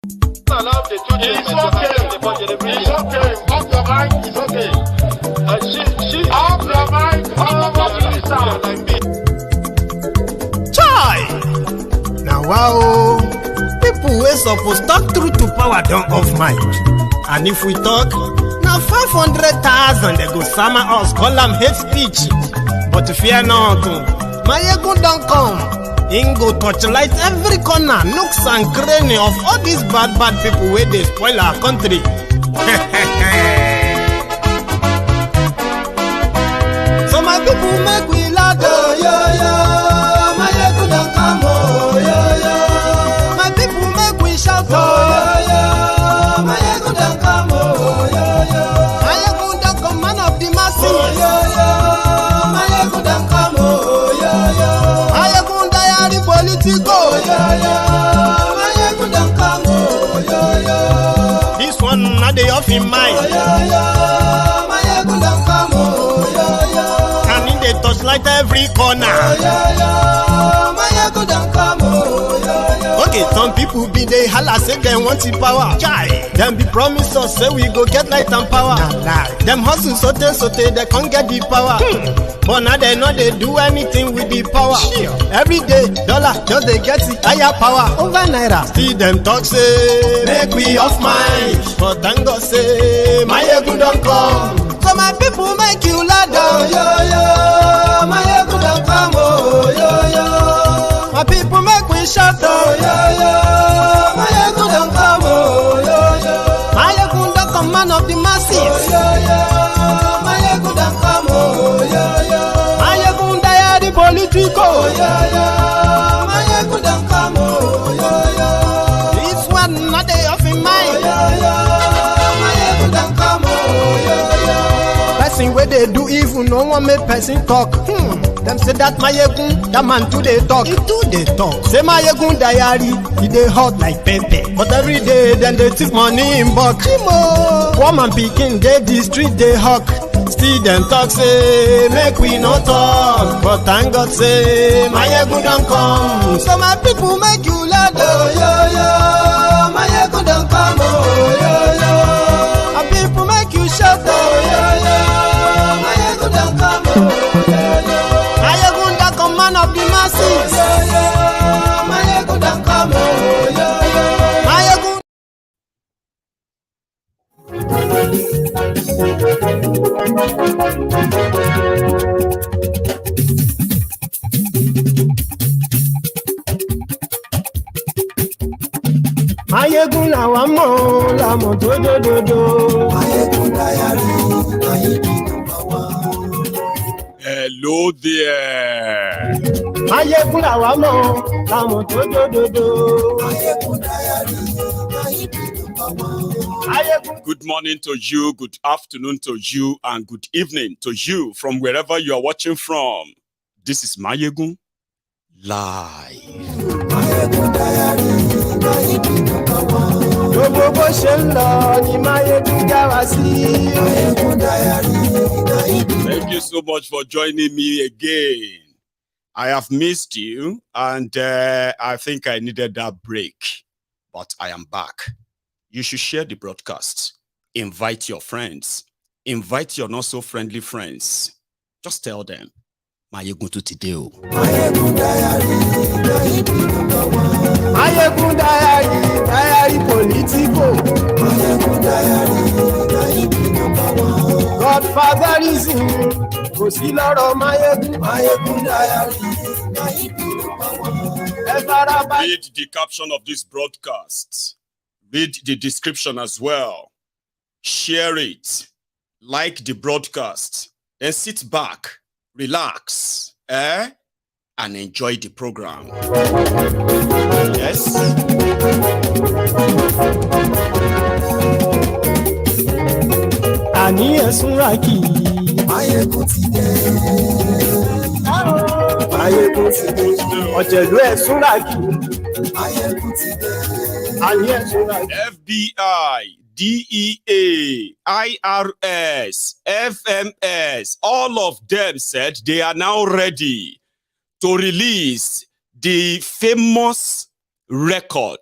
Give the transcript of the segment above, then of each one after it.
It's okay. Off your mic. It's okay. Off your mic. Chai! Now wow, people wey suppose talk truth to power don't off mic. And if we talk, now 500,000 they go summer us, call them hate speech. But fear not, my ego don't come. Ingo torchlight every corner, nooks and cranny of all these bad people where they spoil our country. So my people make we laugh, oh, yo. My ego don't come, oh, yo. My people make we shout, oh, yo. My ego don't come, oh, yo. My ego don't come, man of the masses, oh, yo. My ego don't come, oh, yo. My ego politico, my ego don't come, oh, yo. This one not the off in mind, oh, my ego don't come, oh, yo. And in the touchlight every corner, oh, my ego don't come, oh, yo. Okay, some people be they holla say they want the power. Chai, them be promise us say we go get light and power. Nah. Them hustle sote they can't get the power. But now they know they do anything with the power. Every day, dollar just they get the higher power over naira. See them talk say make we off mind, but thank God say my ego don't come. So my people make you loud, oh, yo. My ego don't come, oh, yo. My people make we shout, oh, yo. My ego don't come, oh, yo. My ego don't come, man of the masses, oh, yo. My ego don't come, oh, yo. My ego die politico, oh, yo. My ego don't come, oh, yo. This one not the off in mind, oh, yo. My ego don't come, oh, yo. Person where they do evil, no one make person talk. Them say that my egun, that man too they talk. He too they talk. Say my egun diary, he they hot like pepper. But every day then they take money in bulk. Woman picking, they the street they hawk. Still them talk say make we no talk. But thank God say my egun don't come. So my people make you loud, oh, yo. My egun don't come, oh, yo. My people make you shout, oh, yo. My egun don't come, oh, yo. Man of the masses, my ego don't come, my ego. My ego la wamo, la moto do. My ego diary, my ego. Hello there. Good morning to you, good afternoon to you, and good evening to you from wherever you are watching from. This is Mayegun Live. Thank you so much for joining me again. I have missed you, and I think I needed that break, but I am back. You should share the broadcast. Invite your friends. Invite your not so friendly friends. Just tell them, Mayegun to today. Mayegun diary politico. Mayegun diary Godfatherism. Kò sí lọ́rọ̀ Mayegun diary. Read the caption of this broadcast. Read the description as well. Share it. Like the broadcast. Then sit back, relax, and enjoy the program. Yes. Ani esunraki. Mayegun ti dé. Mayegun ti dé. Ọ̀jẹ̀lú esunraki. Mayegun ti dé. Ani esunraki. FBI, DEA, IRS, FMS, all of them said they are now ready to release the famous record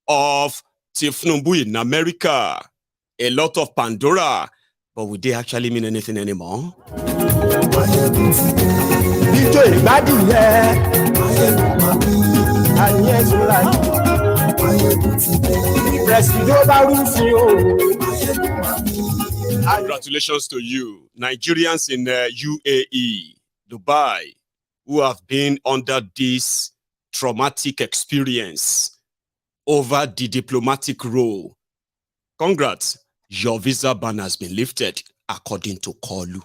of Tinubu in America, a lot of Pandora, but would they actually mean anything anymore? Congratulations to you, Nigerians in UAE, Dubai, who have been under this traumatic experience over the diplomatic role. Congrats, your visa ban has been lifted, according to Koolu.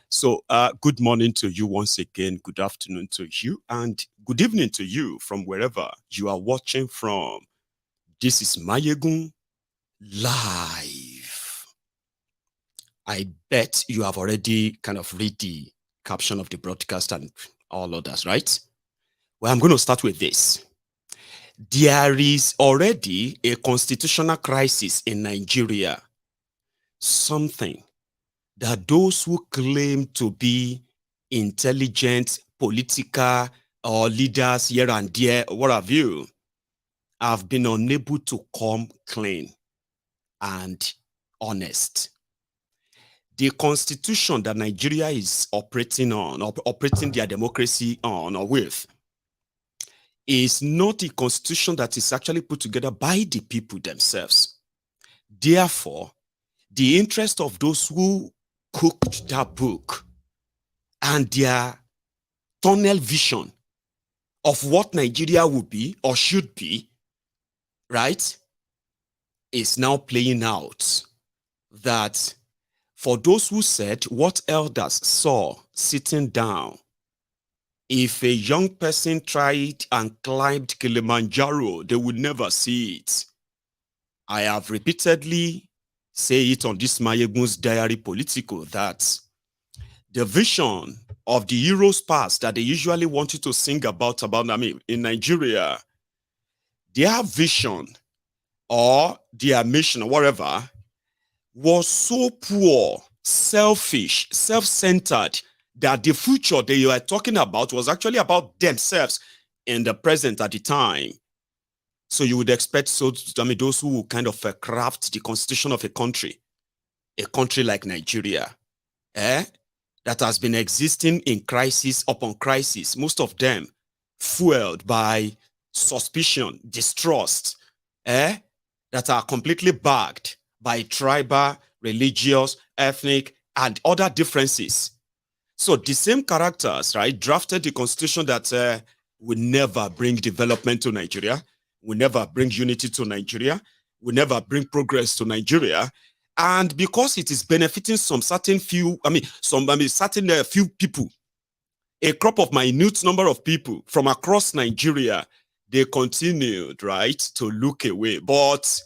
So, good morning to you once again. Good afternoon to you, and good evening to you from wherever you are watching from. This is Mayegun Live. I bet you have already kind of read the caption of the broadcast and all others, right? Well, I'm going to start with this. There is already a constitutional crisis in Nigeria. Something that those who claim to be intelligent, political, or leaders here and there, what have you, have been unable to come clean and honest. The constitution that Nigeria is operating on, or operating their democracy on or with, is not a constitution that is actually put together by the people themselves. Therefore, the interest of those who cooked that book and their tunnel vision of what Nigeria would be or should be, right, is now playing out. That for those who said what elders saw sitting down, if a young person tried and climbed Kilimanjaro, they would never see it. I have repeatedly say it on this Mayegun's Diary Political that the vision of the heroes past that they usually want you to sing about in Nigeria, their vision or their mission or whatever was so poor, selfish, self-centered, that the future they were talking about was actually about themselves in the present at the time. So you would expect those who will kind of craft the constitution of a country like Nigeria, that has been existing in crisis upon crisis, most of them fueled by suspicion, distrust, that are completely backed by tribal, religious, ethnic, and other differences. So the same characters, right, drafted the constitution that will never bring development to Nigeria, will never bring unity to Nigeria, will never bring progress to Nigeria. And because it is benefiting certain few people, a crop of minute number of people from across Nigeria, they continued, right, to look away. But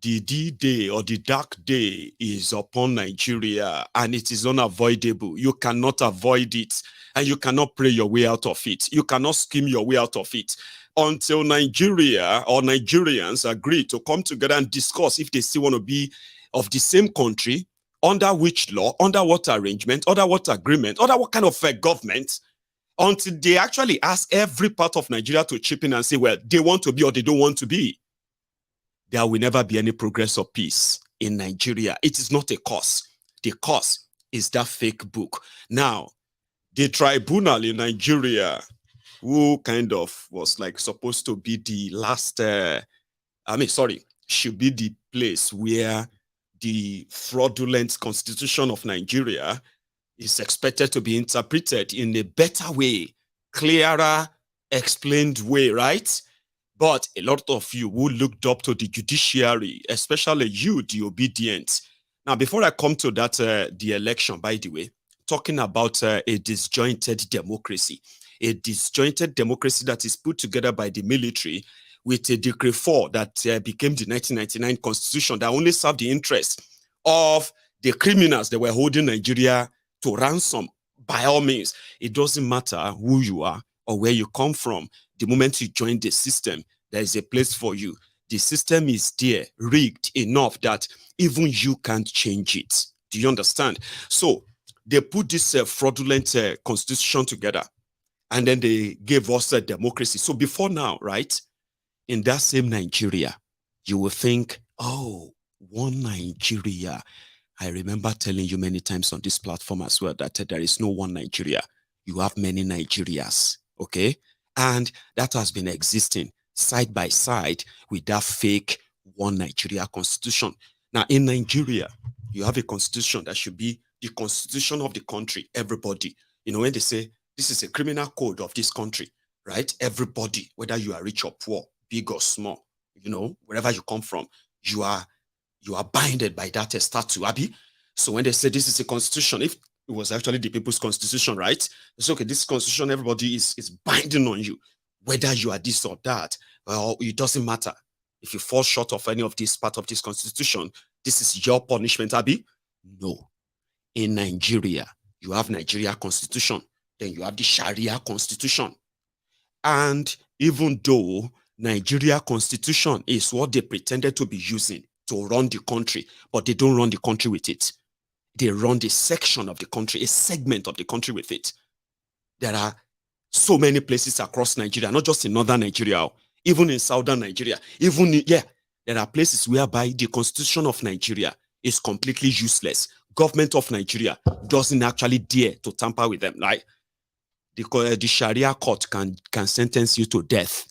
the D-Day or the dark day is upon Nigeria, and it is unavoidable. You cannot avoid it, and you cannot pray your way out of it. You cannot scheme your way out of it until Nigeria or Nigerians agree to come together and discuss if they still want to be of the same country, under which law, under what arrangement, under what agreement, under what kind of government, until they actually ask every part of Nigeria to chip in and say, well, they want to be or they don't want to be. There will never be any progress or peace in Nigeria. It is not a cause. The cause is that fake book. Now, the tribunal in Nigeria, who kind of was like supposed to be the last, should be the place where the fraudulent constitution of Nigeria is expected to be interpreted in a better way, clearer, explained way, right? But a lot of you who looked up to the judiciary, especially you, the obedient. Now, before I come to that, the election, by the way, talking about a disjointed democracy that is put together by the military, with a Decree 4 that became the 1999 constitution that only served the interest of the criminals that were holding Nigeria to ransom. By all means, it doesn't matter who you are or where you come from. The moment you join the system, there is a place for you. The system is there, rigged enough that even you can't change it. Do you understand? So they put this fraudulent constitution together, and then they gave us a democracy. So before now, right, in that same Nigeria, you will think, oh, one Nigeria. I remember telling you many times on this platform as well that there is no one Nigeria. You have many Nigerias, okay? And that has been existing side by side with that fake one Nigeria constitution. Now, in Nigeria, you have a constitution that should be the constitution of the country, everybody. You know, when they say, this is a criminal code of this country, right? Everybody, whether you are rich or poor, big or small, you know, wherever you come from, you are binded by that statute, Abi. So when they say this is a constitution, if it was actually the people's constitution, right? It's okay, this constitution, everybody is binding on you, whether you are this or that. Well, it doesn't matter. If you fall short of any of this part of this constitution, this is your punishment, Abi. No. In Nigeria, you have Nigeria constitution, then you have the Sharia constitution. And even though Nigeria constitution is what they pretended to be using to run the country, but they don't run the country with it. They run the section of the country, a segment of the country with it. There are so many places across Nigeria, not just in northern Nigeria, even in southern Nigeria, there are places whereby the constitution of Nigeria is completely useless. Government of Nigeria doesn't actually dare to tamper with them. Like the Sharia court can sentence you to death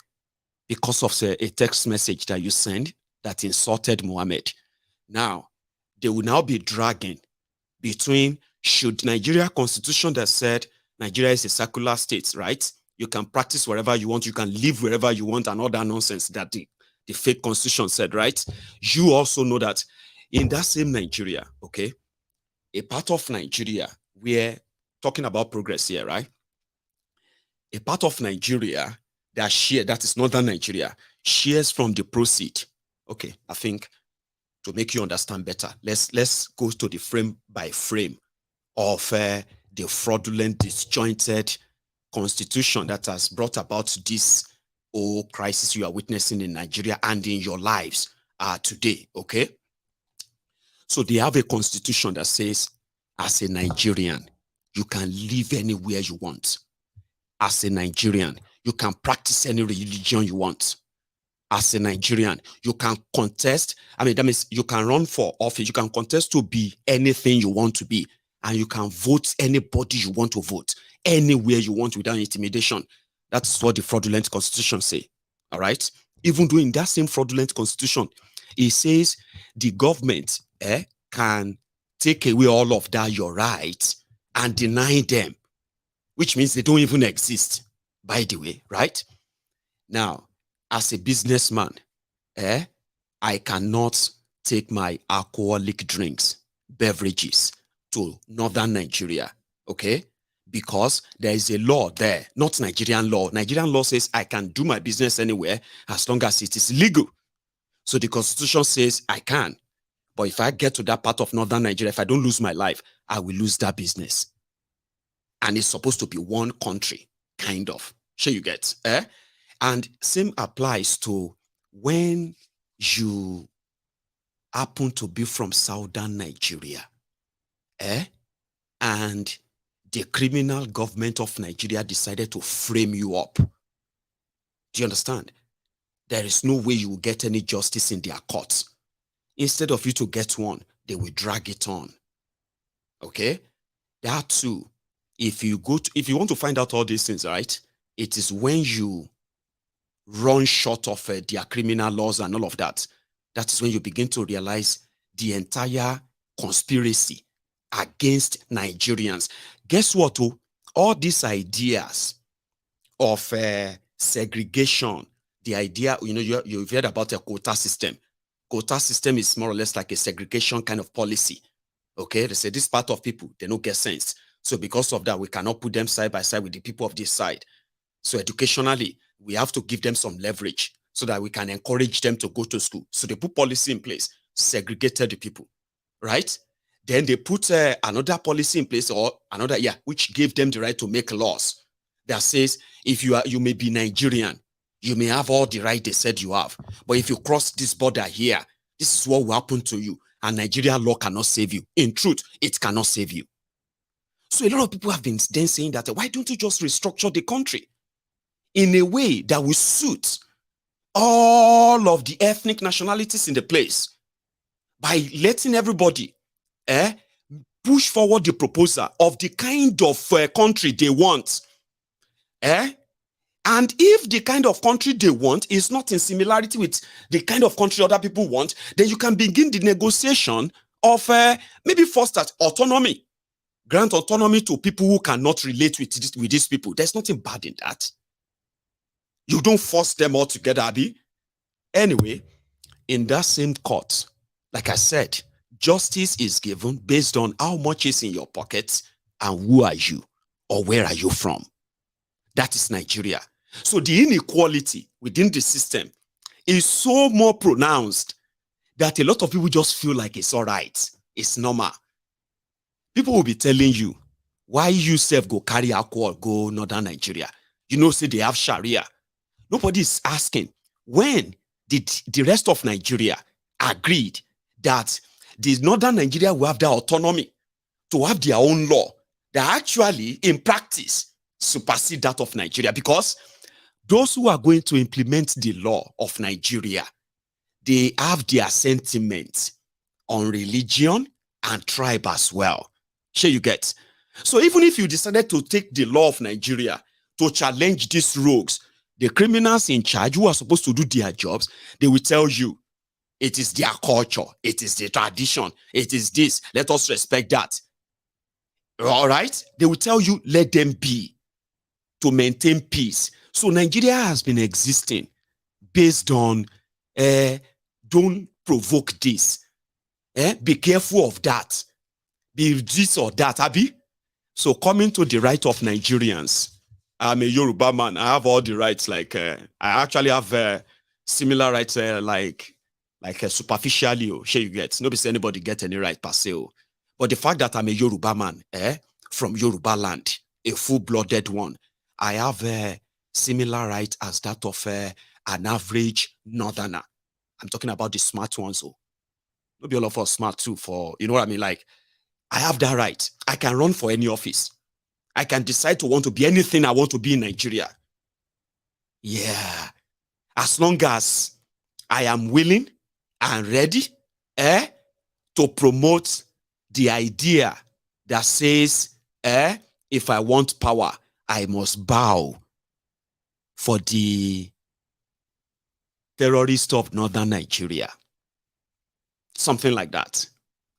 because of a text message that you send that insulted Muhammad. Now, they will now be dragging between should Nigeria constitution that said Nigeria is a secular state, right? You can practice wherever you want, you can live wherever you want, and all that nonsense that the fake constitution said, right? You also know that in that same Nigeria, okay, a part of Nigeria, we're talking about progress here, right? A part of Nigeria that is northern Nigeria, shares from the proceed. Okay, I think to make you understand better, let's go to the frame by frame of the fraudulent, disjointed constitution that has brought about this whole crisis you are witnessing in Nigeria and in your lives today, okay? So they have a constitution that says, as a Nigerian, you can live anywhere you want. As a Nigerian, you can practice any religion you want. As a Nigerian, you can contest. I mean, that means you can run for office. You can contest to be anything you want to be. And you can vote anybody you want to vote, anywhere you want without intimidation. That's what the fraudulent constitution say. All right? Even though in that same fraudulent constitution, it says the government can take away all of that, your rights, and deny them, which means they don't even exist, by the way, right? Now, as a businessman, I cannot take my alcoholic drinks, beverages to northern Nigeria, okay? Because there is a law there, not Nigerian law. Nigerian law says I can do my business anywhere as long as it is legal. So the constitution says I can. But if I get to that part of northern Nigeria, if I don't lose my life, I will lose that business. And it's supposed to be one country, kind of. Sure you get, And same applies to when you happen to be from southern Nigeria, and the criminal government of Nigeria decided to frame you up. Do you understand? There is no way you will get any justice in their courts. Instead of you to get one, they will drag it on. Okay? That too, if you want to find out all these things, right, it is when you run short of their criminal laws and all of that, that's when you begin to realize the entire conspiracy against Nigerians. Guess what? All these ideas of segregation, the idea, you've heard about a quota system. Quota system is more or less like a segregation kind of policy. Okay, they say this part of people, they don't get sense. So because of that, we cannot put them side by side with the people of this side. So educationally, we have to give them some leverage so that we can encourage them to go to school. So they put policy in place, segregated the people, right? Then they put another policy in place, or another, which gave them the right to make laws that says if you may be Nigerian, you may have all the right they said you have, but if you cross this border here, this is what will happen to you, and Nigerian law cannot save you. In truth, it cannot save you. So a lot of people have been then saying that, why don't you just restructure the country in a way that will suit all of the ethnic nationalities in the place, by letting everybody push forward the proposal of the kind of country they want. And if the kind of country they want is not in similarity with the kind of country other people want, then you can begin the negotiation of maybe first at autonomy. Grant autonomy to people who cannot relate with these people. There's nothing bad in that. You don't force them all together, Abi. Anyway, in that same court, like I said, justice is given based on how much is in your pocket and who are you or where are you from. That is Nigeria. So the inequality within the system is so more pronounced that a lot of people just feel like it's all right. It's normal. People will be telling you, why you self go carry alcohol, go northern Nigeria? You know, say they have Sharia. Nobody is asking, when did the rest of Nigeria agreed that the northern Nigeria will have their autonomy to have their own law that actually, in practice, supersede that of Nigeria? Because those who are going to implement the law of Nigeria, they have their sentiments on religion and tribe as well. Sure you get? So even if you decided to take the law of Nigeria to challenge these rogues, the criminals in charge who are supposed to do their jobs, they will tell you, it is their culture, it is the tradition, it is this, let us respect that. All right? They will tell you, let them be, to maintain peace. So Nigeria has been existing based on, don't provoke this. Be careful of that. Be this or that, Abi. So coming to the right of Nigerians, I'm a Yoruba man. I have all the rights. Like I actually have similar rights, like superficially. Sure you get. Nobody say anybody get any right per se. But the fact that I'm a Yoruba man, from Yoruba land, a full-blooded one, I have a similar right as that of an average northerner. I'm talking about the smart ones. So maybe all of us smart too. For you know what I mean, like. I have that right. I can run for any office. I can decide to want to be anything I want to be in Nigeria. Yeah. As long as I am willing and ready to promote the idea that says, if I want power, I must bow for the terrorists of northern Nigeria. Something like that.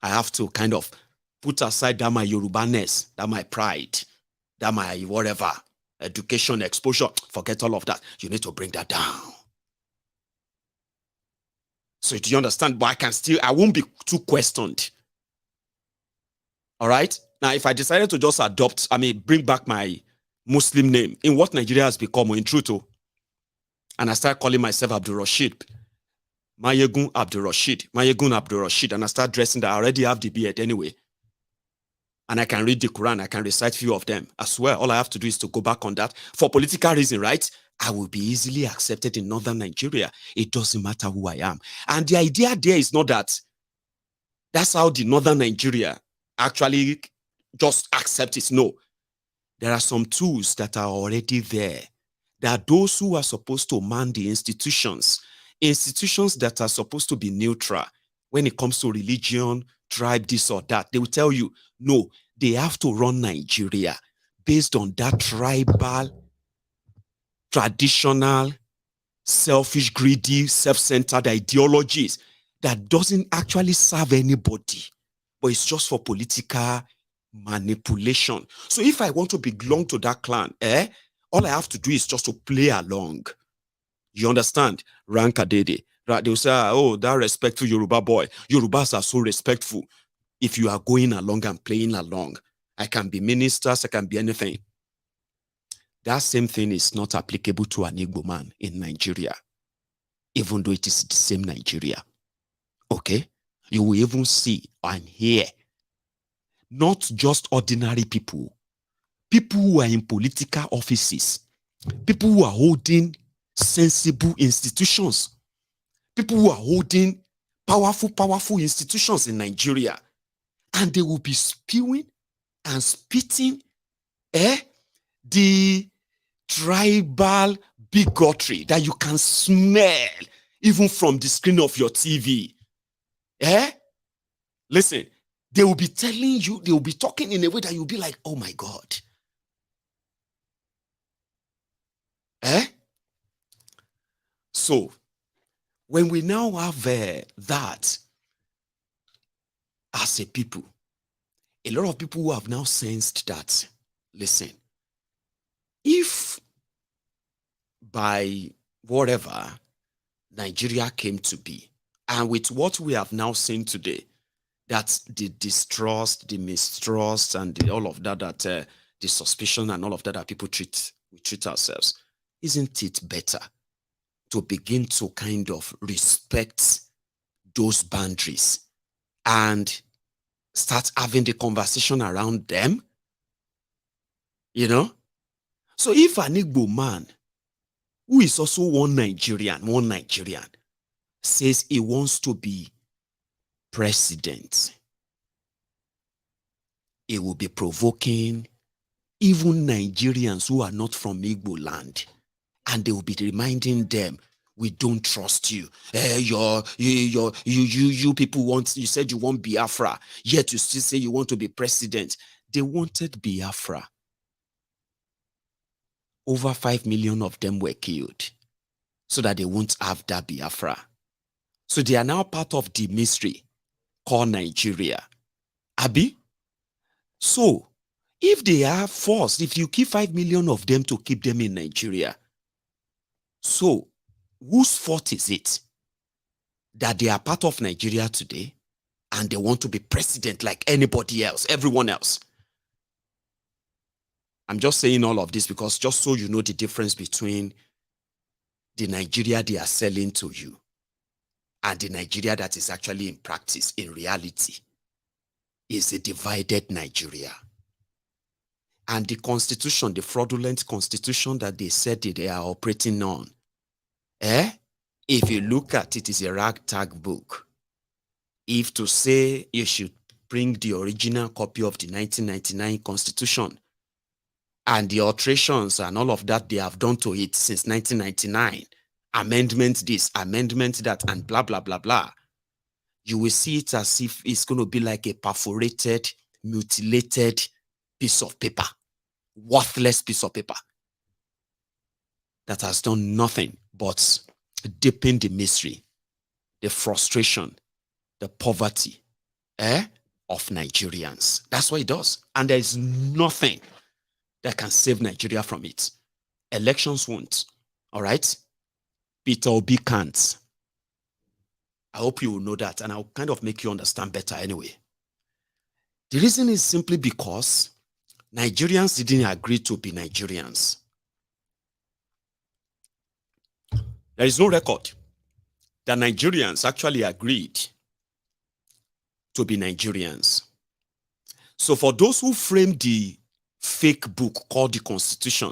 I have to kind of put aside that my Yoruba-ness, that my pride, that my whatever, education, exposure, forget all of that. You need to bring that down. So do you understand? But I won't be too questioned. All right? Now, if I decided to just bring back my Muslim name in what Nigeria has become, in truth, and I start calling myself Abdul Rashid, Mayegun Abdul Rashid, and I start dressing that I already have the beard anyway. And I can read the Quran, I can recite few of them as well. All I have to do is to go back on that. For political reason, right? I will be easily accepted in northern Nigeria. It doesn't matter who I am. And the idea there is not that that's how the northern Nigeria actually just accept it. No. There are some tools that are already there. There are those who are supposed to man the institutions that are supposed to be neutral when it comes to religion, tribe, this or that. They will tell you, no, they have to run Nigeria based on that tribal, traditional, selfish, greedy, self-centered ideologies that doesn't actually serve anybody, but it's just for political manipulation. So if I want to belong to that clan, all I have to do is just to play along. You understand? Rankadede. They will say, oh, that respectful Yoruba boy. Yorubas are so respectful. If you are going along and playing along, I can be ministers, I can be anything. That same thing is not applicable to an Igbo man in Nigeria. even though it is the same Nigeria. Okay? You will even see and hear not just ordinary people, people who are in political offices, people who are holding sensible institutions, people who are holding powerful institutions in Nigeria, and they will be spewing and spitting the tribal bigotry that you can smell even from the screen of your TV. Listen, they will be telling you, they will be talking in a way that you'll be like, oh my God. So, when we now have that as a people, a lot of people who have now sensed that, listen, if by whatever Nigeria came to be, and with what we have now seen today, that the distrust, the mistrust, and all of that, the suspicion and all of that people we treat ourselves, isn't it better to begin to kind of respect those boundaries and start having the conversation around them? You know? So if an Igbo man, who is also one Nigerian, says he wants to be president, it will be provoking even Nigerians who are not from Igbo land, and they will be reminding them, we don't trust you. You people you said you want Biafra, yet you still say you want to be president. They wanted Biafra. Over 5 million of them were killed so that they won't have that Biafra. So they are now part of the mystery called Nigeria. Abi? So, if they are forced, if you keep 5 million of them to keep them in Nigeria, so whose fault is it that they are part of Nigeria today and they want to be president like anybody else, everyone else? I'm just saying all of this because just so you know the difference between the Nigeria they are selling to you and the Nigeria that is actually in practice, in reality, is a divided Nigeria. And the constitution, the fraudulent constitution that they said they are operating on, if you look at it, is a ragtag book. If to say you should bring the original copy of the 1999 constitution and the alterations and all of that they have done to it since 1999, amendment this, amendment that, and blah, blah, blah, blah, you will see it as if it's going to be like a perforated, mutilated piece of paper, worthless piece of paper that has done nothing but deepen the misery, the frustration, the poverty of Nigerians. That's what it does. And there is nothing that can save Nigeria from it. Elections won't. All right? Peter Obi can't. I hope you will know that, and I'll kind of make you understand better anyway. The reason is simply because Nigerians didn't agree to be Nigerians. There is no record that Nigerians actually agreed to be Nigerians. So for those who framed the fake book called the Constitution,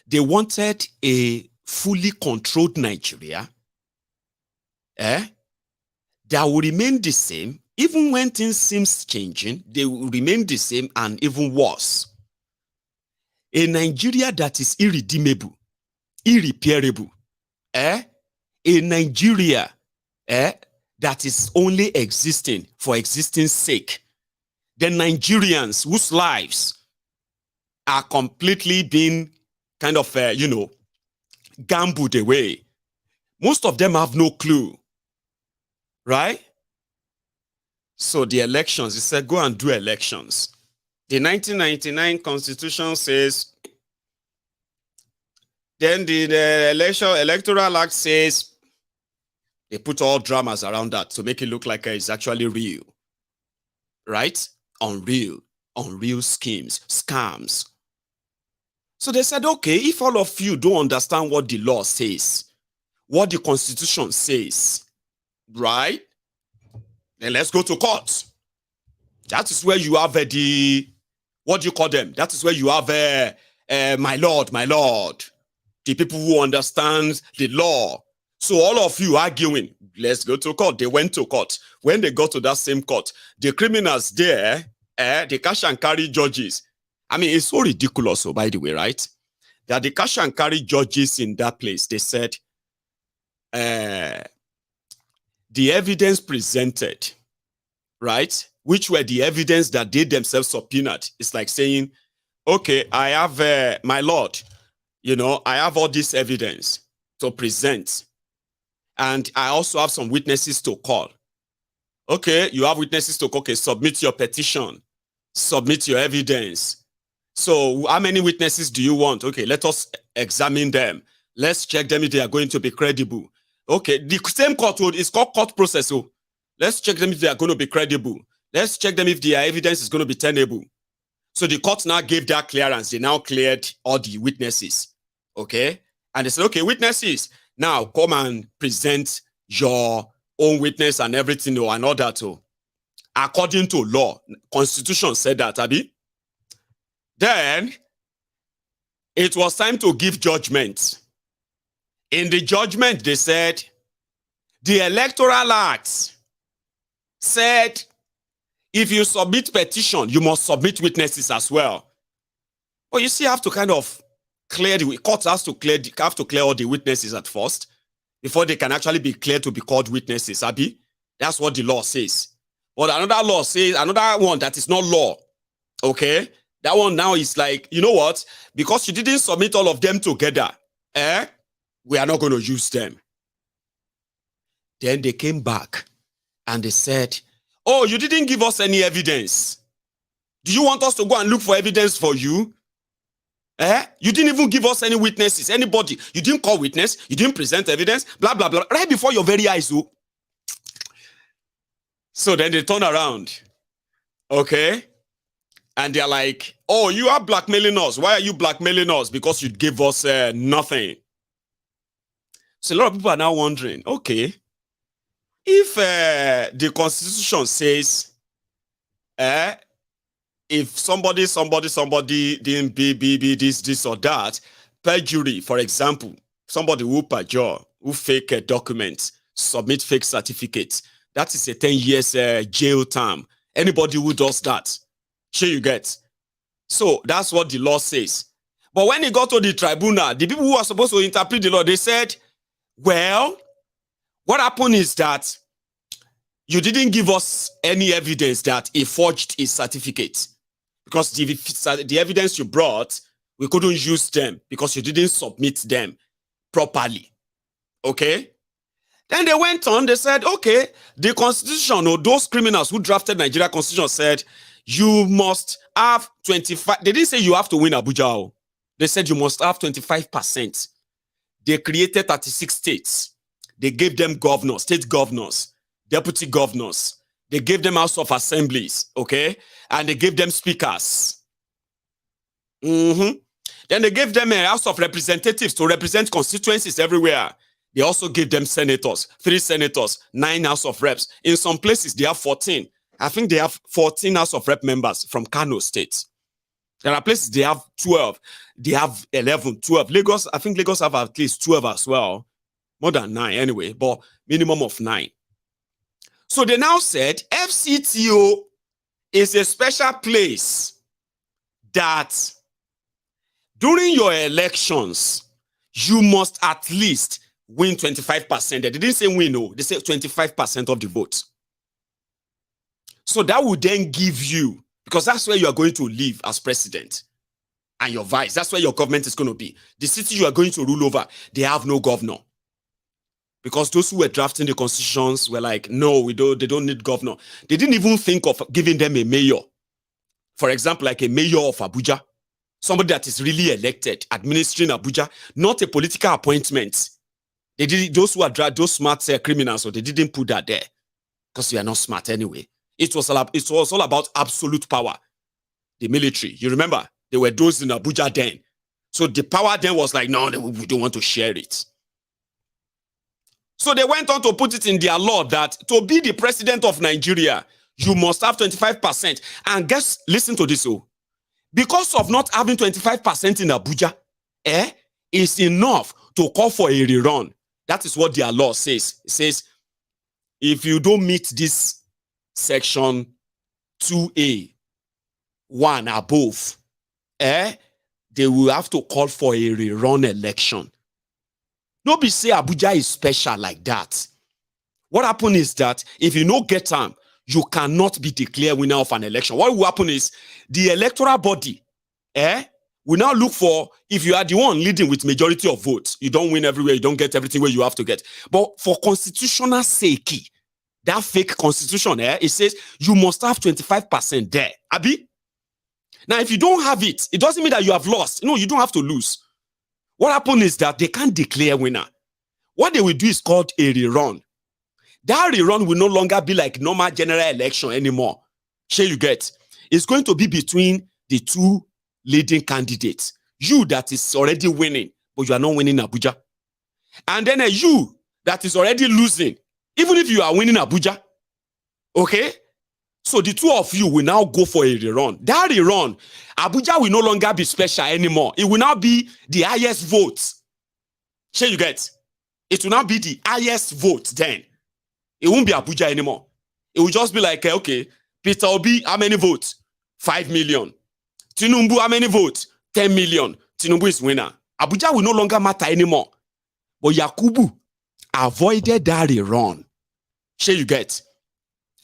they wanted a fully controlled Nigeria that will remain the same. Even when things seems changing, they will remain the same and even worse. A Nigeria that is irredeemable, irreparable. A Nigeria that is only existing for existence sake. The Nigerians whose lives are completely being kind of, gambled away. Most of them have no clue, right? So the elections, he said, go and do elections. The 1999 Constitution says, then the Electoral Act says, they put all dramas around that to make it look like it's actually real, right? Unreal schemes, scams. So they said, okay, if all of you don't understand what the law says, what the Constitution says, right? Then let's go to court. That is where you have the, what do you call them? That is where you have my lord, the people who understand the law. So all of you arguing, let's go to court. They went to court. When they got to that same court, the criminals there, the cash and carry judges. I mean, it's so ridiculous, so by the way, right? That the cash and carry judges in that place, they said, the evidence presented, right, which were the evidence that they themselves subpoenaed. It's like saying, okay, I have, my lord, you know, I have all this evidence to present. And I also have some witnesses to call. Okay, you have witnesses to call. Okay, submit your petition. Submit your evidence. So how many witnesses do you want? Okay, let us examine them. Let's check them if they are going to be credible. Okay, the same court is called court process. So let's check them if they are going to be credible. Let's check them if their evidence is going to be tenable. So the court now gave their clearance. They now cleared all the witnesses. Okay, and they said, okay, witnesses, now come and present your own witness and everything and all that too. According to law, Constitution said that, Abi. Then it was time to give judgment. In the judgment, they said the Electoral Act said if you submit petition, you must submit witnesses as well. But you see, you have to kind of clear the court has to clear all the witnesses at first before they can actually be cleared to be called witnesses. Abi, that's what the law says. But another law says, another one that is not law. Okay, that one now is like, you know what? Because you didn't submit all of them together, we are not going to use them. Then they came back and they said, oh, you didn't give us any evidence. Do you want us to go and look for evidence for you? You didn't even give us any witnesses, anybody. You didn't call witness, you didn't present evidence, blah, blah, blah, right before your very eyes. So then they turn around, okay? And they're like, oh, you are blackmailing us. Why are you blackmailing us? Because you gave us nothing. So a lot of people are now wondering, okay, if the Constitution says, if somebody didn't be this or that, perjury, for example, somebody who perjure, who fake a document, submit fake certificates, that is a 10 years jail term. Anybody who does that, sure you get. So that's what the law says. But when it got to the tribunal, the people who are supposed to interpret the law, they said, well, what happened is that you didn't give us any evidence that he forged his certificate. Because the evidence you brought, we couldn't use them because you didn't submit them properly. Okay? Then they went on, they said, okay, the Constitution, or those criminals who drafted Nigeria Constitution said, you must have 25, they didn't say you have to win Abuja. They said you must have 25%. They created 36 states. They gave them governors, state governors, deputy governors. They gave them House of Assemblies, okay? And they gave them speakers. Then they gave them a House of Representatives to represent constituencies everywhere. They also gave them senators, 3 senators, 9 House of Reps. In some places, they have 14. I think they have 14 House of Rep members from Kano State. There are places they have 12. They have 11, 12. Lagos, I think Lagos have at least 12 as well. More than 9 anyway, but minimum of 9. So they now said FCTO is a special place that during your elections, you must at least win 25%. They didn't say win, no. They said 25% of the vote. So that would then give you, because that's where you are going to live as president and your vice. That's where your government is going to be. The city you are going to rule over, they have no governor. Because those who were drafting the constitutions were like, no, they don't need governor. They didn't even think of giving them a mayor. For example, like a mayor of Abuja. Somebody that is really elected, administering Abuja, not a political appointment. They did those who are those smart criminals, so they didn't put that there. Because they are not smart anyway. It was all about absolute power. The military. You remember? There were those in Abuja then. So the power then was like, no, we don't want to share it. So they went on to put it in their law that to be the president of Nigeria, you must have 25%. And guess, listen to this. Oh, because of not having 25% in Abuja, is enough to call for a rerun. That is what their law says. It says, if you don't meet this section 2A, 1 above, they will have to call for a rerun election. Nobody say Abuja is special like that. What happened is that if you no get time, you cannot be declared winner of an election. What will happen is the electoral body will now look for, if you are the one leading with majority of votes, you don't win everywhere, you don't get everything where you have to get. But for constitutional sake, that fake constitution, it says you must have 25% there. Abi? Now, if you don't have it, it doesn't mean that you have lost. No, you don't have to lose. What happened is that they can't declare winner. What they will do is called a rerun. That rerun will no longer be like normal general election anymore. Sure you get? It's going to be between the two leading candidates. You that is already winning, but you are not winning Abuja. And then you that is already losing, even if you are winning Abuja. Okay? So the two of you will now go for a rerun. That rerun, Abuja will no longer be special anymore. It will now be the highest vote. Sure you get? It will now be the highest vote then. It won't be Abuja anymore. It will just be like, okay, Peter Obi, how many votes? 5 million. Tinubu, how many votes? 10 million. Tinubu is winner. Abuja will no longer matter anymore. But Yakubu avoided that rerun. Sure you get?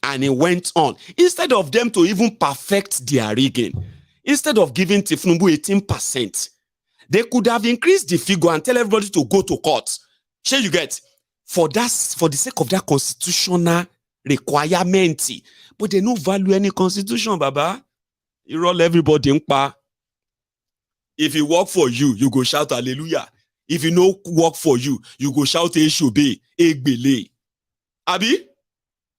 And it went on. Instead of them to even perfect their rigging, instead of giving Tinubu 18%, they could have increased the figure and tell everybody to go to court. Sure you get? For the sake of that constitutional requirement. But they don't value any constitution, Baba. You roll everybody in pa. If it work for you, you go shout hallelujah. If it no work for you, you go shout Eshobe, Egbele. Abi?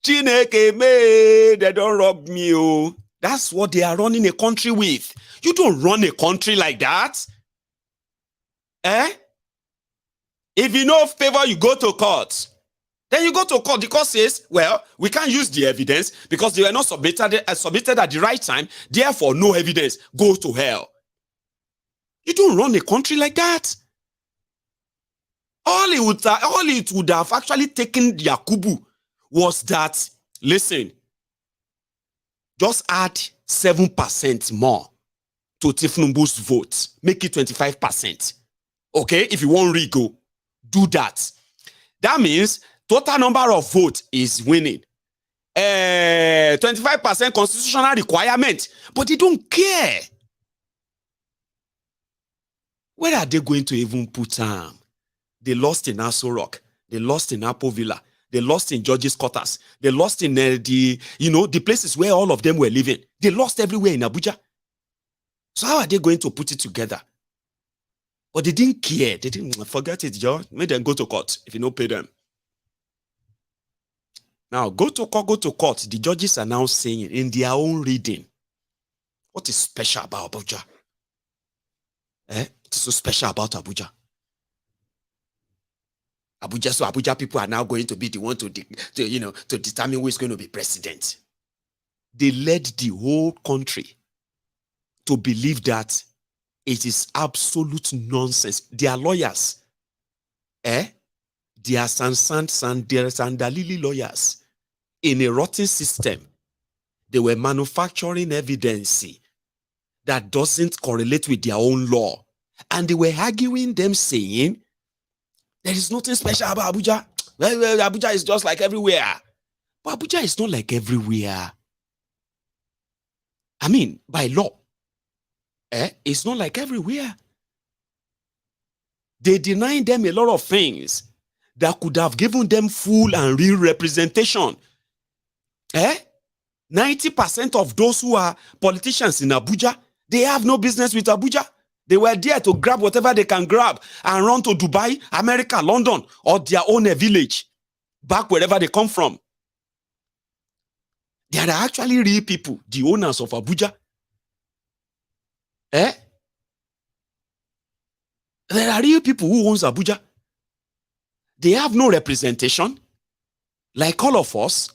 Chineke me, they don't rob me. Oh. That's what they are running a country with. You don't run a country like that. If you know favor, you go to court. Then you go to court. The court says, well, we can't use the evidence because they were not submitted at the right time. Therefore, no evidence. Go to hell. You don't run a country like that. All it would have actually taken Yakubu was that, listen, just add 7% more to Tinubu's vote. Make it 25%. Okay? If you want Rigo, do that. That means total number of votes is winning. 25% constitutional requirement. But they don't care. Where are they going to even put them? They lost in Aso Rock. They lost in Apple Villa. They lost in George's Quarters. They lost in the places where all of them were living. They lost everywhere in Abuja. So how are they going to put it together? But they didn't care. They didn't forget it, Joe. Make them go to court if you don't pay them. Now, go to court. The judges are now saying in their own reading, what is special about Abuja? It's so special about Abuja. So Abuja people are now going to be the one to determine who is going to be president. They led the whole country to believe that it is absolute nonsense. They are lawyers. They are Sandalili lawyers. In a rotten system, they were manufacturing evidence that doesn't correlate with their own law. And they were arguing them saying, there is nothing special about Abuja. Well, Abuja is just like everywhere. But Abuja is not like everywhere. I mean, by law. It's not like everywhere. They deny them a lot of things that could have given them full and real representation. 90% of those who are politicians in Abuja, they have no business with Abuja. They were there to grab whatever they can grab and run to Dubai, America, London, or their own village, back wherever they come from. They are actually real people, the owners of Abuja. There are real people who owns Abuja. They have no representation. Like all of us,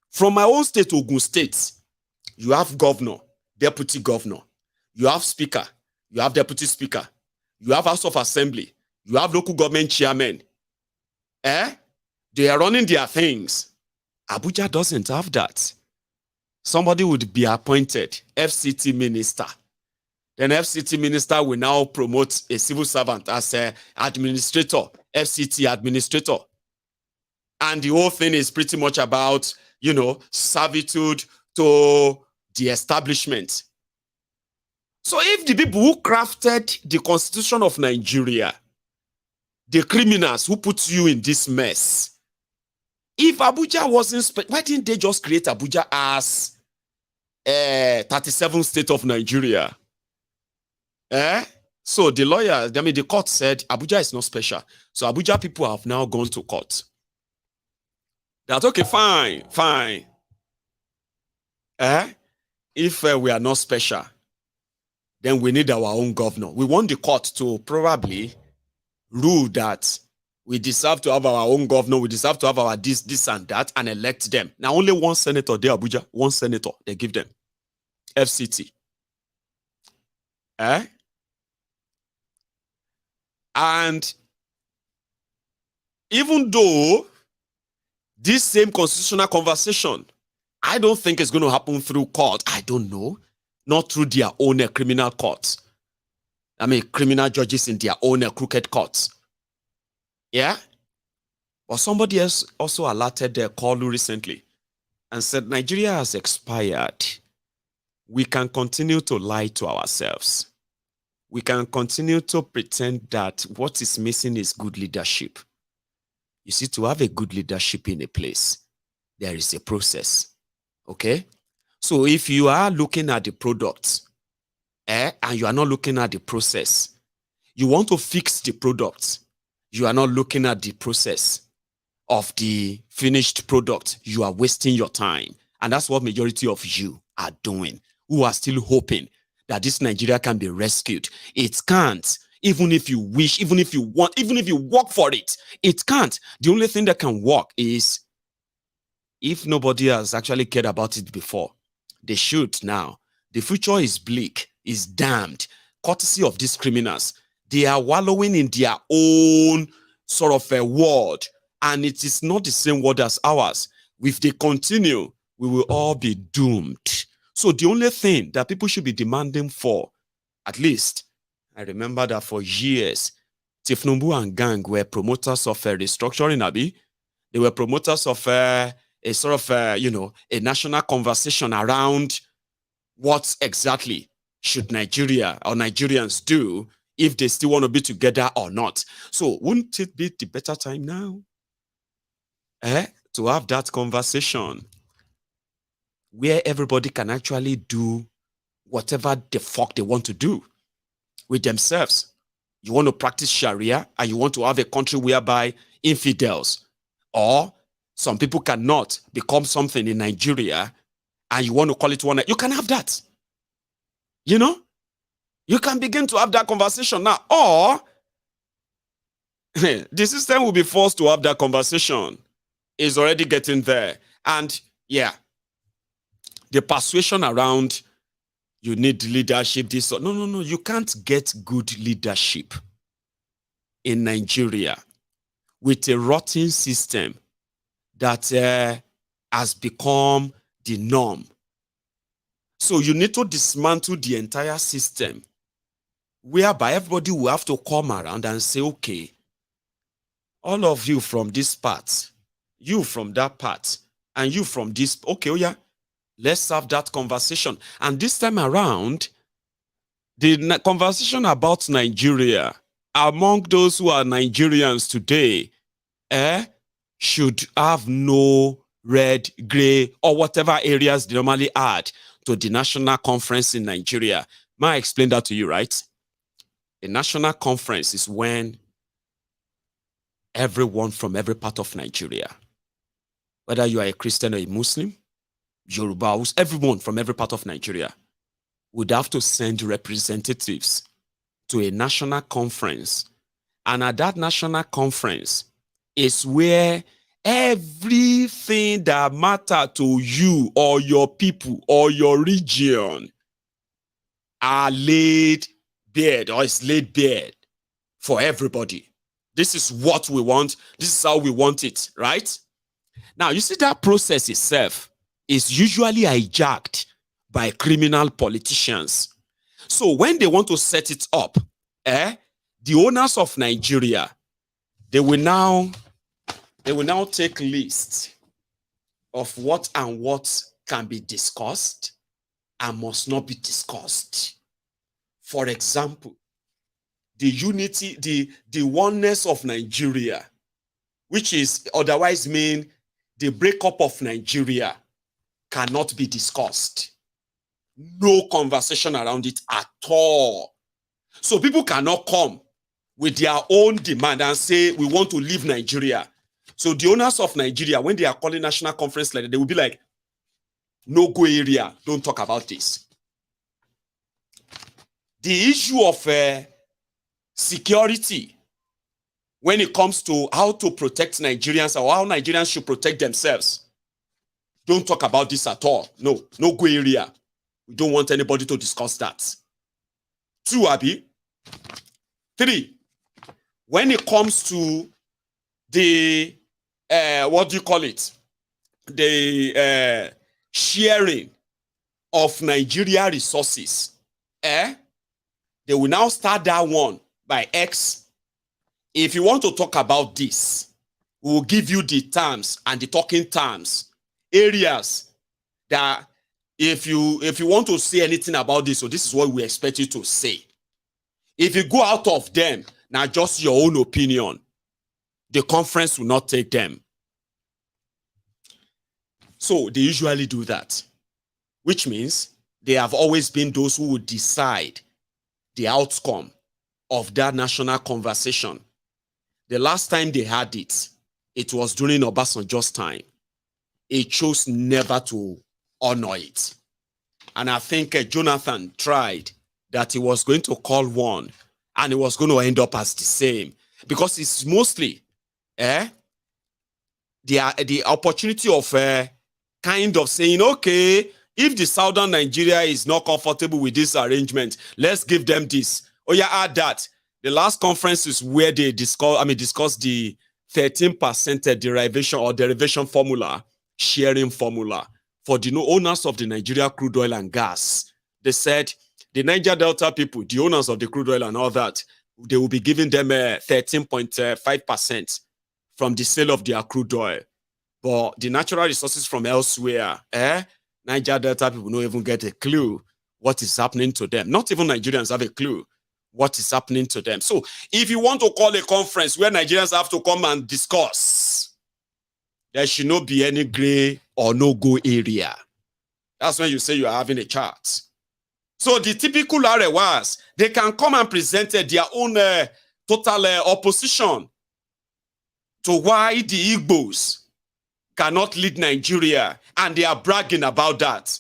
from my own state, Ogun State, you have governor, deputy governor, you have speaker, you have deputy speaker, you have House of Assembly, you have local government chairman. They are running their things. Abuja doesn't have that. Somebody would be appointed FCT minister. Then FCT minister will now promote a civil servant as an administrator, FCT administrator. And the whole thing is pretty much about, servitude to the establishment. So if the people who crafted the Constitution of Nigeria, the criminals who put you in this mess, if Abuja wasn't, why didn't they just create Abuja as 37th state of Nigeria? So the lawyers, the court said Abuja is not special. So Abuja people have now gone to court. That's okay, fine. If we are not special, then we need our own governor. We want the court to probably rule that we deserve to have our own governor, we deserve to have our this and that, and elect them. Now only one senator there, Abuja, one senator, they give them. FCT. And even though this same constitutional conversation, I don't think it's going to happen through court. I don't know. Not through their own criminal courts. Criminal judges in their own crooked courts. Yeah? But somebody else also alerted Koolu recently and said, Nigeria has expired. We can continue to lie to ourselves. We can continue to pretend that what is missing is good leadership. You see, to have a good leadership in a place, there is a process. Okay? So if you are looking at the products, and you are not looking at the process, you want to fix the products, you are not looking at the process of the finished product, you are wasting your time. And that's what majority of you are doing, who are still hoping that this Nigeria can be rescued. It can't. Even if you wish, even if you want, even if you work for it, it can't. The only thing that can work is if nobody has actually cared about it before, they should now. The future is bleak, is damned, courtesy of these criminals. They are wallowing in their own sort of a world, and it is not the same world as ours. If they continue, we will all be doomed. So the only thing that people should be demanding for, at least, I remember that for years, Tinubu and gang were promoters of restructuring, Abi. They were promoters of a sort of, a national conversation around what exactly should Nigeria or Nigerians do if they still want to be together or not. So wouldn't it be the better time now to have that conversation where everybody can actually do whatever the fuck they want to do with themselves? You want to practice Sharia and you want to have a country whereby infidels or some people cannot become something in Nigeria and you want to call it one, you can have that. You can begin to have that conversation now. Or the system will be forced to have that conversation. It's already getting there. And yeah, the persuasion around you need leadership, this or no. You can't get good leadership in Nigeria with a rotten system that has become the norm. So you need to dismantle the entire system whereby everybody will have to come around and say, okay, all of you from this part, you from that part, and you from this, okay, oh yeah, let's have that conversation. And this time around, the conversation about Nigeria among those who are Nigerians today should have no red, gray, or whatever areas they normally add to the national conference in Nigeria. May I explain that to you, right? A national conference is when everyone from every part of Nigeria, whether you are a Christian or a Muslim, Yoruba, everyone from every part of Nigeria would have to send representatives to a national conference. And at that national conference, is where everything that matter to you or your people or your region are laid bare, or is laid bare for everybody. This is what we want. This is how we want it, right? Now, you see that process itself is usually hijacked by criminal politicians. So when they want to set it up, the owners of Nigeria, they will now take lists of what and what can be discussed and must not be discussed. For example, the unity, the oneness of Nigeria, which is otherwise mean the breakup of Nigeria, cannot be discussed. No conversation around it at all. So people cannot come with their own demand and say, we want to leave Nigeria. So the owners of Nigeria, when they are calling national conference like that, they will be like, no go area, don't talk about this. The issue of security, when it comes to how to protect Nigerians or how Nigerians should protect themselves, don't talk about this at all. No go area. We don't want anybody to discuss that. 2, Abi. 3, when it comes to the, what do you call it? The sharing of Nigeria resources, they will now start that one by X. If you want to talk about this, we will give you the terms and the talking terms, areas that if you want to say anything about this, so this is what we expect you to say. If you go out of them, now just your own opinion, the conference will not take them. So they usually do that, which means they have always been those who would decide the outcome of that national conversation. The last time they had it, it was during Obasanjo's time. He chose never to honor it. And I think Jonathan tried that he was going to call one and it was going to end up as the same, because it's mostly the opportunity of kind of saying, okay, if the southern Nigeria is not comfortable with this arrangement, let's give them this. Oh yeah, add that. The last conference is where they discuss the 13% derivation or derivation formula, sharing formula for the owners of the Nigeria crude oil and gas. They said the Niger Delta people, the owners of the crude oil and all that, they will be giving them 13.5% from the sale of their crude oil. But the natural resources from elsewhere, Niger Delta people don't even get a clue what is happening to them. Not even Nigerians have a clue what is happening to them. So if you want to call a conference where Nigerians have to come and discuss, there should not be any gray or no-go area. That's when you say you are having a chat. So the typical Arewas, they can come and present their own total opposition to why the Igbos cannot lead Nigeria, and they are bragging about that.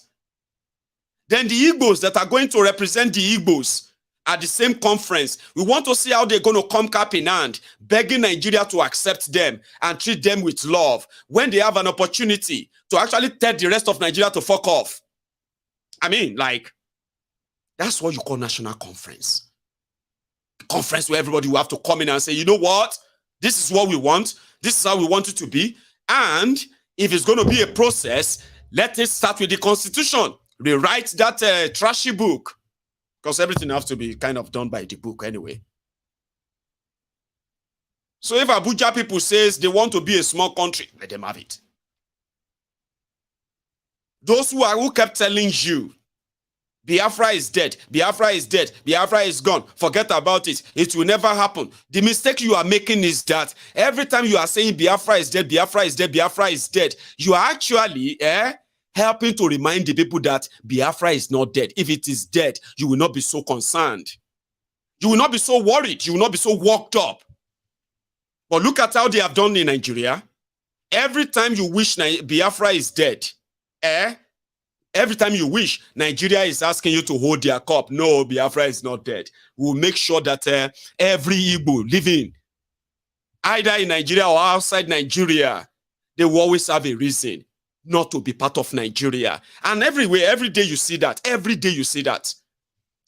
Then the Igbos that are going to represent the Igbos at the same conference, we want to see how they're going to come cap in hand, begging Nigeria to accept them and treat them with love when they have an opportunity to actually tell the rest of Nigeria to fuck off. I mean, like, that's what you call national conference. Conference where everybody will have to come in and say, you know what? This is what we want. This is how we want it to be. And if it's going to be a process, let it start with the constitution. Rewrite that trashy book. Because everything has to be kind of done by the book anyway. So if Abuja people says they want to be a small country, let them have it. Those who kept telling you, Biafra is dead, Biafra is dead, Biafra is gone, forget about it, it will never happen. The mistake you are making is that every time you are saying Biafra is dead, Biafra is dead, Biafra is dead, you are actually helping to remind the people that Biafra is not dead. If it is dead, you will not be so concerned. You will not be so worried. You will not be so worked up. But look at how they have done in Nigeria. Every time you wish Biafra is dead, every time you wish, Nigeria is asking you to hold their cup. No, Biafra is not dead. We'll make sure that every Igbo living either in Nigeria or outside Nigeria, they will always have a reason not to be part of Nigeria. And everywhere, every day you see that. Every day you see that.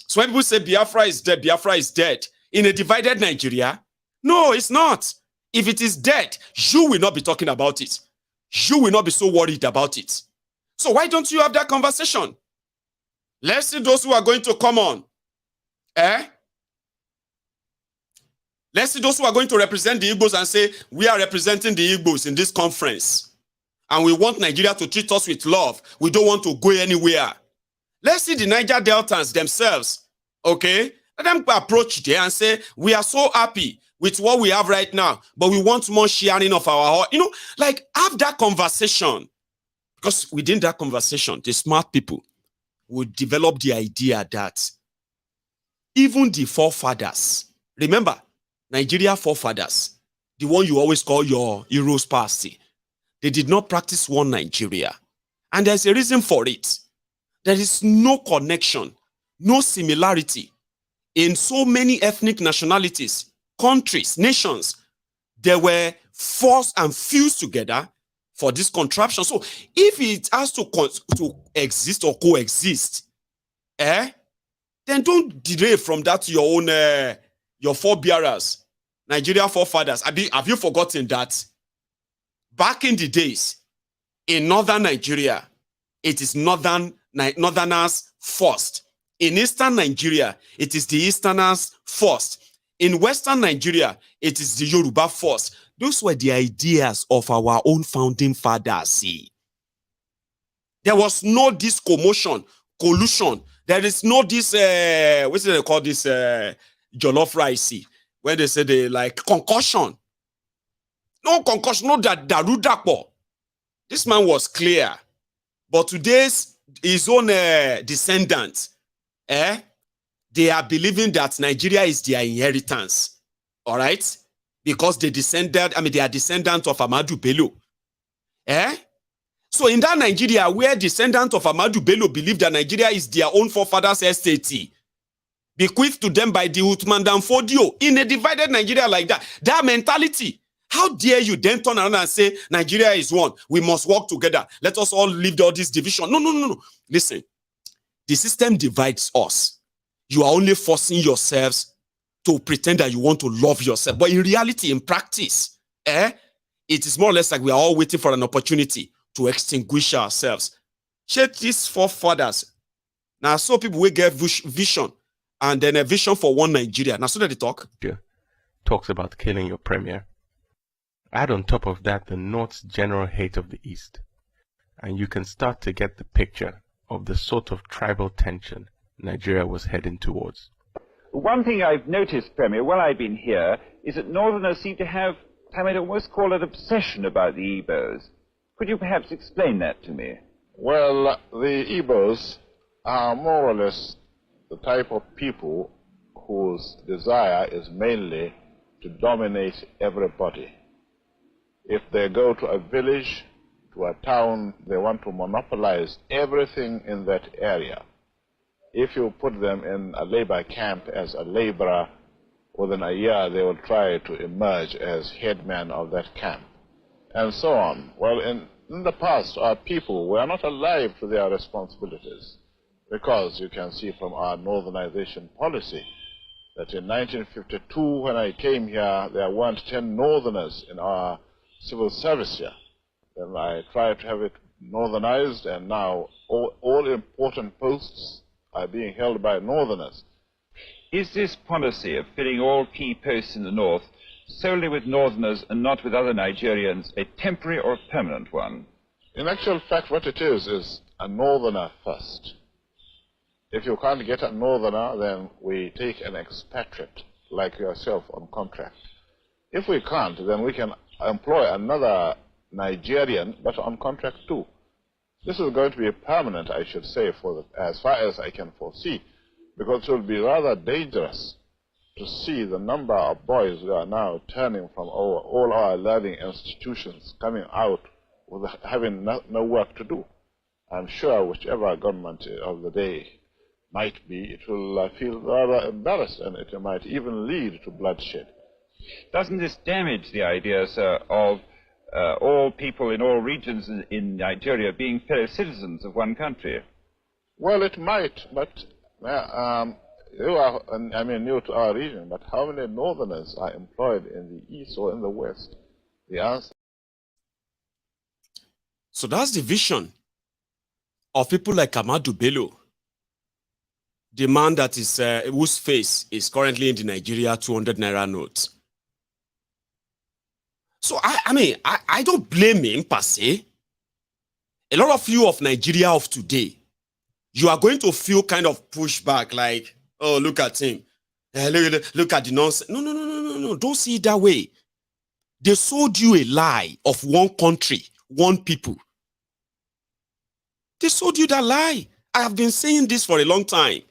So when people say Biafra is dead, Biafra is dead, in a divided Nigeria, no, it's not. If it is dead, you will not be talking about it. You will not be so worried about it. So why don't you have that conversation? Let's see those who are going to come on. Let's see those who are going to represent the Igbos and say, we are representing the Igbos in this conference. And we want Nigeria to treat us with love. We don't want to go anywhere. Let's see the Niger Deltans themselves, okay? Let them approach there and say, we are so happy with what we have right now, but we want more sharing of our, like have that conversation. Because within that conversation, the smart people would develop the idea that even the forefathers, remember, Nigeria forefathers, the one you always call your heroes party, they did not practice one Nigeria. And there's a reason for it. There is no connection, no similarity in so many ethnic nationalities, countries, nations. They were forced and fused together for this contraption. So if it has to exist or coexist, then don't derail from that to your own, your forebearers, Nigeria forefathers. Have you forgotten that back in the days, in northern Nigeria, it is northerners first. In eastern Nigeria, it is the easterners first. In western Nigeria, it is the Yoruba first. Those were the ideas of our own founding fathers. See, there was no this commotion, collusion. There is no this, what do they call this, jollof rice, where they say they like concussion. No concussion, no darudapo. This man was clear. But today's, his own descendants, they are believing that Nigeria is their inheritance. All right? Because they are descendants of Ahmadu Bello. So in that Nigeria, where descendants of Ahmadu Bello believe that Nigeria is their own forefathers' estate, bequeathed to them by the Uthman Dan Fodio, in a divided Nigeria like that, that mentality, how dare you then turn around and say, Nigeria is one, we must work together, let us all leave all this division. No. Listen, the system divides us. You are only forcing yourselves to pretend that you want to love yourself. But in reality, in practice, it is more or less like we are all waiting for an opportunity to extinguish ourselves. Check these forefathers. Now, so people will get vision, and then a vision for one Nigeria. Now, so that they talk. Talks about killing your premier. Add on top of that the North's general hate of the East, and you can start to get the picture of the sort of tribal tension Nigeria was heading towards. One thing I've noticed, Premier, while I've been here, is that Northerners seem to have, I might almost call it, obsession about the Igbos. Could you perhaps explain that to me? Well, the Igbos are more or less the type of people whose desire is mainly to dominate everybody. If they go to a village, to a town, they want to monopolize everything in that area. If you put them in a labor camp as a laborer, within a year they will try to emerge as headman of that camp, and so on. Well, in the past, our people were not alive to their responsibilities, because you can see from our northernization policy that in 1952, when I came here, there weren't 10 northerners in our civil service here. Then I tried to have it northernized, and now all important posts are being held by northerners. Is this policy of filling all key posts in the north solely with northerners and not with other Nigerians a temporary or a permanent one? In actual fact, what it is a northerner first. If you can't get a northerner, then we take an expatriate like yourself on contract. If we can't, then we can employ another Nigerian, but on contract too. This is going to be permanent, I should say, as far as I can foresee, because it will be rather dangerous to see the number of boys who are now turning from all our learning institutions, coming out with having no work to do. I'm sure whichever government of the day might be, it will feel rather embarrassed, and it might even lead to bloodshed. Doesn't this damage the idea, sir, of all people in all regions in Nigeria being fellow citizens of one country? Well, it might, but you are, I mean, new to our region, but how many northerners are employed in the east or in the west? The answer. So that's the vision of people like Amadu Bello, the man that is whose face is currently in the Nigeria 200 naira note. So I don't blame him per se. A lot of you of Nigeria of today, you are going to feel kind of pushback, like, oh, look at him. Look at the nonsense. No. Don't see it that way. They sold you a lie of one country, one people. They sold you that lie. I have been saying this for a long time.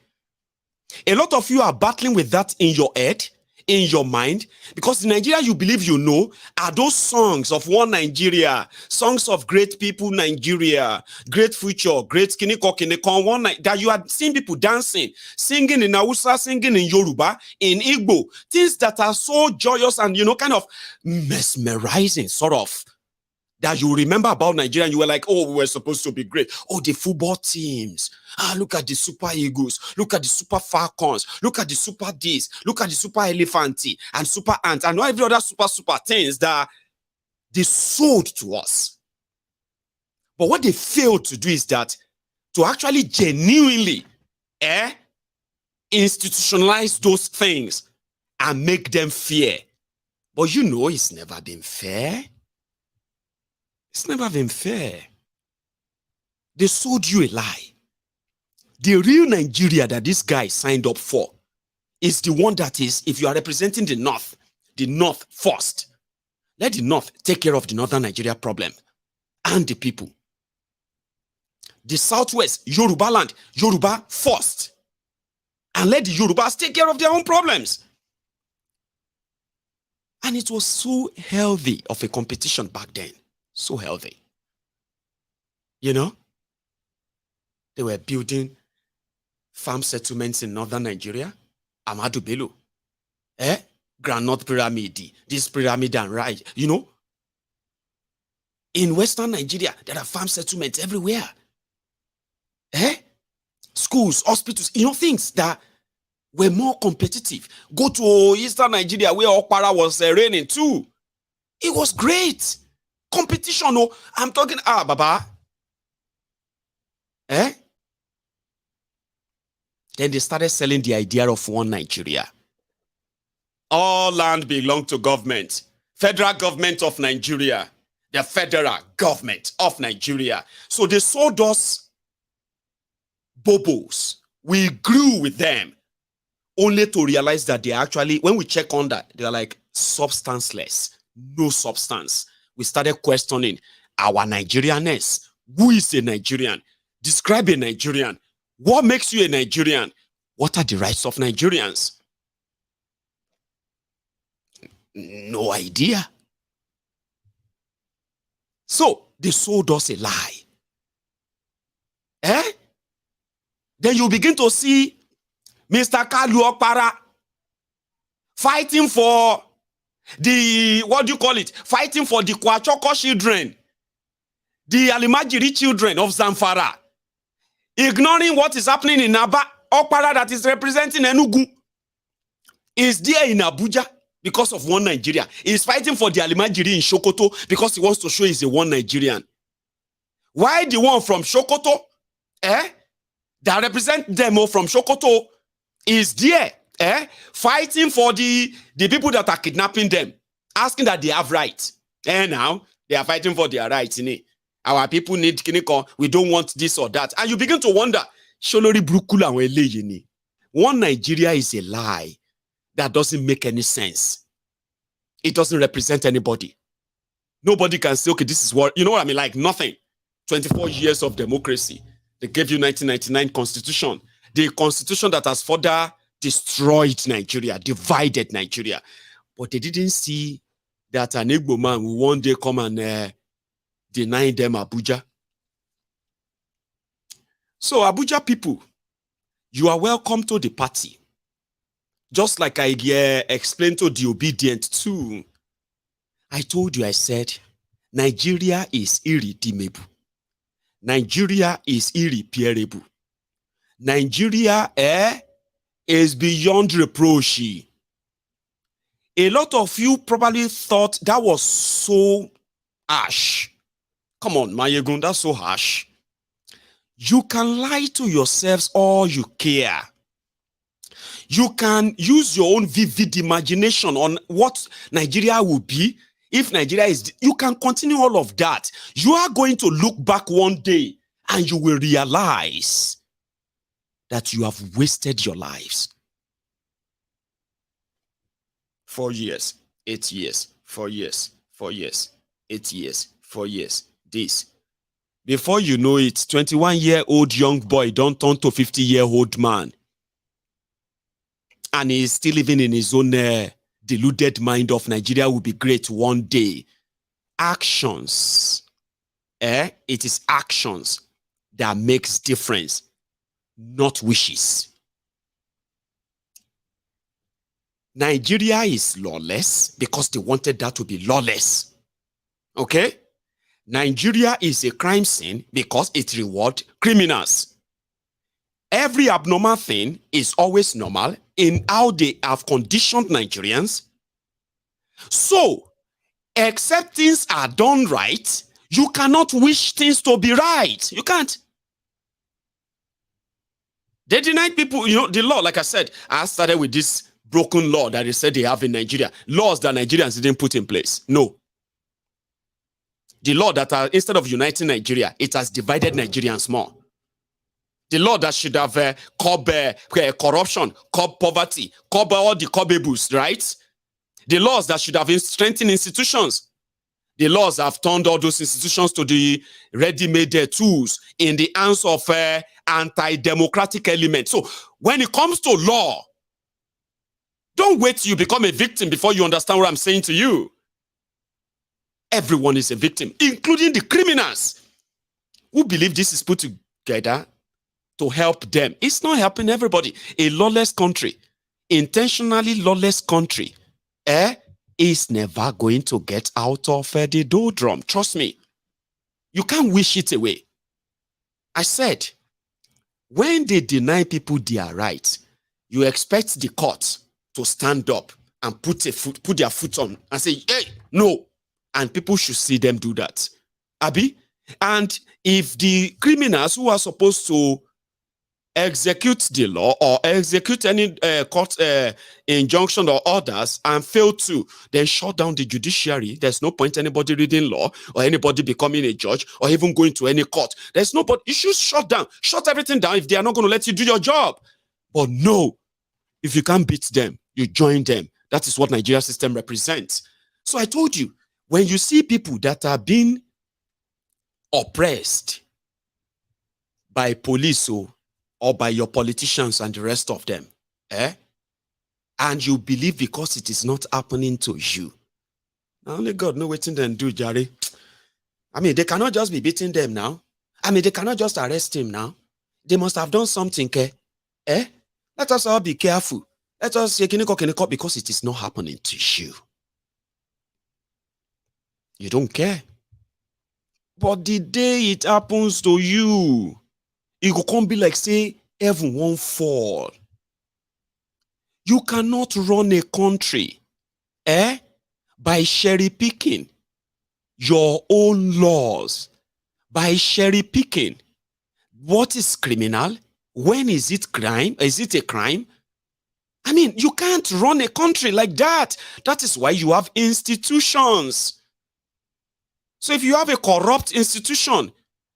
A lot of you are battling with that in your head, in your mind, because the Nigeria you believe you know are those songs of one Nigeria, songs of great people Nigeria, great future, great kiniko, one that you are seeing people dancing, singing in Hausa, singing in Yoruba, in Igbo, things that are so joyous and, kind of mesmerizing, sort of, that you remember about Nigeria and you were like, oh, we were supposed to be great. Oh, the football teams. Look at the Super Eagles. Look at the Super Falcons. Look at the Super this. Look at the Super Elephanti and Super Ant and every other super things that they sold to us. But what they failed to do is that to actually genuinely institutionalize those things and make them fair. But it's never been fair. It's never been fair. They sold you a lie. The real Nigeria that this guy signed up for is the one that is, if you are representing the North first, let the North take care of the Northern Nigeria problem and the people. The Southwest, Yoruba land, Yoruba first. And let the Yorubas take care of their own problems. And it was so healthy of a competition back then. So healthy. They were building farm settlements in northern Nigeria. Amadu Bello. Granite Pyramid. This pyramid and right. In western Nigeria, there are farm settlements everywhere. Schools, hospitals, things that were more competitive. Go to eastern Nigeria where Okpara was raining too. It was great. Competition, I'm talking, Baba. Then they started selling the idea of one Nigeria. All land belonged to government. Federal government of Nigeria. The federal government of Nigeria. So they sold us bobos. We grew with them. Only to realize that they actually, when we check on that, they're like substanceless. No substance. We started questioning our Nigerianness. Who is a Nigerian? Describe a Nigerian. What makes you a Nigerian? What are the rights of Nigerians? No idea. So, they sold us a lie. Then you begin to see Mr. Koolu Okpara fighting for fighting for the Kwachoko children, the Alimajiri children of Zamfara, ignoring what is happening in Aba. Okpara that is representing Enugu is there in Abuja because of one Nigeria. He is fighting for the Alimajiri in Sokoto because he wants to show he's a one Nigerian. Why the one from Sokoto, that represent them all from Sokoto is there, fighting for the people that are kidnapping them, asking that they have rights. And now they are fighting for their rights. Our people need kiniko. We don't want this or that. And you begin to wonder, one Nigeria is a lie that doesn't make any sense. It doesn't represent anybody. Nobody can say, okay, this is what, you know what I mean? Like nothing. 24 years of democracy. They gave you 1999 constitution. The constitution that has further destroyed Nigeria, divided Nigeria. But they didn't see that an Igbo man will one day come and deny them Abuja. So Abuja people, you are welcome to the party. Just like I explained to the obedient too. I told you, I said, Nigeria is irredeemable. Nigeria is irreparable. Nigeria is beyond reproach. A lot of you probably thought that was so harsh. Come on, Mayegun, that's so harsh. You can lie to yourselves all you care. You can use your own vivid imagination on what Nigeria will be if Nigeria is. You can continue all of that. You are going to look back one day and you will realize that you have wasted your lives. 4 years, 8 years, 4 years, 4 years, 8 years, 4 years, this. Before you know it, 21-year-old young boy don't turn to 50-year-old man. And he is still living in his own deluded mind of Nigeria will be great one day. Actions. It is actions that makes difference, not wishes. Nigeria is lawless because they wanted that to be lawless. Okay? Nigeria is a crime scene because it rewards criminals. Every abnormal thing is always normal in how they have conditioned Nigerians. So, except things are done right, you cannot wish things to be right. You can't. They denied people, the law, like I said, I started with this broken law that they said they have in Nigeria. Laws that Nigerians didn't put in place. No. The law that are, instead of uniting Nigeria, it has divided Nigerians more. The law that should have curbed corruption, curbed poverty, curbed all the curbables, right? The laws that should have strengthened institutions. The laws have turned all those institutions to the ready-made tools in the hands of anti-democratic elements. So when it comes to law, don't wait till you become a victim before you understand what I'm saying to you. Everyone is a victim, including the criminals who believe this is put together to help them. It's not helping everybody. A lawless country, intentionally lawless country, is never going to get out of the doldrum. Trust me. You can't wish it away. I said, when they deny people their rights, you expect the court to stand up and put their foot on and say, hey, no. And people should see them do that. Abi? And if the criminals who are supposed to execute the law or execute any court injunction or orders and fail to, then shut down the judiciary. There's no point anybody reading law or anybody becoming a judge or even going to any court. There's nobody. You should shut everything down if they are not going to let you do your job. But no, if you can't beat them, you join them. That is what Nigeria system represents. So I told you, when you see people that are being oppressed by police or by your politicians and the rest of them, and you believe because it is not happening to you, only God knows what them do, Jerry. I mean, they cannot just be beating them now. I mean, they cannot just arrest him now. They must have done something, Let us all be careful. Let us say because it is not happening to you. You don't care. But the day it happens to you, it will come be like, say, heaven won't fall. You cannot run a country by cherry picking your own laws, by cherry picking what is criminal, when is it crime, is it a crime? I mean, you can't run a country like that. That is why you have institutions. So if you have a corrupt institution,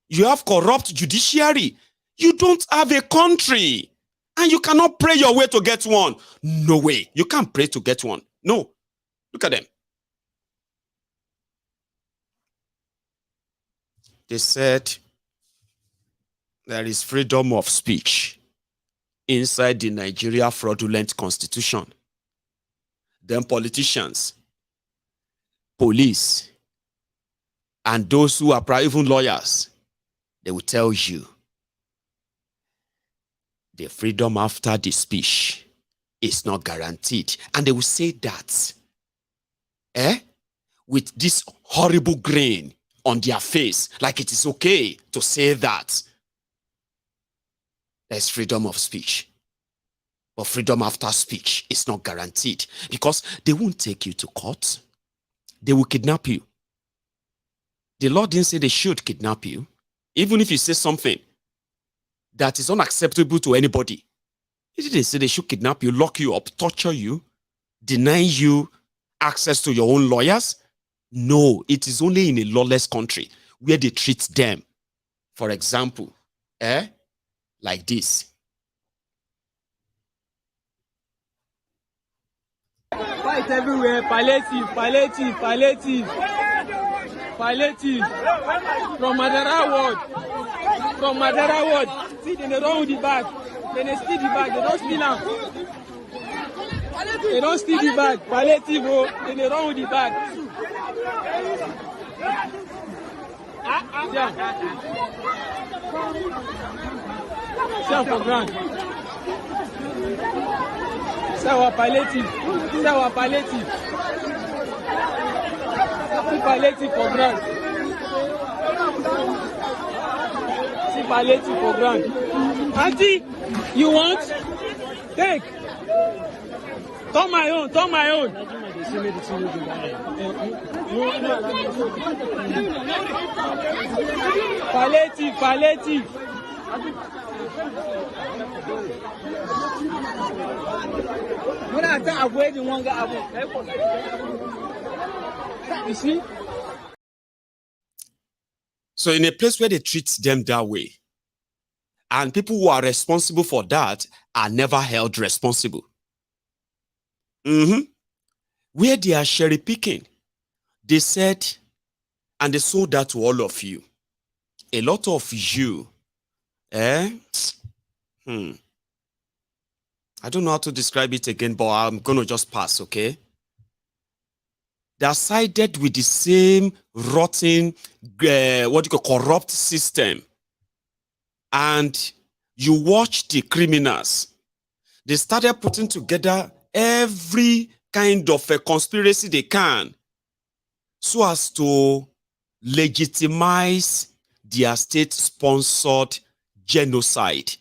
you have corrupt judiciary, you don't have a country. And you cannot pray your way to get one. No way. You can't pray to get one. No. Look at them. They said there is freedom of speech inside the Nigeria fraudulent constitution. Then politicians, police, and those who are even lawyers, they will tell you the freedom after the speech is not guaranteed. And they will say that, with this horrible grin on their face, like it is okay to say that. There's freedom of speech. But freedom after speech is not guaranteed because they won't take you to court. They will kidnap you. The law didn't say they should kidnap you. Even if you say something that is unacceptable to anybody, it didn't say they should kidnap you, lock you up, torture you, deny you access to your own lawyers. No, it is only in a lawless country where they treat them, for example, like this. Fight everywhere, palliative, palliative, palliative, palliative. From Madara ward, from Madara ward. See, they run with the bag. Then they steal the bag. They don't steal them. They don't steal the bag. Palliative, oh, then they run with the bag. Self for ground. C'est our palliative. C'est our palliative. See palliative for ground. See palliative for ground. Auntie, you want? Take. Turn my own, turn my own. Palliative, palliative. You see? So in a place where they treat them that way, and people who are responsible for that are never held responsible. Where they are cherry picking, they said, and they sold that to all of you. A lot of you, I don't know how to describe it again, but I'm going to just pass, okay? They are sided with the same rotten, corrupt system. And you watch the criminals. They started putting together every kind of a conspiracy they can so as to legitimize their state-sponsored genocide,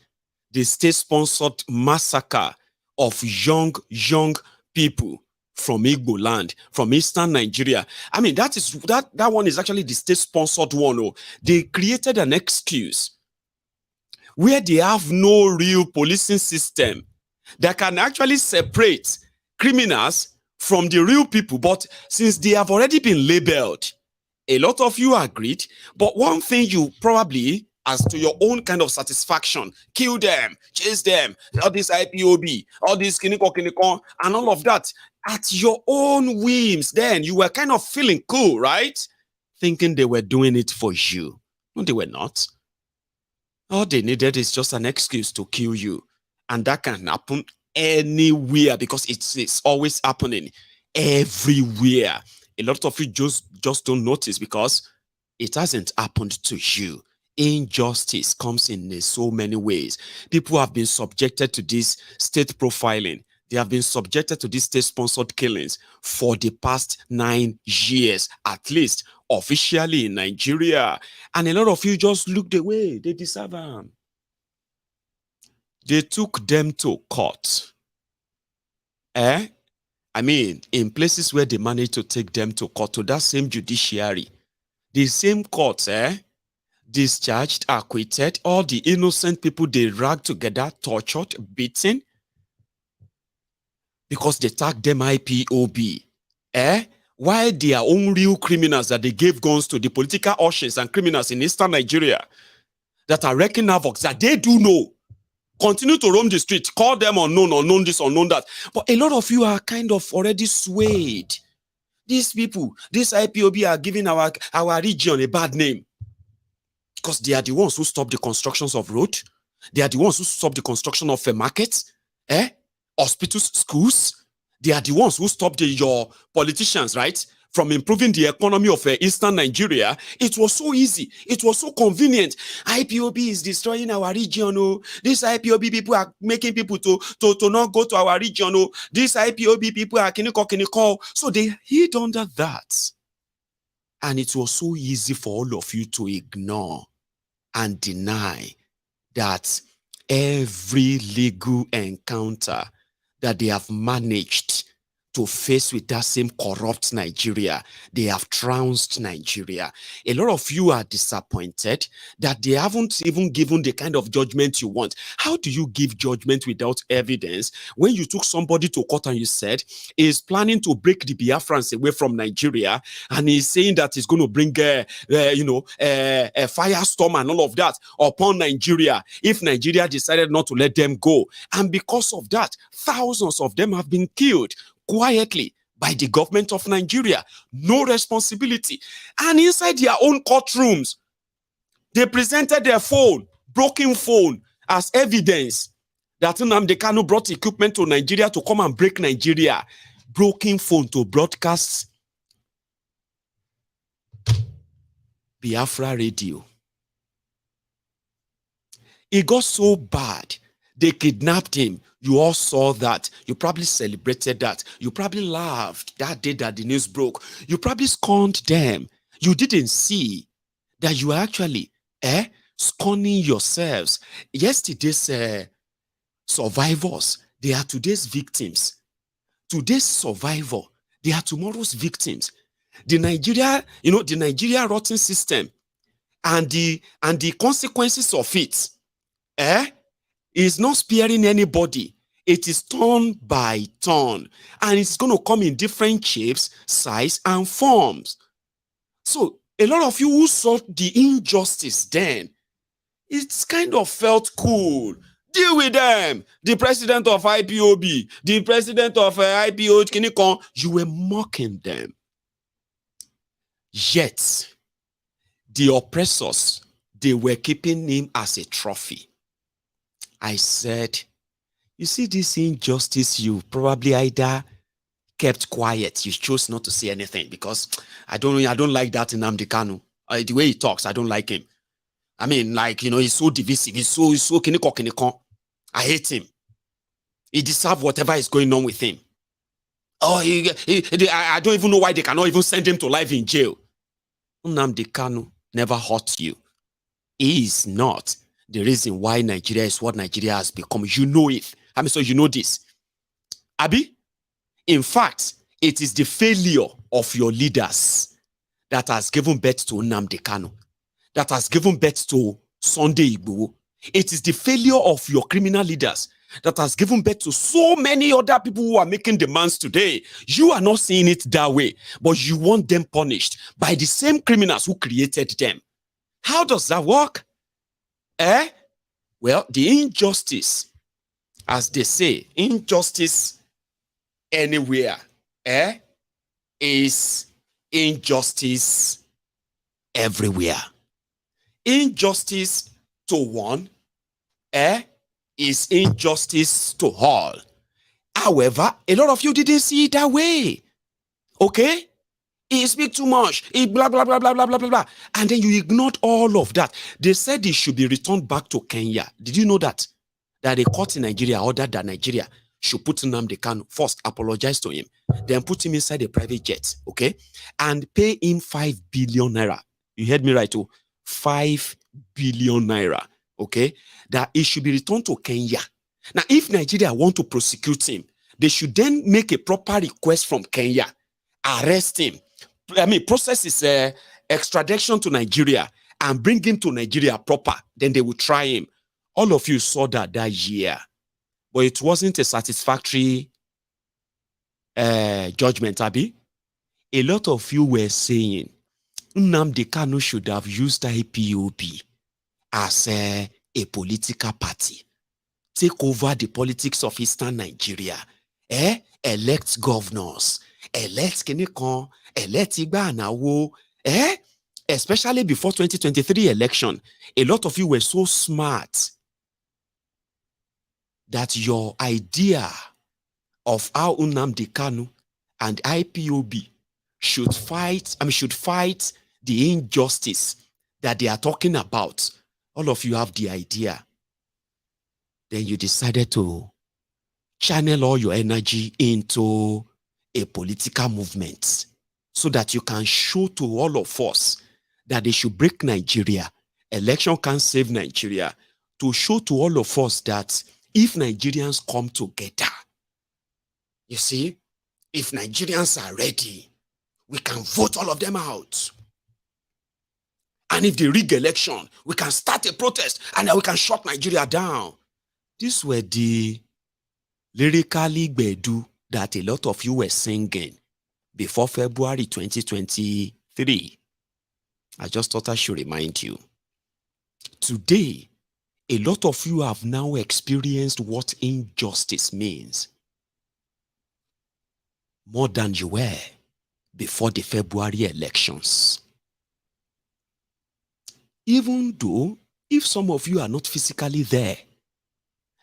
the state-sponsored massacre of young people from Igbo land, from eastern Nigeria. I mean, that one is actually the state-sponsored one. Oh. They created an excuse where they have no real policing system that can actually separate criminals from the real people. But since they have already been labeled, a lot of you agreed. But one thing you probably, as to your own kind of satisfaction, kill them, chase them, all this IPOB, all this kiniko, and all of that, at your own whims, then you were kind of feeling cool, right? Thinking they were doing it for you. No, they were not. All they needed is just an excuse to kill you. And that can happen anywhere because it's always happening everywhere. A lot of you just don't notice because it hasn't happened to you. Injustice comes in so many ways. People have been subjected to this state profiling. They have been subjected to these state-sponsored killings for the past 9 years, at least officially in Nigeria. And a lot of you just looked away. They deserve them. They took them to court. I mean, in places where they managed to take them to court, to that same judiciary, the same courts, discharged, acquitted, all the innocent people they dragged together, tortured, beaten, because they tagged them IPOB. Why their own real criminals that they gave guns to, the political ushers and criminals in eastern Nigeria that are wrecking havoc, that they do know, continue to roam the street, call them unknown this, unknown that. But a lot of you are kind of already swayed. These people, this IPOB are giving our region a bad name because they are the ones who stop the constructions of road. They are the ones who stop the construction of markets, hospitals, schools. They are the ones who stop your politicians, right, from improving the economy of Eastern Nigeria. It was so easy. It was so convenient. IPOB is destroying our region. Oh. These IPOB people are making people to not go to our region. Oh. These IPOB people are kiniko. So they hid under that. And it was so easy for all of you to ignore and deny that every legal encounter that they have managed to face with that same corrupt Nigeria, they have trounced Nigeria. A lot of you are disappointed that they haven't even given the kind of judgment you want. How do you give judgment without evidence when you took somebody to court and you said he's planning to break the Biafrans away from Nigeria, and he's saying that he's going to bring a firestorm and all of that upon Nigeria if Nigeria decided not to let them go? And because of that, thousands of them have been killed quietly by the government of Nigeria. No responsibility. And inside their own courtrooms, they presented their phone, broken phone, as evidence that Nnamdi Kanu brought equipment to Nigeria to come and break Nigeria. Broken phone to broadcast Biafra radio. It got so bad, they kidnapped him. You all saw that. You probably celebrated that. You probably laughed that day that the news broke. You probably scorned them. You didn't see that you are actually scorning yourselves. Yesterday's survivors, they are today's victims. Today's survivor, they are tomorrow's victims. The Nigeria, the Nigeria rotten system and the consequences of it, is not sparing anybody. It is turn by turn, and it's going to come in different shapes, size, and forms. So a lot of you who saw the injustice then, it's kind of felt cool. Deal with them. The president of IPOB, the president of IPO, you were mocking them. Yet, the oppressors, they were keeping him as a trophy. I said, you see this injustice, you probably either kept quiet, you chose not to say anything, because I don't like that in Nnamdi Kanu. The way he talks, I don't like him. I mean, like, he's so divisive, he's so kiniko. I hate him. He deserves whatever is going on with him. Oh, I don't even know why they cannot even send him to life in jail. Nnamdi Kanu never hurt you. He is not the reason why Nigeria is what Nigeria has become. You know it. I mean, so you know this. Abi, in fact, it is the failure of your leaders that has given birth to Nnamdi Kanu, that has given birth to Sunday Igboho. It is the failure of your criminal leaders that has given birth to so many other people who are making demands today. You are not seeing it that way, but you want them punished by the same criminals who created them. How does that work? Well, the injustice, as they say, injustice anywhere, is injustice everywhere. Injustice to one, is injustice to all. However, a lot of you didn't see it that way. Okay? He speak too much. He blah, blah, blah, blah, blah, blah, blah, blah. And then you ignored all of that. They said he should be returned back to Kenya. Did you know that? That a court in Nigeria ordered that Nigeria should put Nnamdi Kanu, first apologize to him, then put him inside a private jet, okay? And pay him 5 billion naira. You heard me right, too? 5 billion naira, okay? That he should be returned to Kenya. Now, if Nigeria want to prosecute him, they should then make a proper request from Kenya, arrest him, process his extradition to Nigeria and bring him to Nigeria proper. Then they will try him. All of you saw that year. But it wasn't a satisfactory judgment, Abi. A lot of you were saying Nnamdi Kanu should have used IPOB as a political party. Take over the politics of Eastern Nigeria. Elect governors. Elect Kinekon, elect Igba Anawo, especially before 2023 election. A lot of you were so smart that your idea of how Nnamdi Kanu and IPOB should fight the injustice that they are talking about. All of you have the idea. Then you decided to channel all your energy into a political movement so that you can show to all of us that they should break Nigeria. Election can save Nigeria. To show to all of us that if Nigerians come together, you see, if Nigerians are ready, we can vote all of them out. And if they rig election, we can start a protest and then we can shut Nigeria down. These were the lyrically gbedu that a lot of you were singing before February 2023. I just thought I should remind you. Today, a lot of you have now experienced what injustice means more than you were before the February elections. Even though, if some of you are not physically there,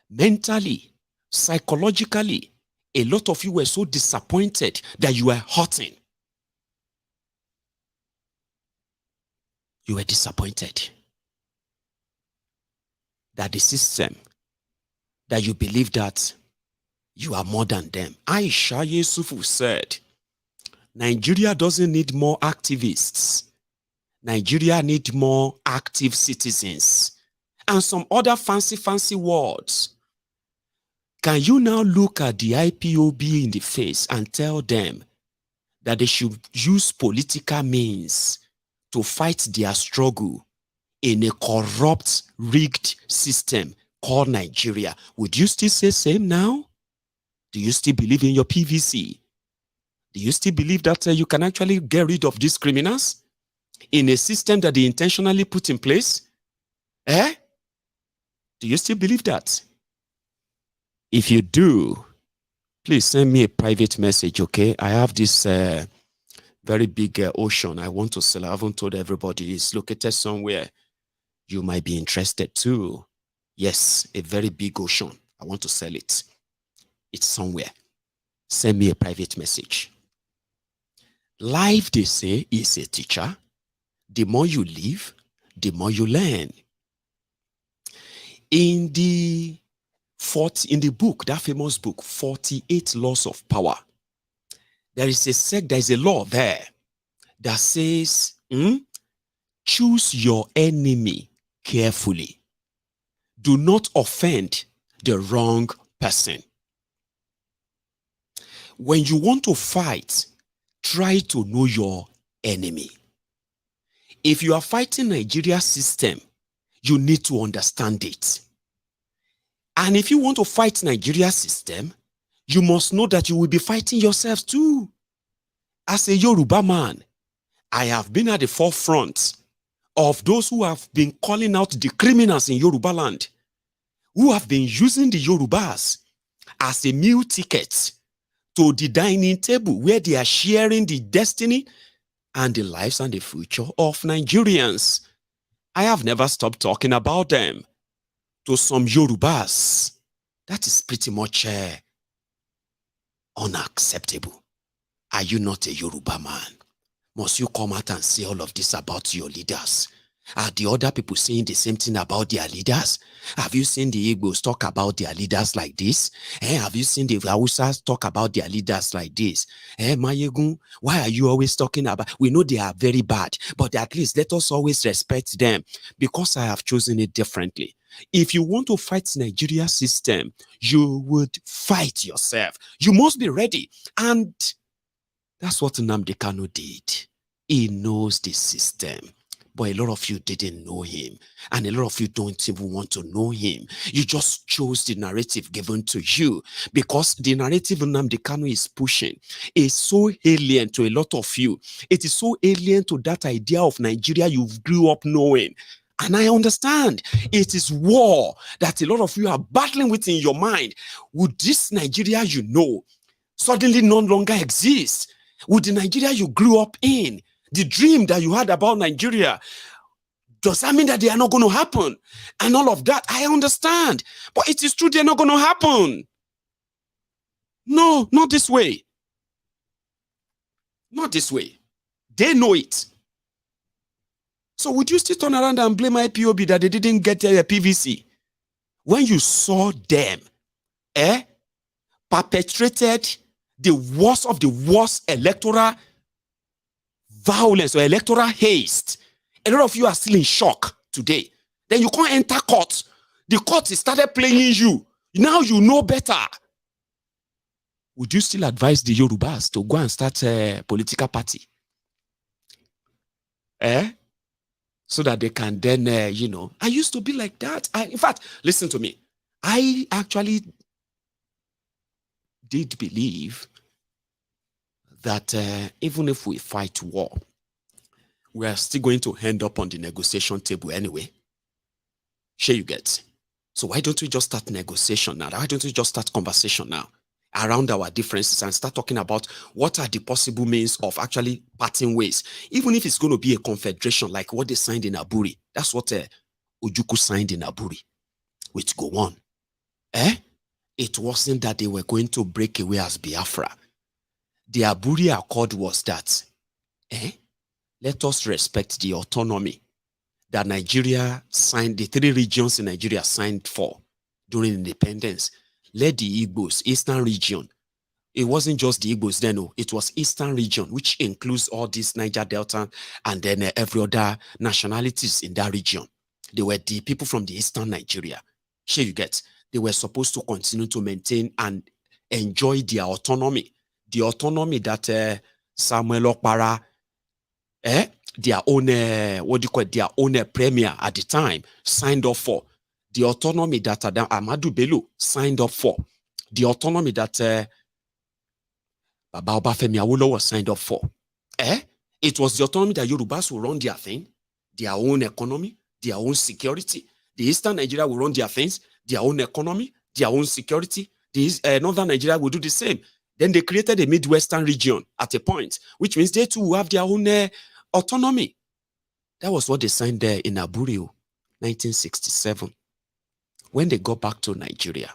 mentally, psychologically, a lot of you were so disappointed that you were hurting. You were disappointed that the system, that you believe that you are more than them. Aisha Yusufu said, Nigeria doesn't need more activists. Nigeria needs more active citizens. And some other fancy words. Can you now look at the IPOB in the face and tell them that they should use political means to fight their struggle in a corrupt, rigged system called Nigeria? Would you still say same now? Do you still believe in your PVC? Do you still believe that you can actually get rid of these criminals in a system that they intentionally put in place? Do you still believe that? If you do, please send me a private message, okay? I have this very big ocean I want to sell. I haven't told everybody. It's located somewhere you might be interested too. Yes, a very big ocean. I want to sell it. It's somewhere. Send me a private message. Life, they say, is a teacher. The more you live, the more you learn. In the book, that famous book, 48 Laws of Power, there is a law there that says, choose your enemy carefully. Do not offend the wrong person. When you want to fight, try to know your enemy. If you are fighting Nigeria's system, you need to understand it. And if you want to fight Nigeria's system, you must know that you will be fighting yourself too. As a Yoruba man, I have been at the forefront of those who have been calling out the criminals in Yoruba land, who have been using the Yorubas as a meal ticket to the dining table where they are sharing the destiny and the lives and the future of Nigerians. I have never stopped talking about them to some Yorubas. That is pretty much unacceptable. Are you not a Yoruba man? Must you come out and say all of this about your leaders? Are the other people saying the same thing about their leaders? Have you seen the Igbos talk about their leaders like this? Have you seen the Hausas talk about their leaders like this? Mayegun, why are you always talking about? We know they are very bad, but at least let us always respect them, because I have chosen it differently. If you want to fight Nigeria's system, you would fight yourself. You must be ready. And that's what Nnamdi Kanu did. He knows the system. But a lot of you didn't know him. And a lot of you don't even want to know him. You just chose the narrative given to you. Because the narrative Nnamdi Kanu is pushing is so alien to a lot of you. It is so alien to that idea of Nigeria you grew up knowing. And I understand. It is war that a lot of you are battling with in your mind. Would this Nigeria you know suddenly no longer exist? Would the Nigeria you grew up in, the dream that you had about Nigeria, does that mean that they are not going to happen? And all of that, I understand. But it is true they're not going to happen. No, not this way. Not this way. They know it. So would you still turn around and blame IPOB that they didn't get a PVC? When you saw them, perpetrated the worst of the worst electoral violence or electoral haste, a lot of you are still in shock today. Then you can't enter court. The court started playing you. Now you know better. Would you still advise the Yorubas to go and start a political party? So that they can then, I used to be like that. In fact, listen to me. I actually did believe that even if we fight war, we are still going to end up on the negotiation table anyway. Sure you get. So why don't we just start negotiation now? Why don't we just start conversation now around our differences and start talking about what are the possible means of actually parting ways, even if it's going to be a confederation like what they signed in Aburi. That's what Ojukwu signed in Aburi with Gowon. It wasn't that they were going to break away as Biafra. The Aburi Accord was that, let us respect the autonomy that Nigeria signed, the 3 regions in Nigeria signed for during independence. Let the Igbos, Eastern region, it wasn't just the Igbos then, it was Eastern region, which includes all this Niger Delta and then every other nationalities in that region. They were the people from the Eastern Nigeria. Here you get, they were supposed to continue to maintain and enjoy their autonomy. The autonomy that Samuel Okpara, their own, their own premier at the time signed up for. The autonomy that Amadou Bello signed up for. The autonomy that Baba Obafemi Awolowo signed up for. It was the autonomy that Yorubas will run their thing, their own economy, their own security. The Eastern Nigeria will run their things, their own economy, their own security. The Northern Nigeria will do the same. Then they created a Midwestern region at a point, which means they too will have their own autonomy. That was what they signed there in Aburi, 1967. When they got back to Nigeria,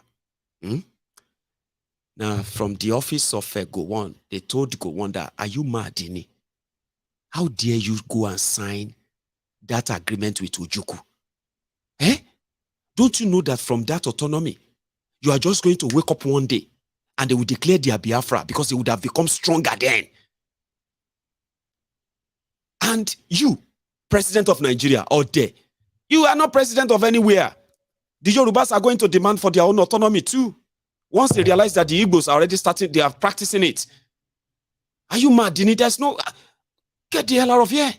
now from the office of Gowon, they told Gowon that, are you mad, Dini? How dare you go and sign that agreement with Ojukwu? Don't you know that from that autonomy, you are just going to wake up one day and they will declare their Biafra because they would have become stronger then. And you, president of Nigeria, out there, you are not president of anywhere. The Yorubas are going to demand for their own autonomy too. Once they realize that the Igbos are already starting, they are practicing it. Are you mad? There's no... Get the hell out of here.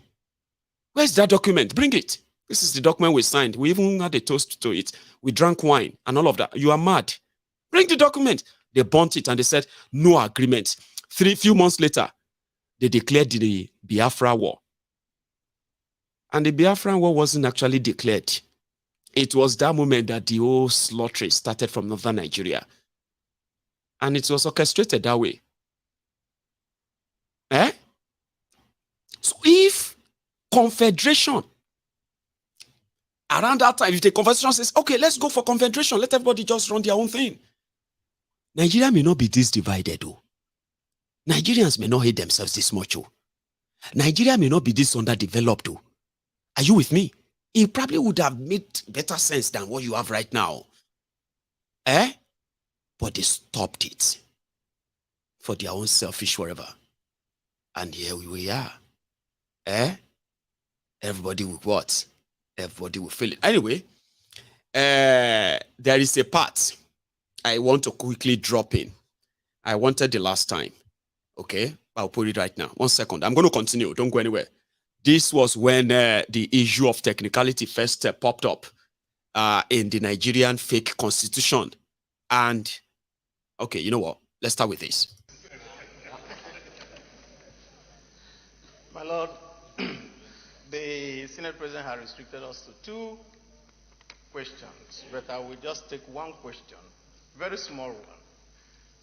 Where's that document? Bring it. This is the document we signed. We even had a toast to it. We drank wine and all of that. You are mad. Bring the document. They burnt it and they said, no agreement. Few months later, they declared the Biafra War. And the Biafran War wasn't actually declared. It was that moment that the whole slaughter started from northern Nigeria. And it was orchestrated that way. So if confederation, around that time, if the confederation says, okay, let's go for confederation, let everybody just run their own thing. Nigeria may not be this divided, though. Nigerians may not hate themselves this much, oh. Nigeria may not be this underdeveloped, though. Are you with me? It probably would have made better sense than what you have right now. But they stopped it for their own selfish whatever. And here we are. Everybody will what? Everybody will feel it. Anyway, there is a part I want to quickly drop in. I wanted the last time. Okay? I'll put it right now. 1 second. I'm going to continue. Don't go anywhere. This was when the issue of technicality first popped up in the Nigerian fake constitution. And, okay, you know what? Let's start with this. My Lord, the Senate President has restricted us to 2 questions, but I will just take 1 question, very small one,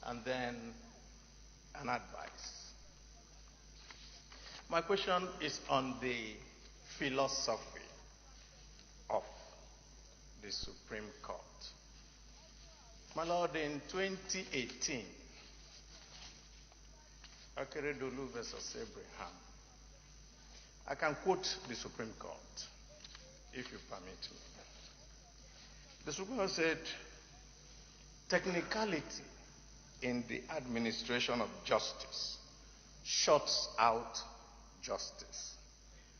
and then an advice. My question is on the philosophy of the Supreme Court. My Lord, in 2018, Akeredolu versus Abraham. I can quote the Supreme Court, if you permit me. The Supreme Court said, technicality in the administration of justice shuts out justice,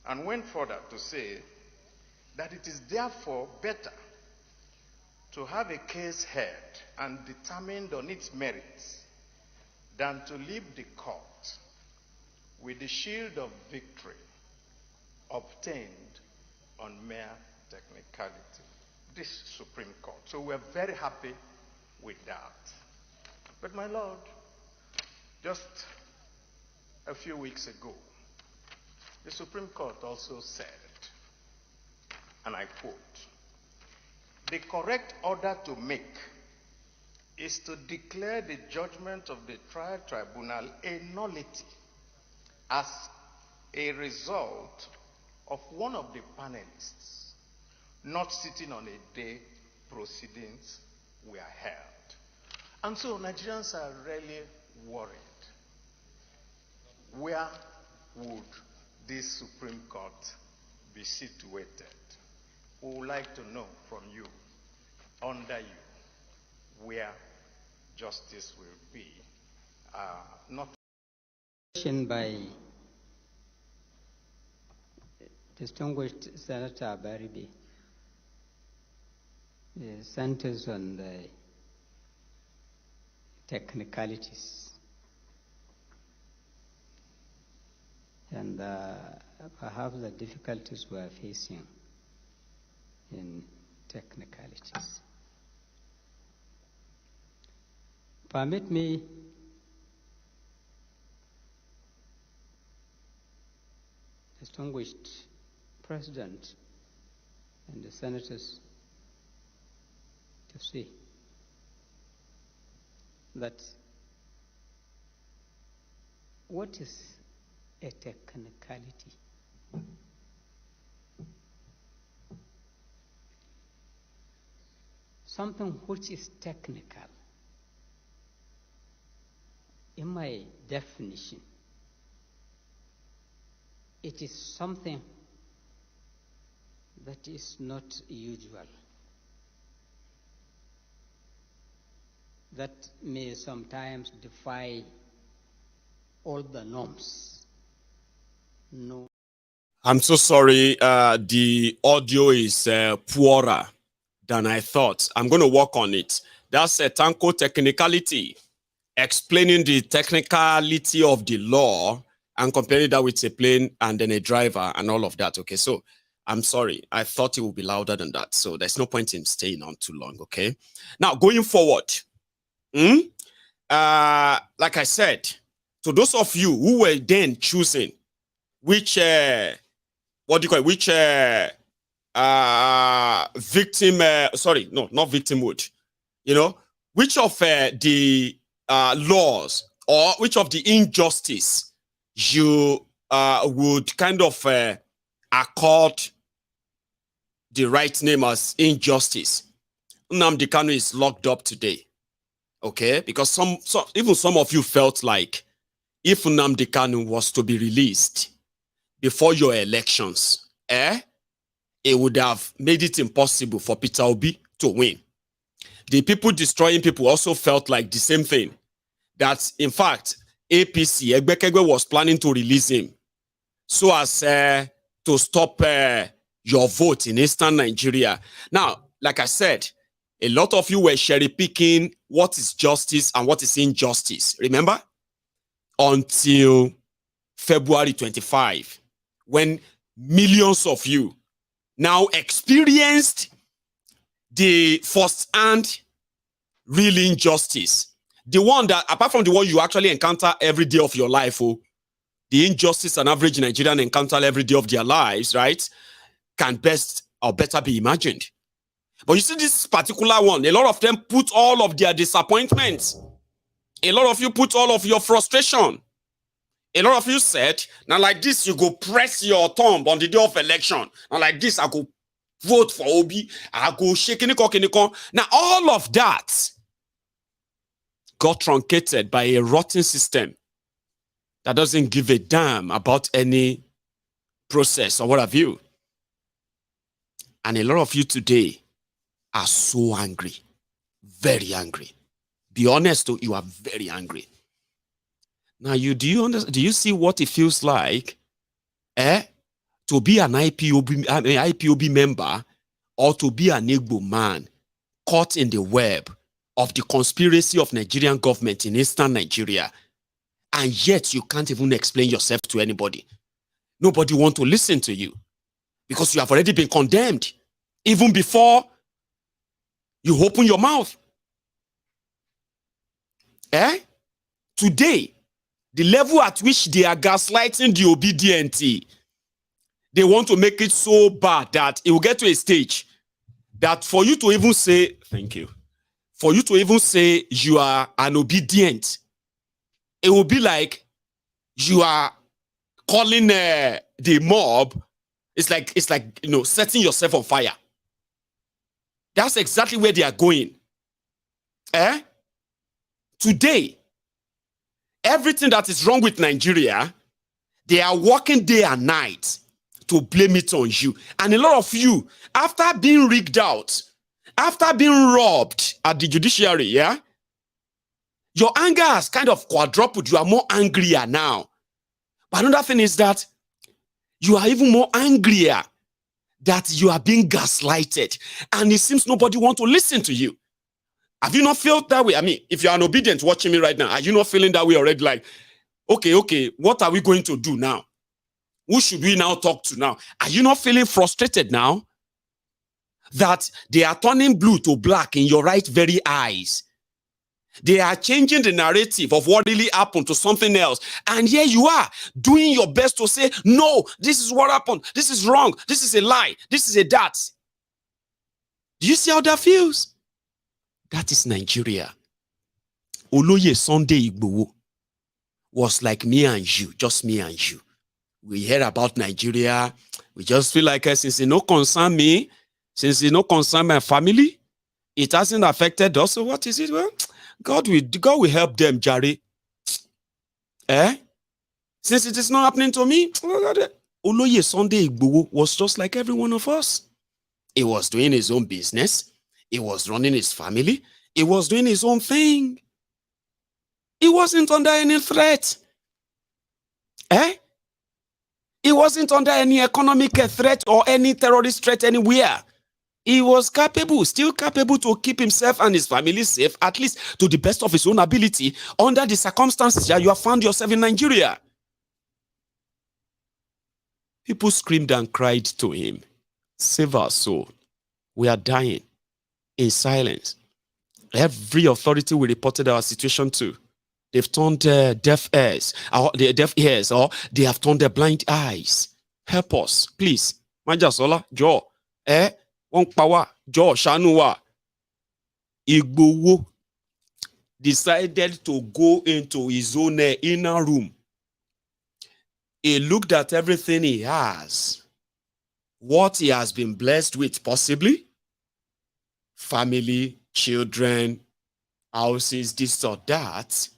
and went further to say that it is therefore better to have a case heard and determined on its merits than to leave the court with the shield of victory obtained on mere technicality. This Supreme Court. So we're very happy with that. But my Lord, just a few weeks ago, the Supreme Court also said, and I quote, the correct order to make is to declare the judgment of the trial tribunal a nullity as a result of one of the panelists not sitting on a day proceedings were held. And so Nigerians are really worried. Where would this Supreme Court be situated? We would like to know from you, under you, where justice will be. Not by distinguished Senator Baribi centers on the technicalities and perhaps the difficulties we are facing in technicalities. Permit me distinguished President and the senators to see that what is a technicality? Something which is technical, in my definition, it is something that is not usual, that may sometimes defy all the norms. No. I'm so sorry. The audio is poorer than I thought. I'm going to work on it. That's a Tanko technicality, explaining the technicality of the law and comparing that with a plane and then a driver and all of that. Okay, so I'm sorry. I thought it would be louder than that. So there's no point in staying on too long. Okay. Now going forward, like I said, to those of you who were then choosing which what do you call it? Which victim? Sorry, no, not victimhood. You know, which of the laws or which of the injustice you would kind of accord the right name as injustice. Nnamdi Kanu is locked up today, okay? Because even some of you felt like if Nnamdi Kanu was to be released before your elections, it would have made it impossible for Peter Obi to win. The people destroying people also felt like the same thing. That, in fact, APC, Egbekegbe, was planning to release him so as to stop your vote in Eastern Nigeria. Now, like I said, a lot of you were cherry-picking what is justice and what is injustice. Remember? Until February 25, when millions of you now experienced the first-hand real injustice. The one that, apart from the one you actually encounter every day of your life, the injustice an average Nigerian encounter every day of their lives, right, can best or better be imagined. But you see this particular one, a lot of them put all of their disappointments. A lot of you put all of your frustration. A lot of you said, now like this, you go press your thumb on the day of election. Now like this, I go vote for Obi. I go shake. Now all of that got truncated by a rotten system that doesn't give a damn about any process or what have you. And a lot of you today are so angry, very angry. Be honest, you are very angry. Now, do you see what it feels like to be an IPOB member or to be an Igbo man caught in the web of the conspiracy of Nigerian government in eastern Nigeria, and yet you can't even explain yourself to anybody? Nobody wants to listen to you because you have already been condemned even before you open your mouth. Today, the level at which they are gaslighting the obedient, they want to make it so bad that it will get to a stage that for you to even say, thank you, for you to even say you are an obedient, it will be like you are calling the mob. It's like, setting yourself on fire. That's exactly where they are going. Today, everything that is wrong with Nigeria, they are working day and night to blame it on you. And a lot of you, after being rigged out, after being robbed at the judiciary, your anger has kind of quadrupled. You are more angrier now. But another thing is that you are even more angrier that you are being gaslighted. And it seems nobody wants to listen to you. Have you not felt that way? I mean, if you're an obedient watching me right now, are you not feeling that way already? Like, okay, what are we going to do now? Who should we now talk to now? Are you not feeling frustrated now that they are turning blue to black in your right very eyes? They are changing the narrative of what really happened to something else. And here you are doing your best to say, no, this is what happened. This is wrong. This is a lie. This is a that. Do you see how that feels? That is Nigeria. Oloye Sunday Igboho was like me and you, just me and you. We hear about Nigeria. We just feel like since it no concern me, since it no concern my family, it hasn't affected us. So what is it? Well, God will help them, Jare. Since it is not happening to me, Oloye Sunday Igboho was just like every one of us. He was doing his own business. He was running his family. He was doing his own thing. He wasn't under any threat. He wasn't under any economic threat or any terrorist threat anywhere. He was capable, still capable to keep himself and his family safe, at least to the best of his own ability, under the circumstances that you have found yourself in Nigeria. People screamed and cried to him, save our soul. We are dying in silence. Every authority we reported our situation to, they've turned deaf ears, or they have turned their blind eyes. Help us, please. Majasola, Joe, one power, Joe, Shanua. Igboho decided to go into his own inner room. He looked at everything he has, what he has been blessed with, possibly family, children, houses, this or that.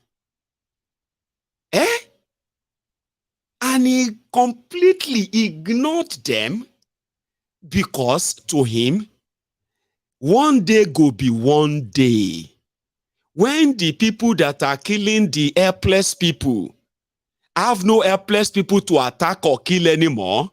And he completely ignored them because to him, one day go be one day. When the people that are killing the helpless people have no helpless people to attack or kill anymore,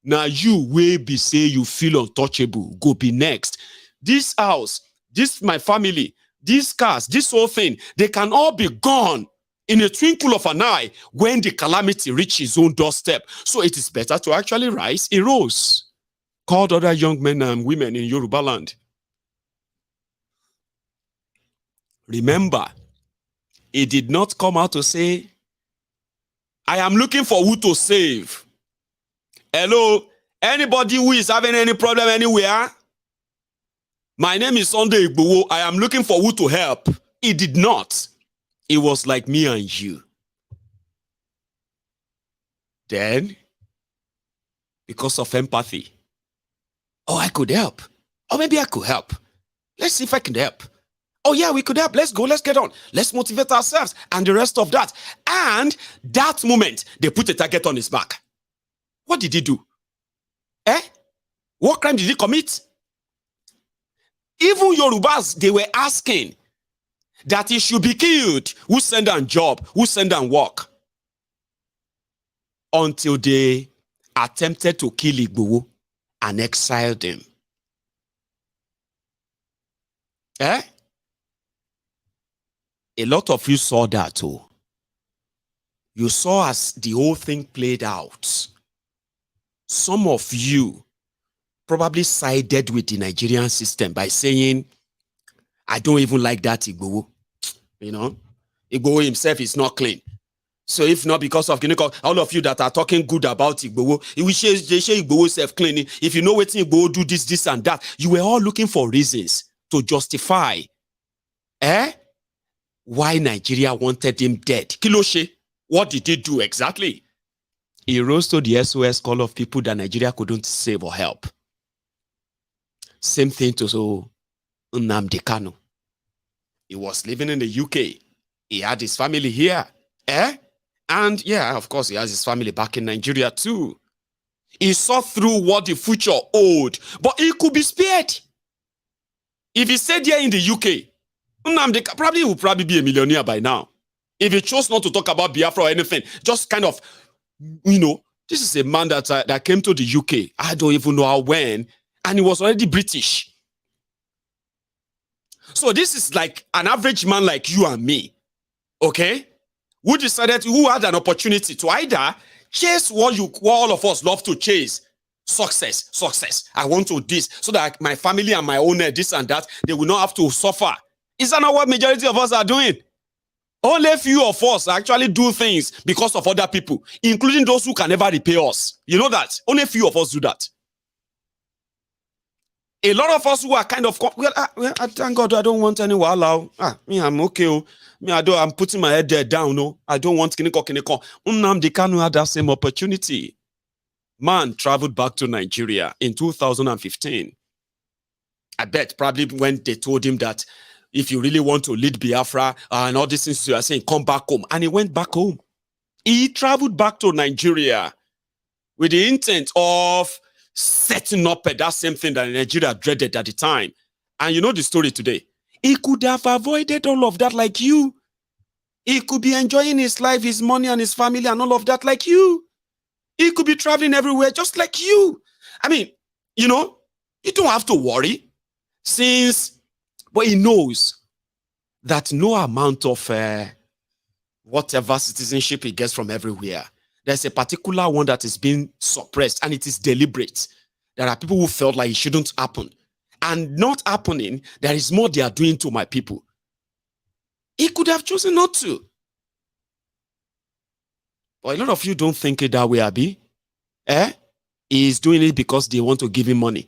now you will be say you feel untouchable, go be next. This house, this my family, these cars, this whole thing, they can all be gone in a twinkle of an eye when the calamity reaches his own doorstep. So it is better to actually rise. He rose, called other young men and women in Yoruba land. Remember, he did not come out to say, I am looking for who to save. Hello, anybody who is having any problem anywhere? My name is Sunday Igboho. I am looking for who to help. He did not. It was like me and you. Then, because of empathy, I could help. Or maybe I could help. Let's see if I can help. Oh yeah, we could help. Let's go. Let's get on. Let's motivate ourselves and the rest of that. And that moment, they put a target on his back. What did he do? What crime did he commit? Even Yorubas, they were asking that he should be killed. Who send down job? Who send down work? Until they attempted to kill Igboho and exiled him. A lot of you saw that too. You saw as the whole thing played out. Some of you probably sided with the Nigerian system by saying, I don't even like that Igboho. You know, Igboho himself is not clean. So if not because of all of you that are talking good about Igboho, they say Igboho self-clean. If you know what Igboho do this and that, you were all looking for reasons to justify why Nigeria wanted him dead. Kiloshe, what did he do exactly? He rose to the SOS call of people that Nigeria couldn't save or help. Same thing to Nnamdi Kanu. He was living in the UK. He had his family here. And yeah, of course, he has his family back in Nigeria too. He saw through what the future owed, but he could be spared. If he stayed here in the UK, Nnamdi would probably be a millionaire by now. If he chose not to talk about Biafra or anything, just kind of, this is a man that came to the UK. I don't even know how when, and he was already British. So this is like an average man like you and me, okay? Who had an opportunity to either chase what all of us love to chase. Success. I want to this, so that my family and my owner, this and that, they will not have to suffer. Is that not what majority of us are doing? Only a few of us actually do things because of other people, including those who can never repay us. You know that? Only a few of us do that. A lot of us who are kind of, I thank God I don't want any wahala. I'm okay. I'm putting my head there down. No, I don't want kiniko. Nnamdi Kanu had that same opportunity. Man traveled back to Nigeria in 2015. I bet probably when they told him that if you really want to lead Biafra and all these things you are saying, come back home. And he went back home. He traveled back to Nigeria with the intent of setting up that same thing that Nigeria dreaded at the time. And you know the story today. He could have avoided all of that like you. He could be enjoying his life, his money and his family and all of that like you. He could be traveling everywhere just like you. I mean, you don't have to worry but he knows that no amount of whatever citizenship he gets from everywhere, there's a particular one that is being suppressed and it is deliberate. There are people who felt like it shouldn't happen. And not happening, there is more they are doing to my people. He could have chosen not to. But a lot of you don't think it that way, Abi. He's doing it because they want to give him money.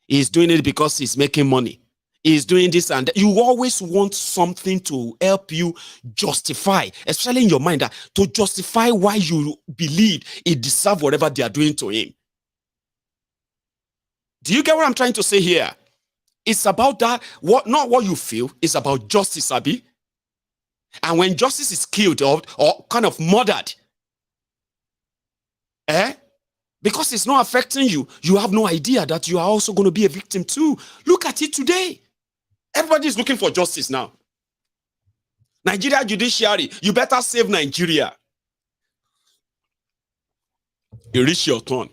He's doing it because he's making money. He's doing this and that. You always want something to help you justify, especially in your mind, to justify why you believe he deserves whatever they are doing to him. Do you get what I'm trying to say here? It's about that, not what you feel, it's about justice, Abi. And when justice is killed or kind of murdered, because it's not affecting you, you have no idea that you are also going to be a victim too. Look at it today. Everybody is looking for justice now. Nigeria judiciary, you better save Nigeria. You reach your turn.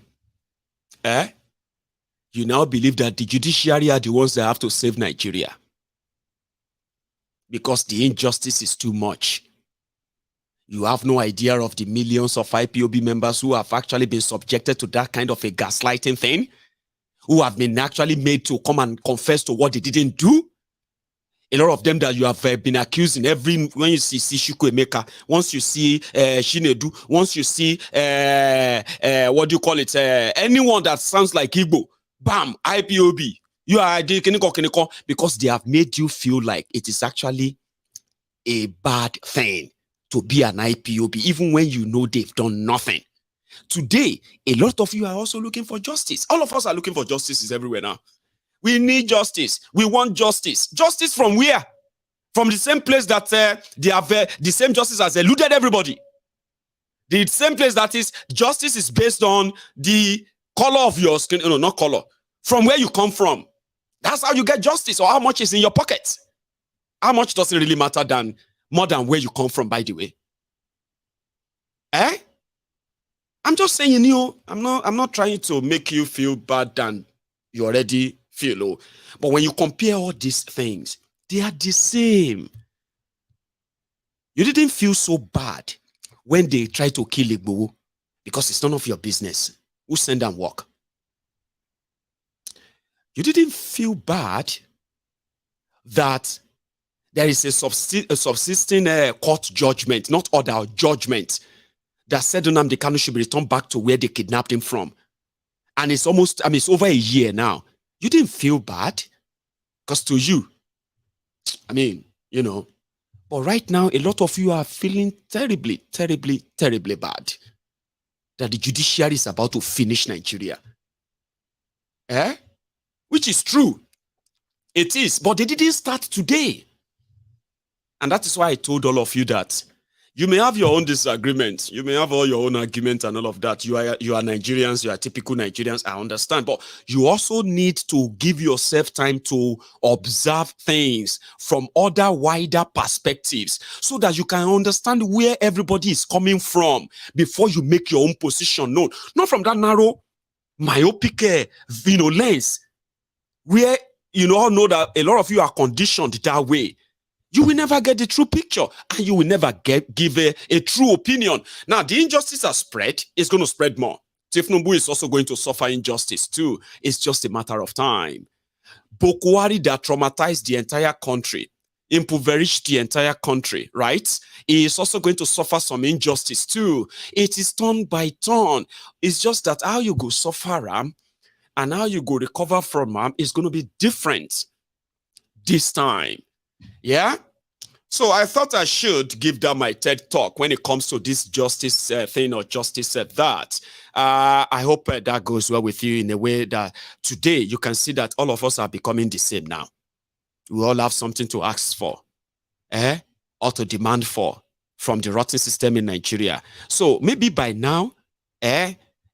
You now believe that the judiciary are the ones that have to save Nigeria. Because the injustice is too much. You have no idea of the millions of IPOB members who have actually been subjected to that kind of a gaslighting thing, who have been actually made to come and confess to what they didn't do. A lot of them that you have been accusing when you see Sishiku Emeka, once you see Shinedu, once you see what do you call it? Anyone that sounds like Igbo, bam, IPOB. You are because they have made you feel like it is actually a bad thing to be an IPOB, even when you know they've done nothing. Today, a lot of you are also looking for justice. All of us are looking for justice everywhere now. We need justice. We want justice. Justice from where? From the same place that they have the same justice has eluded everybody. The same place that is justice is based on the color of your skin, no, not color, from where you come from. That's how you get justice, or how much is in your pocket. How much doesn't really matter more than where you come from, by the way. I'm just saying, I'm not trying to make you feel bad than you already feel. Oh. But when you compare all these things, they are the same. You didn't feel so bad when they tried to kill Igbo because it's none of your business. Who send them work? You didn't feel bad that there is a subsisting court judgment, not order, judgment, that said Nnamdi Kanu should be returned back to where they kidnapped him from. And it's almost, it's over a year now. You didn't feel bad because to you, but right now, a lot of you are feeling terribly, terribly, terribly bad that the judiciary is about to finish Nigeria. Which is true. It is, but they didn't start today. And that is why I told all of you that you may have your own disagreements. You may have all your own arguments and all of that. You are Nigerians. You are typical Nigerians. I understand. But you also need to give yourself time to observe things from other wider perspectives so that you can understand where everybody is coming from before you make your own position known. Not from that narrow, myopic, lens where you all know that a lot of you are conditioned that way. You will never get the true picture and you will never give a true opinion. Now, the injustice has spread. It's going to spread more. Tinubu is also going to suffer injustice too. It's just a matter of time. Boko Haram that traumatized the entire country, impoverished the entire country, right? He is also going to suffer some injustice too. It is turn by turn. It's just that how you go suffer and how you go recover from is going to be different this time. Yeah, so I thought I should give that my TED talk when it comes to this justice thing or justice that. I hope that goes well with you in a way that today you can see that all of us are becoming the same now. We all have something to ask for, or to demand for from the rotten system in Nigeria. So maybe by now,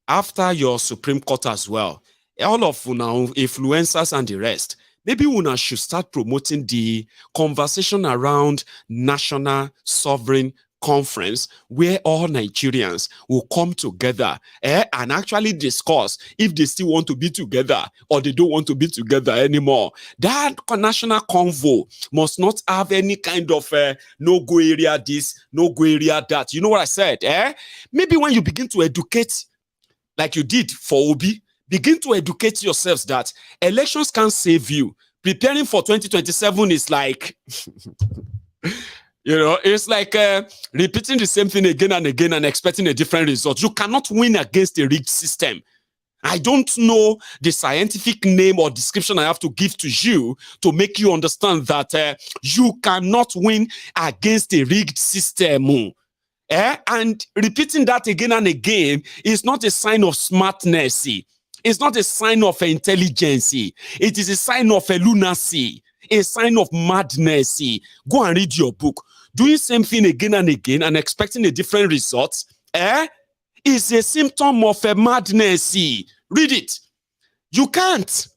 after your Supreme Court as well, all of now influencers and the rest, maybe una should start promoting the conversation around national sovereign conference where all Nigerians will come together and actually discuss if they still want to be together or they don't want to be together anymore. That national convo must not have any kind of no-go area this, no-go area that. You know what I said? Maybe when you begin to educate like you did for Obi, begin to educate yourselves that elections can't save you. Preparing for 2027 is like, it's like repeating the same thing again and again and expecting a different result. You cannot win against a rigged system. I don't know the scientific name or description I have to give to you to make you understand that you cannot win against a rigged system. And repeating that again and again is not a sign of smartness. It's not a sign of intelligence. It is a sign of a lunacy, a sign of madness. Go and read your book. Doing same thing again and again and expecting a different result is a symptom of a madness. Read it. You can't.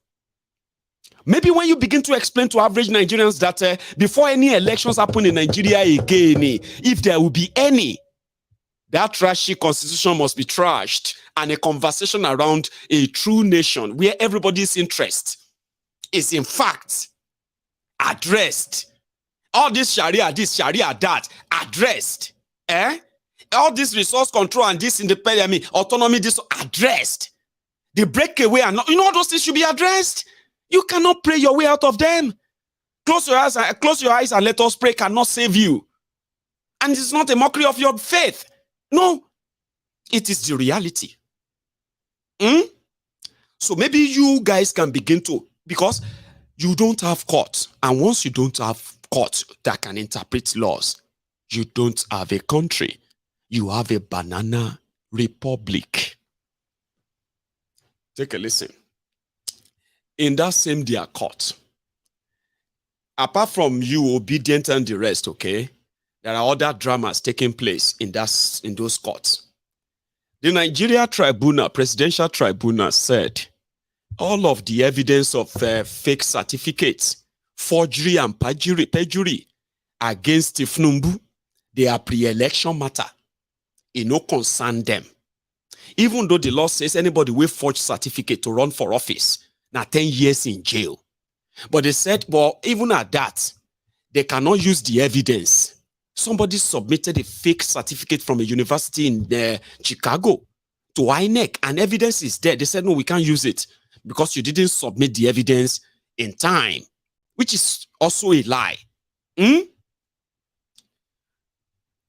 Maybe when you begin to explain to average Nigerians that before any elections happen in Nigeria again, if there will be any, that trashy constitution must be trashed, and a conversation around a true nation where everybody's interest is in fact addressed. All this Sharia, that, addressed. All this resource control and this independent, autonomy, this addressed. The breakaway and all those things should be addressed. You cannot pray your way out of them. Close your eyes and let us pray cannot save you. And it's not a mockery of your faith. No, it is the reality. So maybe you guys can begin to, because you don't have court. And once you don't have court that can interpret laws, you don't have a country. You have a banana republic. Take a listen. In that same their court, apart from you, obedient and the rest, okay, there are other dramas taking place in those courts. The Nigeria Tribunal, Presidential Tribunal, said all of the evidence of fake certificates, forgery and perjury against Tinubu, they are pre-election matter. It no concern them. Even though the law says anybody will forge certificate to run for office, now 10 years in jail. But they said, well, even at that, they cannot use the evidence. Somebody submitted a fake certificate from a university in Chicago to INEC, and evidence is there. They said, no, we can't use it because you didn't submit the evidence in time, which is also a lie.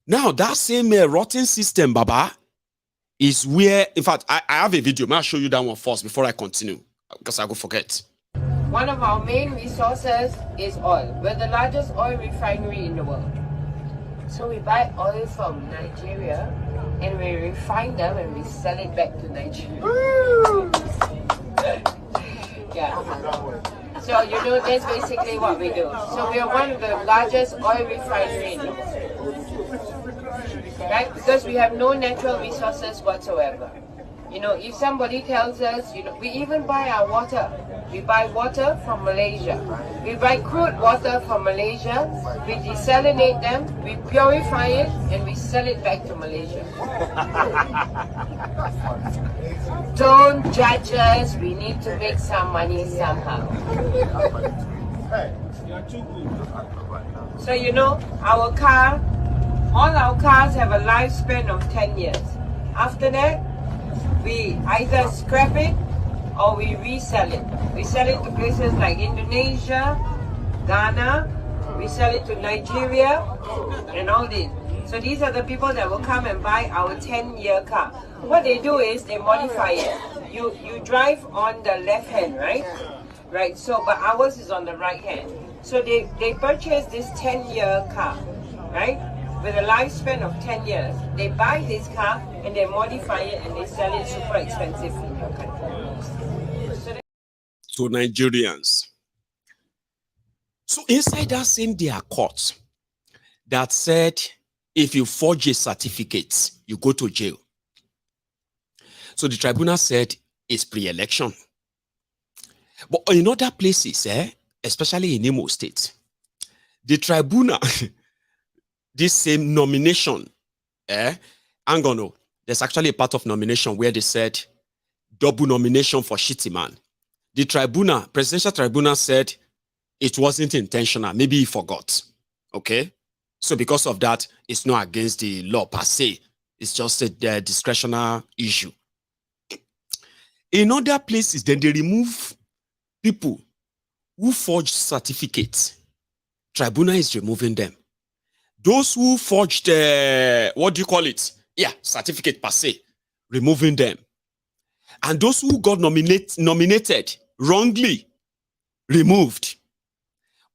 Now, that same rotten system, Baba, is where, in fact, I have a video. May I show you that one first before I continue? Because I go forget. One of our main resources is oil. We're the largest oil refinery in the world. So we buy oil from Nigeria and we refine them and we sell it back to Nigeria. Yeah. So, you know, that's basically what we do. So we are one of the largest oil refineries in the world. Right? Because we have no natural resources whatsoever. You know, if somebody tells us, you know, we even buy our water. We buy water from Malaysia. We buy crude water from Malaysia. We desalinate them, we purify it, and we sell it back to Malaysia. Don't judge us. We need to make some money somehow. So, you know, our car, all our cars have a lifespan of 10 years. After that, we either scrap it or we resell it. We sell it to places like Indonesia, Ghana, we sell it to Nigeria, and all this. So these are the people that will come and buy our 10-year car. What they do is they modify it. You drive on the left hand, right? Right, so, but ours is on the right hand. So they purchase this 10-year car, right? With a lifespan of 10 years. They buy this car and they modify it and they sell it super expensive in your country. So Nigerians. So inside that same their court that said, if you forge a certificate, you go to jail. So the tribunal said it's pre-election. But in other places, especially in Imo State, the tribunal, this same nomination, there's actually a part of nomination where they said double nomination for shitty man. The tribunal, presidential tribunal said it wasn't intentional. Maybe he forgot. Okay? So because of that, it's not against the law per se. It's just a discretionary issue. In other places, then they remove people who forged certificates. Tribunal is removing them. Those who forged, certificate per se, removing them. And those who got nominated wrongly, removed.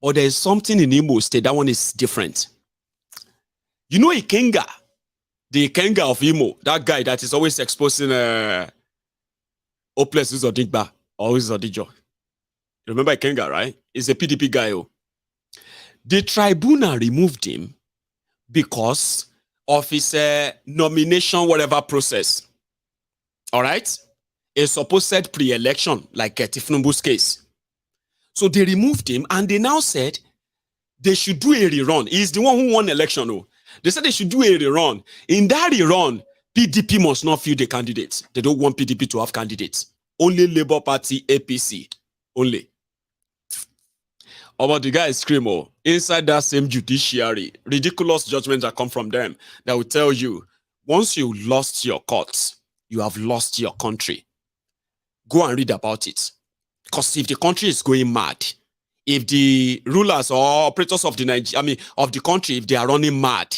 But there is something in Imo State, that one is different. You know Ikenga, the Ikenga of Imo, that guy that is always exposing Oples Uzodigba, always Odijo. You remember Ikenga, right? He's a PDP guy. The tribunal removed him because of his nomination, whatever process. All right? A supposed pre-election, like Tinubu's case. So they removed him and they now said they should do a rerun. He's the one who won the election. Oh. They said they should do a rerun. In that rerun, PDP must not field the candidates. They don't want PDP to have candidates. Only Labour Party, APC. Only. About the guy scream, inside that same judiciary, ridiculous judgments that come from them that will tell you, once you lost your courts, you have lost your country. Go and read about it. Because if the country is going mad, if the rulers or operators of the country, if they are running mad,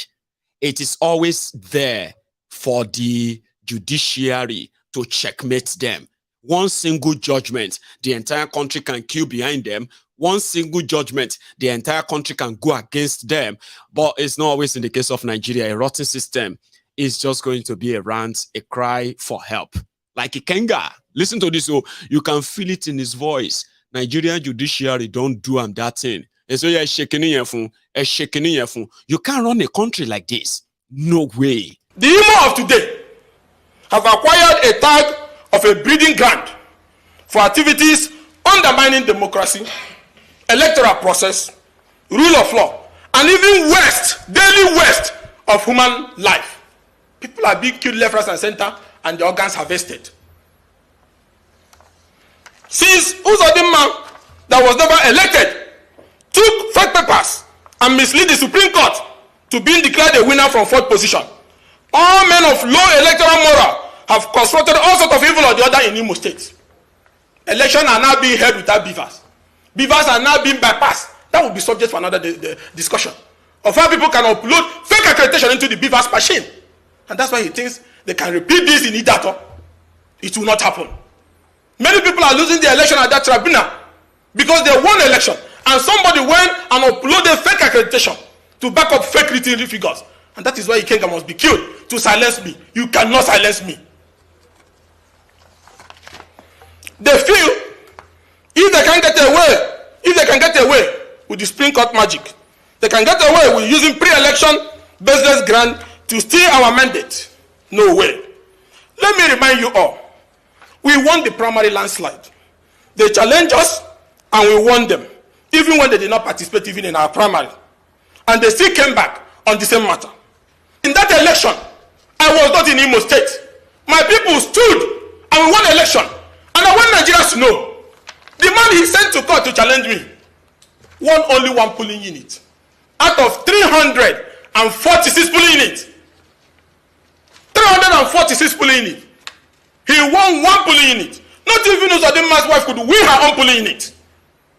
it is always there for the judiciary to checkmate them. One single judgment, the entire country can queue behind them. One single judgment, the entire country can go against them. But it's not always in the case of Nigeria. A rotten system is just going to be a rant, a cry for help. Like Ikenga. Listen to this, so you can feel it in his voice. Nigerian judiciary don't do that thing. And so you're shaking your phone, you can't run a country like this. No way. The Imo of today have acquired a tag of a breeding ground for activities undermining democracy, electoral process, rule of law, and even daily waste of human life. People are being killed left, right, and center, and the organs harvested. Since Uzodinma, that was never elected, took fake papers and misled the Supreme Court to being declared a winner from fourth position, all men of low electoral moral have constructed all sorts of evil or the other in Imo State. Elections are now being held without beavers. Beavers are now being bypassed. That will be subject for another discussion of how people can upload fake accreditation into the beavers machine. And that's why he thinks they can repeat this in Idato. It will not happen. Many people are losing the election at that tribunal because they won election and somebody went and uploaded fake accreditation to back up fake written figures. And that is why Ikenga must be killed to silence me. You cannot silence me. They feel if they can get away with the Supreme Court magic, they can get away with using pre-election business grant to steal our mandate. No way. Let me remind you all, we won the primary landslide. They challenged us and we won them, even when they did not participate even in our primary. And they still came back on the same matter. In that election, I was not in Imo State. My people stood and we won election. And I want Nigerians to know, the man he sent to court to challenge me won only one polling unit. Out of 346 polling units, 346 polling units, he won one polling unit. Not even Uzodinma's wife could win her own polling unit.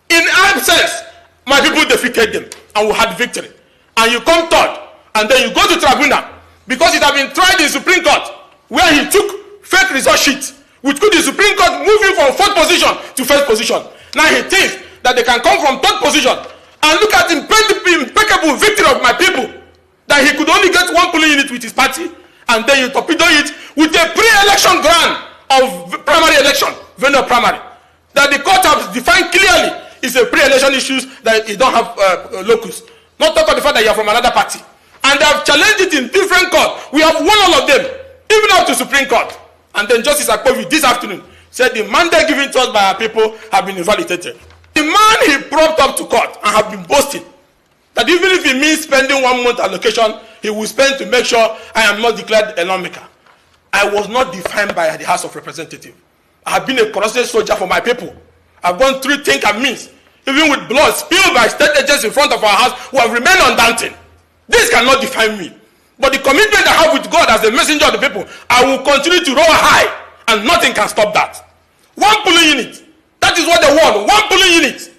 In absence, my people defeated them and we had victory. And you come third, and then you go to tribunal because it had been tried in Supreme Court where he took fake result sheets, which could the Supreme Court move him from fourth position to first position. Now he thinks that they can come from third position and look at the impeccable victory of my people, that he could only get one polling unit with his party, and then you torpedo it with a pre-election grant of primary election, venue primary, that the court has defined clearly is a pre-election issues that you don't have locus. Not talk about the fact that you are from another party. And they have challenged it in different courts. We have won all of them, even up to Supreme Court. And then Justice Akpovi this afternoon said the mandate given to us by our people have been invalidated. The man he propped up to court and have been boasting that even if he means spending 1 month allocation, he will spend to make sure I am not declared a lawmaker. I was not defined by the House of Representatives. I have been a corrupted soldier for my people. I've gone through think and means, even with blood spilled by state agents in front of our house who have remained undaunted. This cannot define me. But the commitment I have with God as the messenger of the people, I will continue to roll high, and nothing can stop that. One polling unit. That is what they want. One polling unit.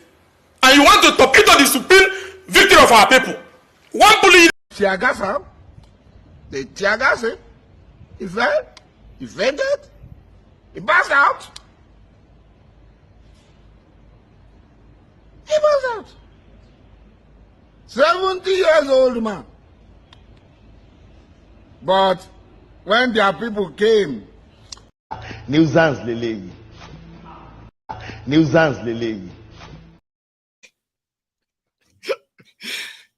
And you want to torpedo the supreme victory of our people. One polling unit. Tiagasa, they tiagasa. He fell. He fainted. He passed out. He passed out. 70 years old man. But when their people came, nuisance lele. Nuisance lele.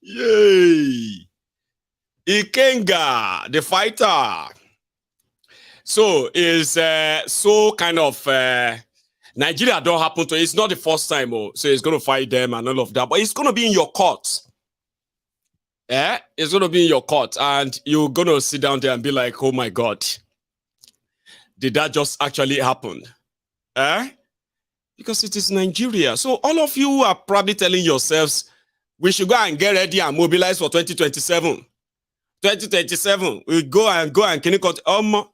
Yay! Ikenga, the fighter. So is so kind of Nigeria don't happen to. It's not the first time, so it's going to fight them and all of that. But it's going to be in your court. Yeah, it's going to be in your court, and you're going to sit down there and be like, "Oh my God, did that just actually happen?" Because it is Nigeria. So all of you are probably telling yourselves, we should go and get ready and mobilize for 2027. 2027, we go and can you cut wow.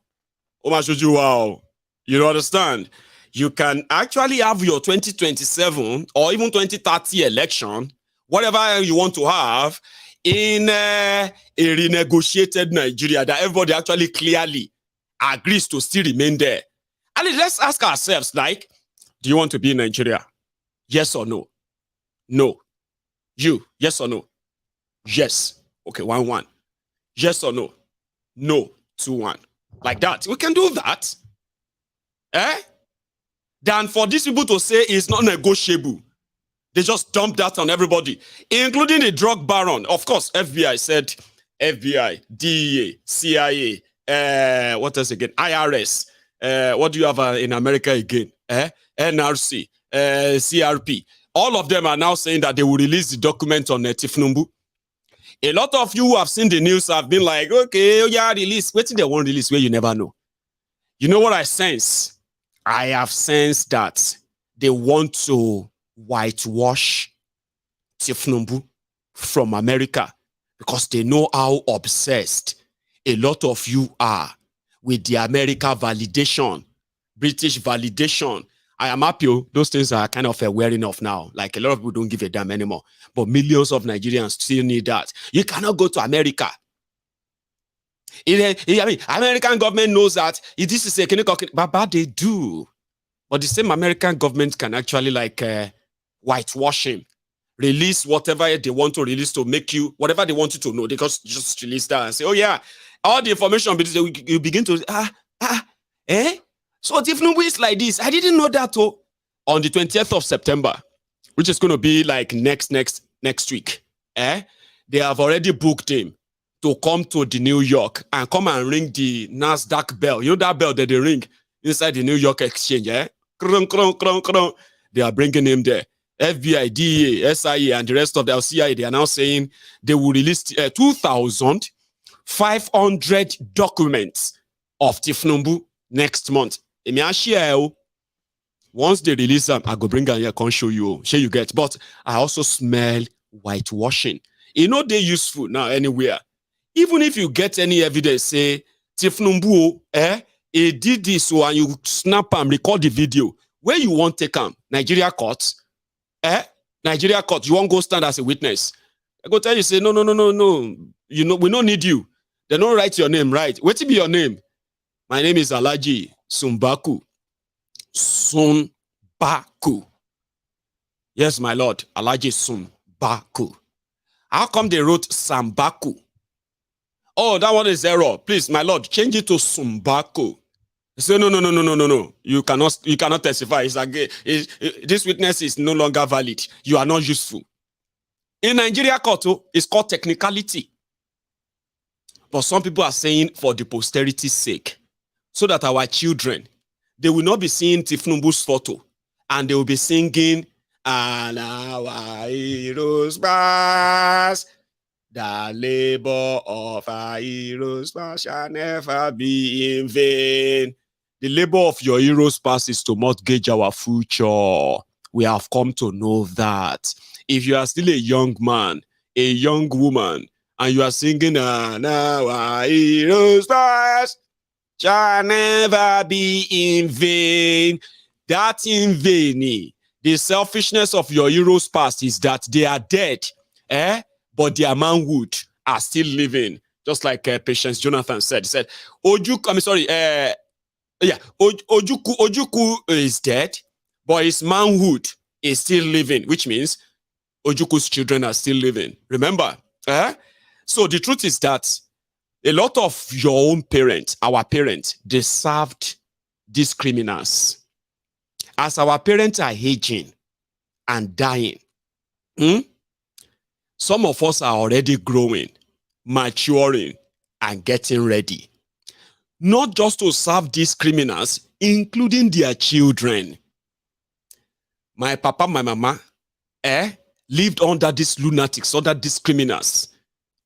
You understand? You can actually have your 2027 or even 2030 election, whatever you want to have, in a renegotiated Nigeria that everybody actually clearly agrees to still remain there. And let's ask ourselves, like, do you want to be in Nigeria? Yes or no? No. You, yes or no? Yes. Okay, 1-1. Yes or no? No, 2-1. Like that. We can do that. Than for these people to say it's not negotiable. They just dumped that on everybody, including the drug baron. Of course, FBI said, FBI, DEA, CIA, what else again? IRS. What do you have in America again? NRC, CRP. All of them are now saying that they will release the document on Tinubu. A lot of you who have seen the news have been like, okay, yeah, release. Wait till they won't release where you never know. You know what I sense? I have sensed that they want to whitewash Tinubu from America because they know how obsessed a lot of you are with the America validation, British validation. I am happy. Those things are kind of wearing off now. Like a lot of people don't give a damn anymore. But millions of Nigerians still need that. You cannot go to America. I mean, American government knows that this is a clinical, but they do. But the same American government can actually like whitewash him, release whatever they want to release to make you, whatever they want you to know. They just release that and say, oh yeah, all the information, you begin to, So Tinubu is like this. I didn't know that. Oh, on the 20th of September, which is going to be like next week, they have already booked him to come to the New York and come and ring the NASDAQ bell. You know that bell that they ring inside the New York exchange, Krong, krong, krong, krong. They are bringing him there. FBI, DEA, SIA, and the rest of the CIA, they are now saying they will release 2,500 documents of Tinubu next month. Once they release them, I go bring them here, I can show you. Sure you get. But I also smell whitewashing. You know they're useful now anywhere. Even if you get any evidence, say, Tinubu, he did this, so and you snap and record the video, where you want to take him? Nigeria court? Nigeria court, you won't go stand as a witness. I go tell you, say, no. You know, we don't need you. They don't write your name, right? What to be your name? My name is Alhaji Sumbaku. Sumbaku. Yes, my lord, Alhaji Sumbaku. How come they wrote Sambaku? Oh, that one is error. Please, my lord, change it to Sumbaku. Say no. You cannot testify. It's like, this witness is no longer valid. You are not useful. In Nigeria court, it's called technicality. But some people are saying for the posterity's sake, so that our children, they will not be seeing Tinubu's photo, and they will be singing, and our heroes pass. The labor of our heroes past shall never be in vain. The labor of your heroes past is to mortgage our future. We have come to know that. If you are still a young man, a young woman, and you are singing, and our heroes past shall never be in vain. That in vain, the selfishness of your heroes past is that they are dead, but their manhood are still living. Just like Patience Jonathan said. He said, Ojuku is dead, but his manhood is still living, which means Ojuku's children are still living. Remember? So the truth is that a lot of your own parents, our parents, they served these criminals. As our parents are aging and dying, some of us are already growing, maturing, and getting ready. Not just to serve these criminals, including their children. My papa, my mama, lived under these lunatics, under these criminals,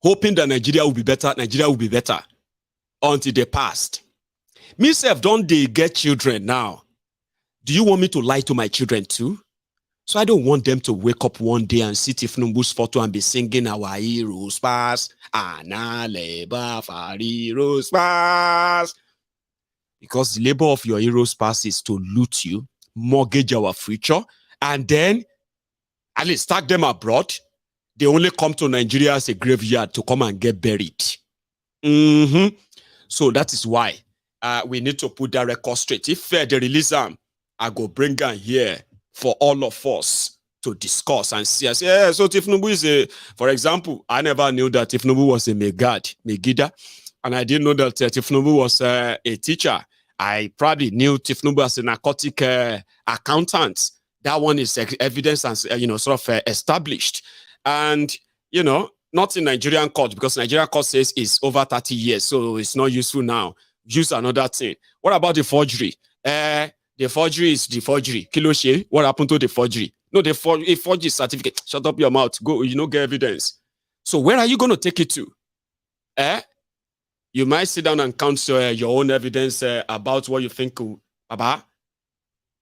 hoping that Nigeria will be better, until they passed. Myself, don't they get children now? Do you want me to lie to my children too? So I don't want them to wake up one day and see Tinubu's photo and be singing our heroes pass, Anna labor for heroes pass. Because the labor of your heroes pass is to loot you, mortgage our future, and then at least tag them abroad. They only come to Nigeria as a graveyard to come and get buried. So that is why we need to put that record straight. If they release them, I go bring them here for all of us to discuss and see. I say, yeah, so Tinubu is for example, I never knew that Tinubu was a Megida, and I didn't know that Tinubu was a teacher. I probably knew Tinubu as a narcotic accountant. That one is evidence and, sort of established. And, not in Nigerian court, because Nigerian court says it's over 30 years, so it's not useful now. Use another thing. What about the forgery? The forgery is the forgery. Kiloshe, what happened to the forgery? No, a forgery certificate. Shut up your mouth. Go, get evidence. So where are you going to take it to? You might sit down and count your own evidence about what you think, Baba.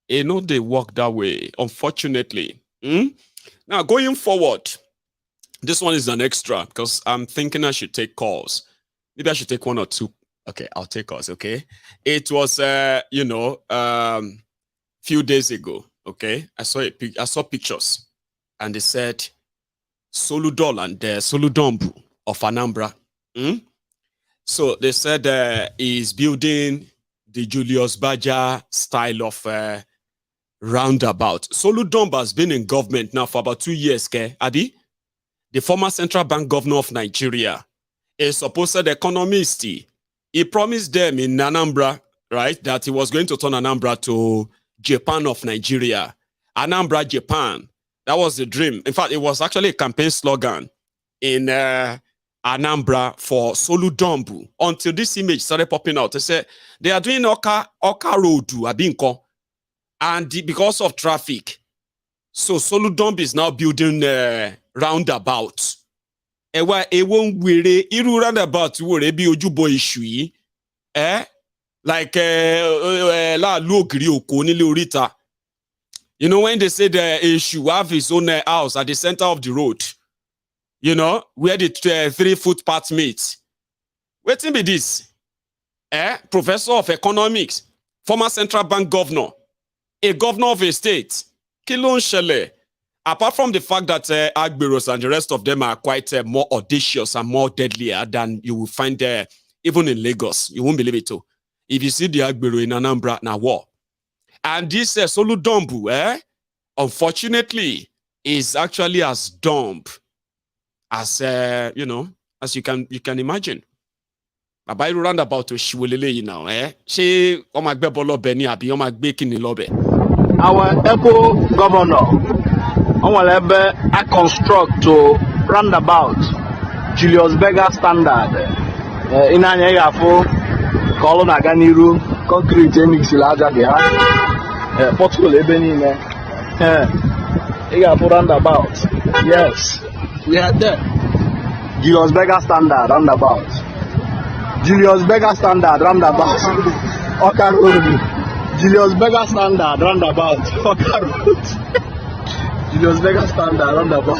They work that way, unfortunately. Now, going forward, this one is an extra because I'm thinking I should take calls. Maybe I should take one or two. Okay, I'll take calls, okay? It was, few days ago, okay? I saw pictures, and they said Soludol and Soludombu of Anambra. So they said he's building the Julius Baja style of roundabout. Soludombu has been in government now for about 2 years, okay? Adi? The former central bank governor of Nigeria, a supposed economist. He promised them in Anambra, right, that he was going to turn Anambra to Japan of Nigeria. Anambra, Japan. That was the dream. In fact, it was actually a campaign slogan in Anambra for Soludombu until this image started popping out. They said they are doing Oka Road to Abinko, and because of traffic, so Soludombu is now building roundabout. Ewa ewon were iru roundabout were bi ojubo isu like la logri oko nile orita. When they say the issue have his own house at the center of the road, where the 3 footpaths meet. Waiting be this. Professor of economics, former central bank governor, a governor of a state. Kilon Shele. Apart from the fact that Agberos and the rest of them are quite more audacious and more deadlier than you will find even in Lagos. You won't believe it too. If you see the Agbero in Anambra, now war. And this Soludombu, unfortunately, is actually as dumb as as you can imagine. About roundabout to Shiwelele now, She Omagbe Beni Abi Omagbe Kinilobe. Our eco governor. I construct to roundabout Julius Berger standard. In an area for Koolu Naganiru, concrete mix larger behind. Portugal Ebony, for roundabout. Yes, we are there. Julius Berger standard roundabout. Julius Berger standard roundabout. Oka Road. Julius Berger standard roundabout. Oka Road. Julius Berger standard roundabout.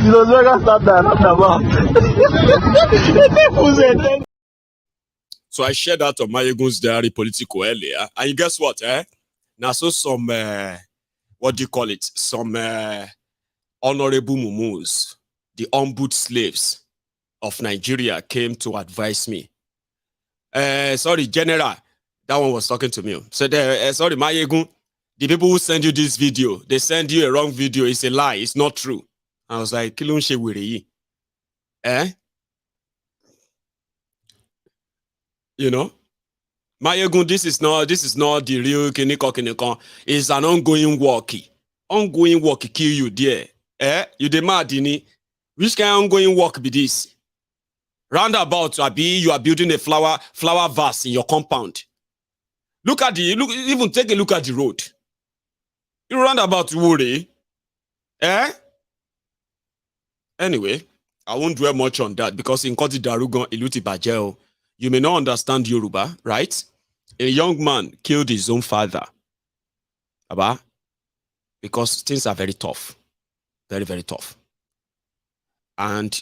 Julius Berger standard roundabout. So I shared that on Mayegun's diary political earlier, and guess what? Now so some what do you call it? Some honorable mumus, the ombud slaves of Nigeria, came to advise me. Sorry, General. That one was talking to me. So, sorry, Mayegun, the people who send you this video, they send you a wrong video. It's a lie. It's not true. I was like, Kilonshe Wiri. Mayegun, this is not the real Kiniko. It's an ongoing work. Ongoing work kill you there. You the mad, which kind of ongoing work be this? Roundabout, you are building a flower vase in your compound. Even take a look at the road. You roundabout worry. Anyway, I won't dwell much on that because in Koti Darugon Iluti Bajeo, you may not understand Yoruba, right? A young man killed his own father. Because things are very tough. Very, very tough. And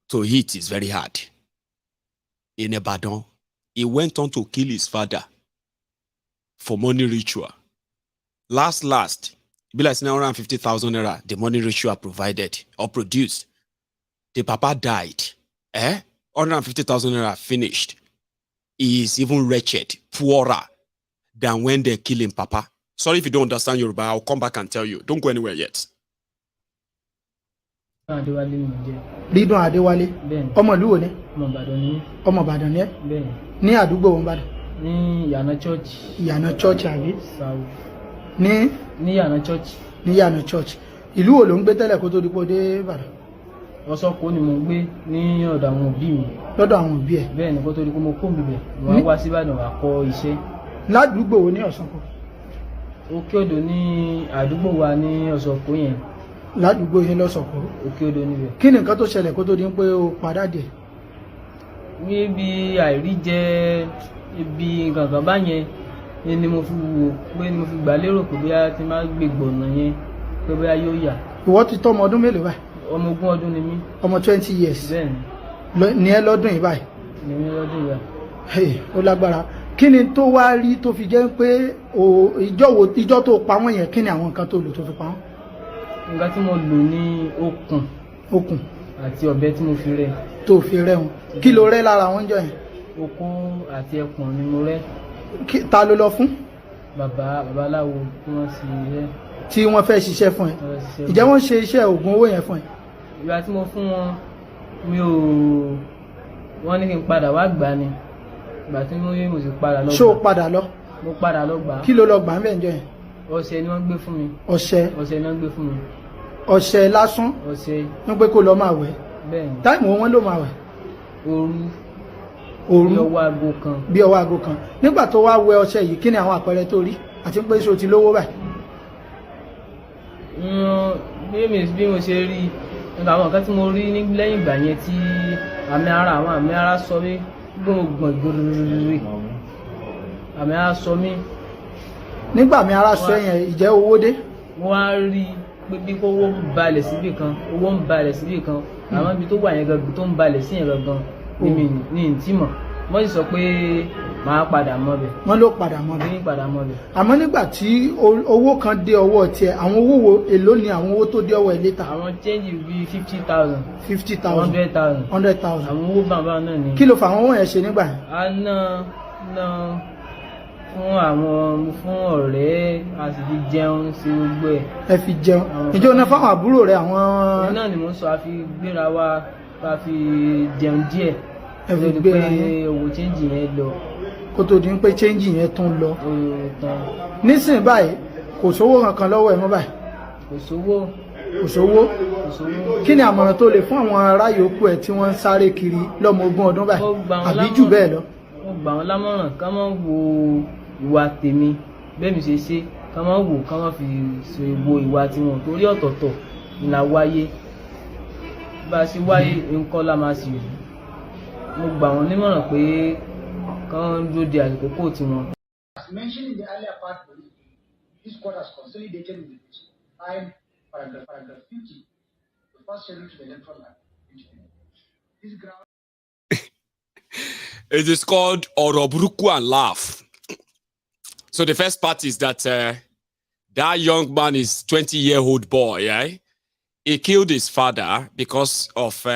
to hit is very hard. In Ibadan, he went on to kill his father for money ritual. Last, be like 950,000 naira, the money ritual provided or produced. The papa died. 150,000 naira finished. He is even wretched, poorer than when they kill him, papa. Sorry if you don't understand Yoruba, I'll come back and tell you. Don't go anywhere yet. Ridwan Adewale. Ọmọ ìlú wo ni? Ọmọ Ìbàdàn ni. Ọmọ Ìbàdàn ni. Ní àdúgbò wọn Ìbàdàn. Ní Yana Church. Yana Church àbí? South. Ní Yana Church. Ní Yana Church. Ìlú wo ló ń gbé tẹ́lẹ̀ kó tó di pé dé Ìbàdàn? Ọ̀ṣọ́kọ̀ ni mo ń gbé ní ọ̀dọ̀ àwọn òbí mi. Lọ́dọ̀ àwọn òbí ẹ̀? Bẹ́ẹ̀ ni kó tó di pé mo kó mi bẹ̀. Mo wá sí Ìbàdàn wá kọ́ iṣẹ́. Ládùúgbò wo ní Ọ̀ṣọ́kọ̀? Òkè Odò ní àdúgbò wa ní Ọ̀ṣọ́kọ̀ yẹn. Ládùúgbò yẹn lọ́ṣọ̀kọ̀? Òkè Odò níbẹ̀. Kí ni nǹkan tó ṣẹlẹ̀ kó tó di pé o padà dé? Níbi àìríjẹ ibi gangan báyẹn ni mo fi wò pé mo fi gbà lérò pé bóyá tí máa gbé gbọ̀nà yẹn pé bóyá yóò yà. Ìwọ ti tọ́ ọmọ ọdún mélòó báyìí? Ọmọ 20 ọdún ni mí. Ọmọ 20 years? Bẹ́ẹ̀ni. Ní ẹ lọ́dún yìí báyìí? Ní mi lọ́dún yìí báyìí. Ó lágbára. Kí ni tó wá rí tó fi jẹ́ pé ìjọ tó pa wọ́n yẹn, kí ni àwọn nǹkan tó lò tó fi pa wọ́n? Nǹkan tí mo lò ní okùn àti ọ̀bẹ tí mo fi rẹ́. Tó fi rẹ́ wọn. Kí ló rẹ́ lára wọn jọ yẹn? Okùn àti ẹpọ̀n ni mo rẹ́. Ta ló lọ fún? Babaláwo tí wọ́n sì rẹ́. Tí wọ́n fẹ́ ṣiṣẹ́ fún ẹ. Ìjẹ́ wọ́n ṣe iṣẹ́ ògùn owó yẹn fún ẹ? Ìgbà tí mo fún wọn wọ́n ní kí n padà wá gbà ni. Ìgbà tí mo sì padà lọ gbà. Ṣé o padà lọ? Mo padà lọ gbà. Kí ló lọ gbà ń bẹ̀ ń jọ yẹn? Ọṣẹ ni wọ́n gbé fún mi. Ọṣẹ? Ọṣẹ ni wọ́n gbé fún mi. Ọṣẹ lásán? Ọṣẹ. Wọ́n pé kó lọ máa wẹ̀? Bẹ́ẹ̀ni. Táìmù wọn ló máa wẹ̀? Òru. Bí ọwọ́ aago kan. Bí ọwọ́ aago kan. Nígbà tó wá wẹ ọṣẹ yìí, kí ni àwọn àpẹẹrẹ tó rí? Àti pé ṣé o ti lówó báyìí? Bí mo ṣe rí àwọn nǹkan tí mo rí lẹ́yìn ìgbà yẹn tí àwọn àmì ara sọ mí gbọ̀ngbọ̀n gbòròrò àmì ara sọ mí. Nígbà àmì ara sọ yẹn, ìjẹ́ owó dé? Wọ́n á rí pé bí owó ń balẹ̀ síbì kan àwọn ibi tó wà yẹn gangan tó ń balẹ̀ sí yẹn gangan ní ìtì mọ̀. Wọ́n sì sọ pé màá padà mọ́ bẹ̀. Wọ́n ló padà mọ́ bẹ̀. Ní padà mọ́ bẹ̀. Àmọ́ nígbà tí owó kan dé ọwọ́ tiẹ̀, àwọn owó wo èló ni àwọn owó tó dé ọwọ́ ẹ̀ létà? Àwọn change bíi 50,000. 50,000. 100,000. 100,000. Àwọn owó bàbá náà ni. Kí ló fà àwọn owó yẹn ṣe nígbà yẹn? A ná fún ọ̀rẹ́, a sì fi jẹun sí gbogbo ẹ̀. Ẹ fi jẹun? Ǹjẹ́ o ná fáwọn àbúrò rẹ àwọn? Ìyẹn náà ni mo ń sọ, a fi gbéra wa, a fi jẹun díẹ̀. Ẹ fi gbéra yẹn? Owó change yẹn lọ. Kó tó di pé change yẹn tún lọ. Nísìnyí báyìí kò sówó kankan lọ́wọ́ ẹ mọ́ báyìí? Kò sówó. Kí ni àmọ̀ràn tó lè fún àwọn ará yòókù ẹ tí wọ́n ń sáré kiri lọ́mọ 20 ọdún báyìí àbí jù bẹ́ẹ̀ lọ? Mo gbà wọ́n lámọ̀ràn ká má wo ìwà tèmi bẹ́ẹ̀ mi ṣe ká má wò ká má fi ṣe wo ìwà tiwọn torí ọ̀tọ̀ọ̀tọ̀ la wáyé. Bá a ṣe wáyé nǹkan la máa sì rí. Mo gbà wọ́n nímọ̀ràn pé kán dúró de àkókò tiwọn. As mentioned in the earlier part, this court has consolidated with the paragraph 50, the first schedule to the Electoral Act. This ground. It is called Oroburuku and Laugh. So the first part is that that young man is 20-year-old boy. He killed his father because of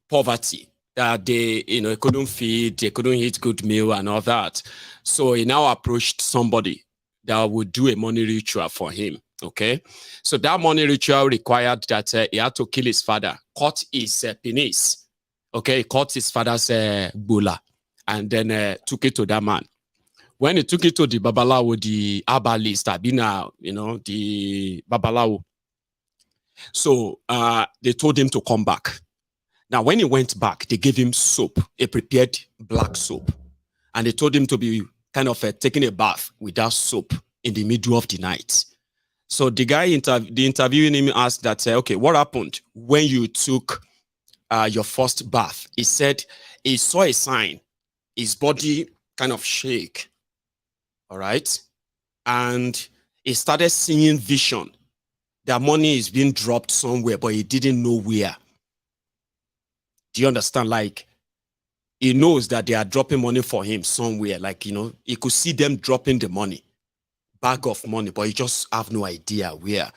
poverty. That they, couldn't feed, they couldn't eat good meal and all that. So he now approached somebody that would do a money ritual for him. Okay, so that money ritual required that he had to kill his father, cut his penis. Okay, he cut his father's bula, and then took it to that man. When he took it to the babalawo, the herbalist, the babalawo. So they told him to come back. Now, when he went back, they gave him soap, a prepared black soap. And they told him to be kind of taking a bath with that soap in the middle of the night. So the guy, the interviewing him asked that, okay, what happened when you took your first bath? He said he saw a sign. His body kind of shake. All right? And he started seeing vision. That money is being dropped somewhere, but he didn't know where. Do you understand? Like, he knows that they are dropping money for him somewhere. Like, he could see them dropping the money, bag of money, but he just have no idea where.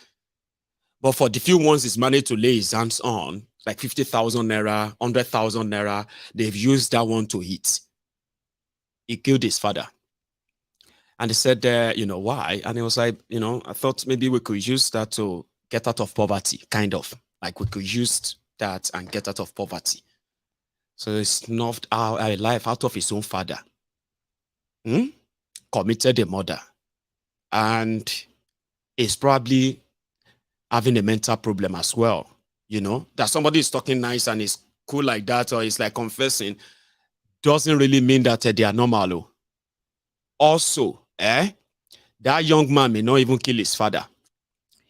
But for the few ones he's managed to lay his hands on, like 50,000 naira, 100,000 naira, they've used that one to eat. He killed his father. And he said, why? And he was like, I thought maybe we could use that to get out of poverty, kind of. Like we could use that and get out of poverty. So he snuffed our life out of his own father. committed a murder and is probably having a mental problem as well. You know, that somebody is talking nice and is cool like that, or is like confessing, doesn't really mean that they are normal. Also, that young man may not even kill his father.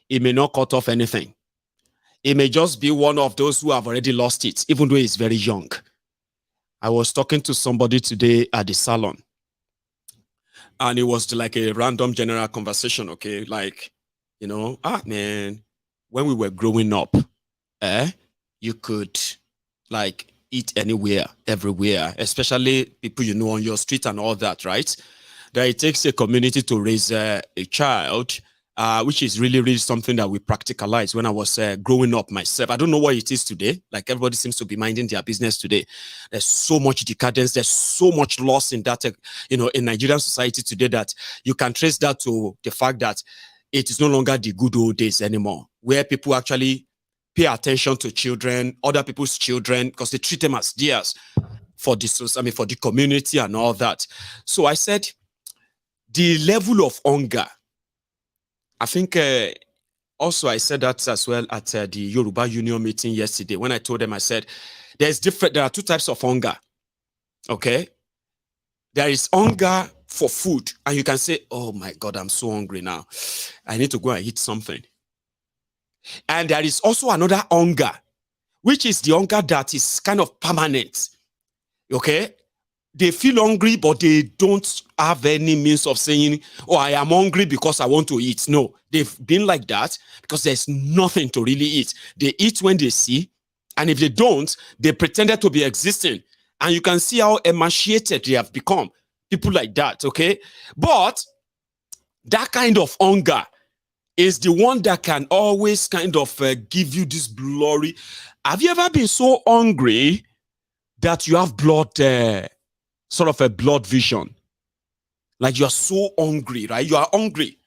He may not cut off anything. He may just be one of those who have already lost it, even though he's very young. I was talking to somebody today at the salon, and it was like a random general conversation, okay? Like, you know, man, when we were growing up, you could like eat anywhere, everywhere, especially people you know on your street and all that, right? That it takes a community to raise a child, which is really, really something that we practicalize when I was growing up myself. I don't know what it is today. Like everybody seems to be minding their business today. There's so much decadence. There's so much loss in that, you know, in Nigerian society today that you can trace that to the fact that it is no longer the good old days anymore, where people actually pay attention to children, other people's children, because they treat them as theirs for the community and all that. So I said, the level of hunger, I think also I said that as well at the Yoruba Union meeting yesterday when I told them, I said, there are two types of hunger, okay? There is hunger for food, and you can say, oh my God, I'm so hungry now. I need to go and eat something. And there is also another hunger, which is the hunger that is kind of permanent, okay? They feel hungry, but they don't have any means of saying, oh, I am hungry because I want to eat. No, they've been like that because there's nothing to really eat. They eat when they see, and if they don't, they pretended to be existing. And you can see how emaciated they have become. People like that, okay? But that kind of hunger is the one that can always kind of give you this glory. Have you ever been so hungry that you have blood, sort of a blood vision? Like you are so hungry, right? You are hungry.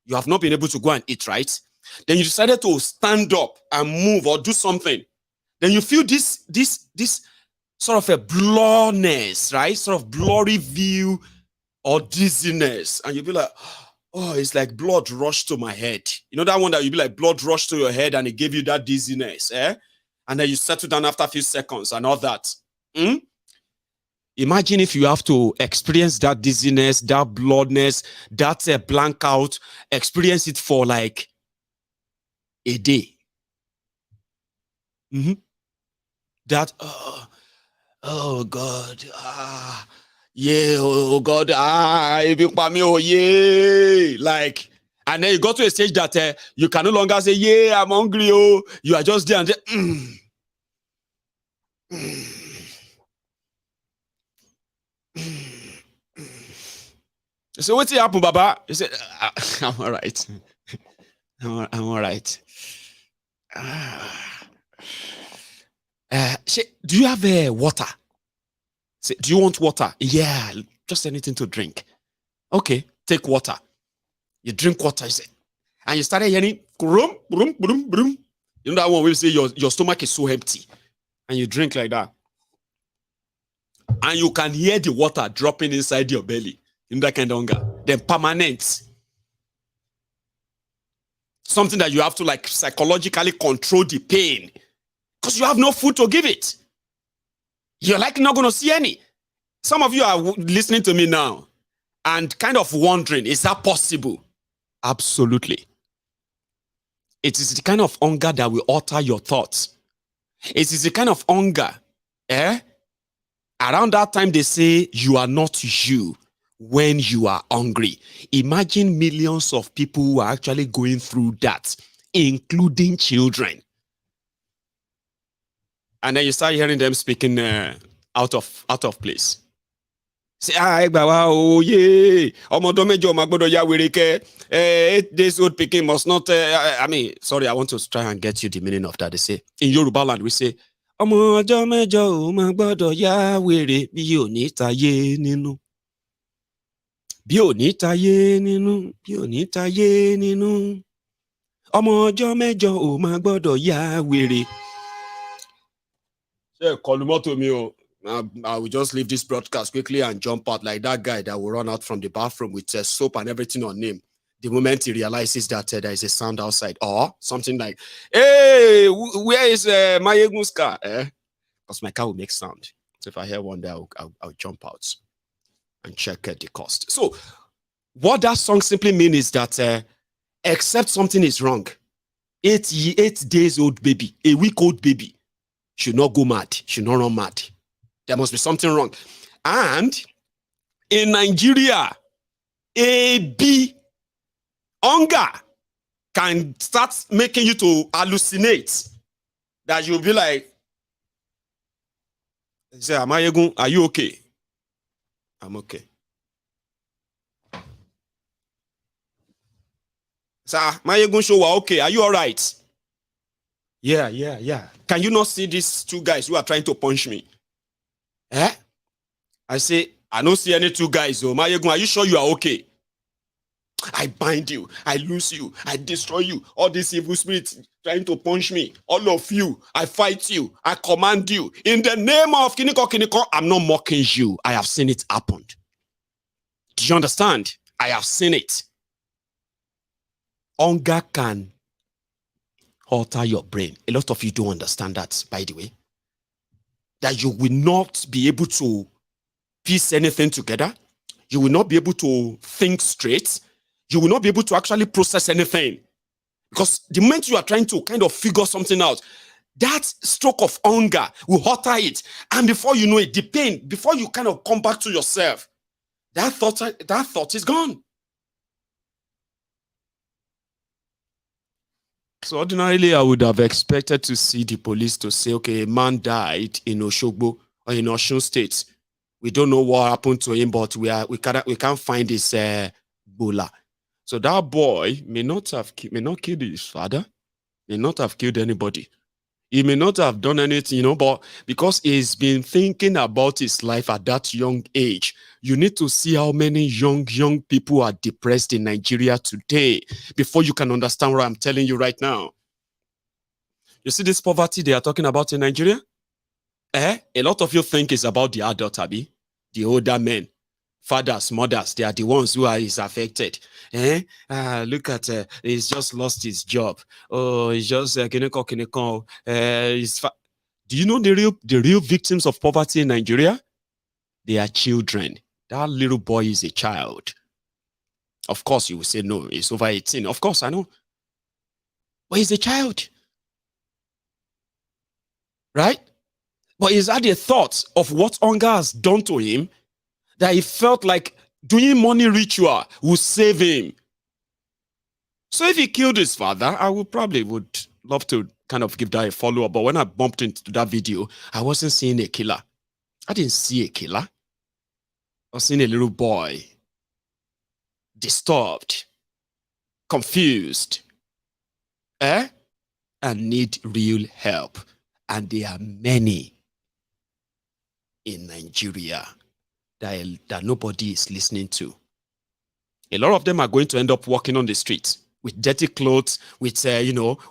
You have not been able to go and eat, right? Then you decided to stand up and move or do something. Then you feel this sort of a blurriness, right? Sort of blurry view or dizziness. And you'll be like, oh, it's like blood rushed to my head. You know that one that you'll be like blood rushed to your head and it gave you that dizziness, And then you settle down after a few seconds and all that. Imagine if you have to experience that dizziness, that bloodness, that blank out, experience it for like a day. That, oh God, yeah, oh God, oh yeah, like, and then you go to a stage that you can no longer say, yeah, I'm hungry, oh, you are just there and so what's happened, Baba? You said, I'm all right. I'm all right. Do you have water? Say, do you want water? Yeah, just anything to drink. Okay, take water. You drink water, you say, and you started hearing brum, brum, brum, brum. You know that one where you say your stomach is so empty, and you drink like that, and you can hear the water dropping inside your belly. You know that kind of hunger. Then permanent. Something that you have to like psychologically control the pain because you have no food to give it. You're like not going to see any. Some of you are listening to me now and kind of wondering, is that possible? Absolutely. It is the kind of hunger that will alter your thoughts. It is the kind of hunger, around that time they say you are not you when you are hungry. Imagine millions of people who are actually going through that, including children. And then you start hearing them speaking out of place. Say, oh yeah, 8 days old pikin must not. Sorry, I want to try and get you the meaning of that. They say in Yoruba land we say, ọmọ ọjọ́ mẹ́jọ ò máa gbọ́dọ̀ yá wèrè bí ò ní tayé nínú. Bí ò ní tayé nínú, bí ò ní tayé nínú. Ọmọ ọjọ́ mẹ́jọ ò máa gbọ́dọ̀ yá wèrè. Ṣé kọlu mọ́tò mi o? I will just leave this broadcast quickly and jump out like that guy that will run out from the bathroom with soap and everything on him. The moment he realizes that there is a sound outside, or something like, hey, where is my Egun's car? Because my car will make sound. So if I hear one there, I'll jump out and check the cost. So what that song simply means is that except something is wrong, 8 days old baby, a week old baby should not go mad, should not run mad. There must be something wrong. And in Nigeria, hunger can start making you to hallucinate. That you'll be like, say, are you okay? I'm okay. Sir, Mayegun show okay. Are you all right? Yeah. Can you not see these two guys who are trying to punch me? I say, I don't see any two guys. Oh, Mayegun, are you sure you are okay? I bind you, I lose you, I destroy you. All these evil spirits trying to punch me, all of you, I fight you, I command you. In the name of Kiniko, I'm not mocking you. I have seen it happen. Do you understand? I have seen it. Hunger can alter your brain. A lot of you don't understand that, by the way. That you will not be able to piece anything together. You will not be able to think straight. You will not be able to actually process anything. Because the moment you are trying to kind of figure something out, that stroke of hunger will alter it. And before you know it, the pain, before you kind of come back to yourself, that thought is gone. So ordinarily, I would have expected to see the police to say, okay, a man died in Oshogbo or in Osun State. We don't know what happened to him, but we can't find his bola. So that boy may not killed his father, may not have killed anybody. He may not have done anything, but because he's been thinking about his life at that young age, you need to see how many young people are depressed in Nigeria today before you can understand what I'm telling you right now. You see this poverty they are talking about in Nigeria? A lot of you think it's about the adult, Abi, the older men. Fathers, mothers, they are the ones who are affected. Look at he's just lost his job. Oh, he's just do you know the real victims of poverty in Nigeria? They are children. That little boy is a child. Of course, you will say no, he's over 18. Of course, I know. But he's a child. Right? But he's had a thought of what hunger has done to him, that he felt like doing money ritual would save him. So if he killed his father, I would love to kind of give that a follow-up. But when I bumped into that video, I wasn't seeing a killer. I didn't see a killer. I was seeing a little boy, disturbed, confused, and need real help. And there are many in Nigeria that nobody is listening to. A lot of them are going to end up walking on the streets with dirty clothes, with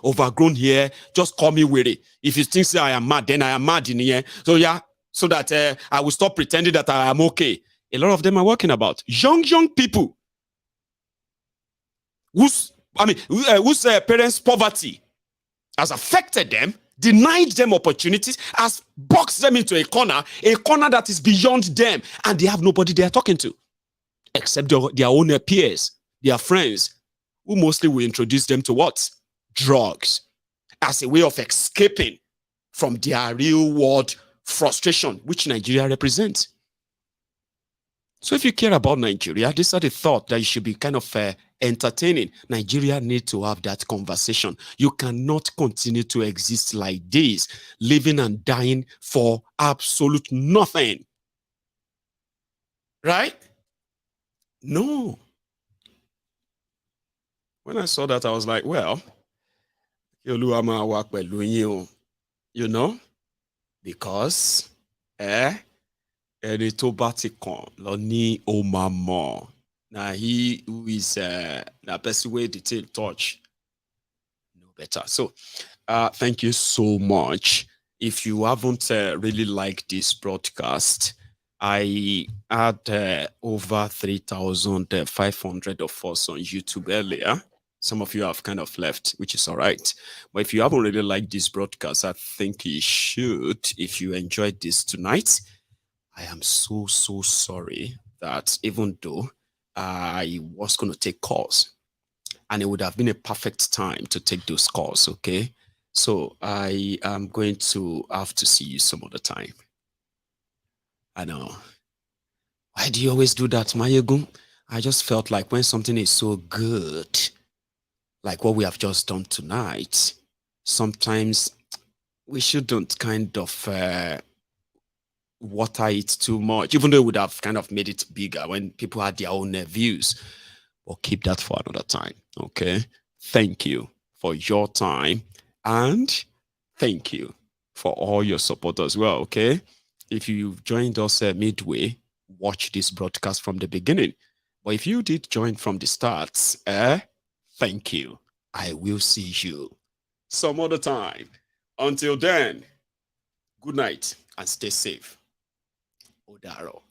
overgrown hair. Just call me weary. If you think I am mad, then I am mad in here. So yeah, so that I will stop pretending that I am okay. A lot of them are walking about young people whose parents' poverty has affected them, denied them opportunities, has boxed them into a corner that is beyond them, and they have nobody they are talking to, except their own peers, their friends, who mostly will introduce them to what? Drugs, as a way of escaping from their real world frustration, which Nigeria represents. So if you care about Nigeria, these are the thoughts that you should be kind of entertaining. Nigeria needs to have that conversation. You cannot continue to exist like this, living and dying for absolute nothing. Right? No. When I saw that, I was like, well, you know, because ẹni tó bá ti kàn lọ ní ó máa mọ̀. Now he who is na person wey the tail touch no better. So thank you so much. if you haven't really liked this broadcast, I had over 3,500 of us on YouTube earlier. Some of you have kind of left, which is all right. But if you haven't really liked this broadcast, I think you should. If you enjoyed this tonight, I am so sorry that even though I was going to take calls, and it would have been a perfect time to take those calls, okay? So I am going to have to see you some other time. I know. Why do you always do that, Mayegun? I just felt like when something is so good, like what we have just done tonight, sometimes we shouldn't kind of water it too much, even though it would have kind of made it bigger when people had their own views. But keep that for another time, okay? Thank you for your time, and thank you for all your support as well, okay? If you've joined us midway, watch this broadcast from the beginning. But if you did join from the start, thank you. I will see you some other time. Until then, good night and stay safe. Odaro.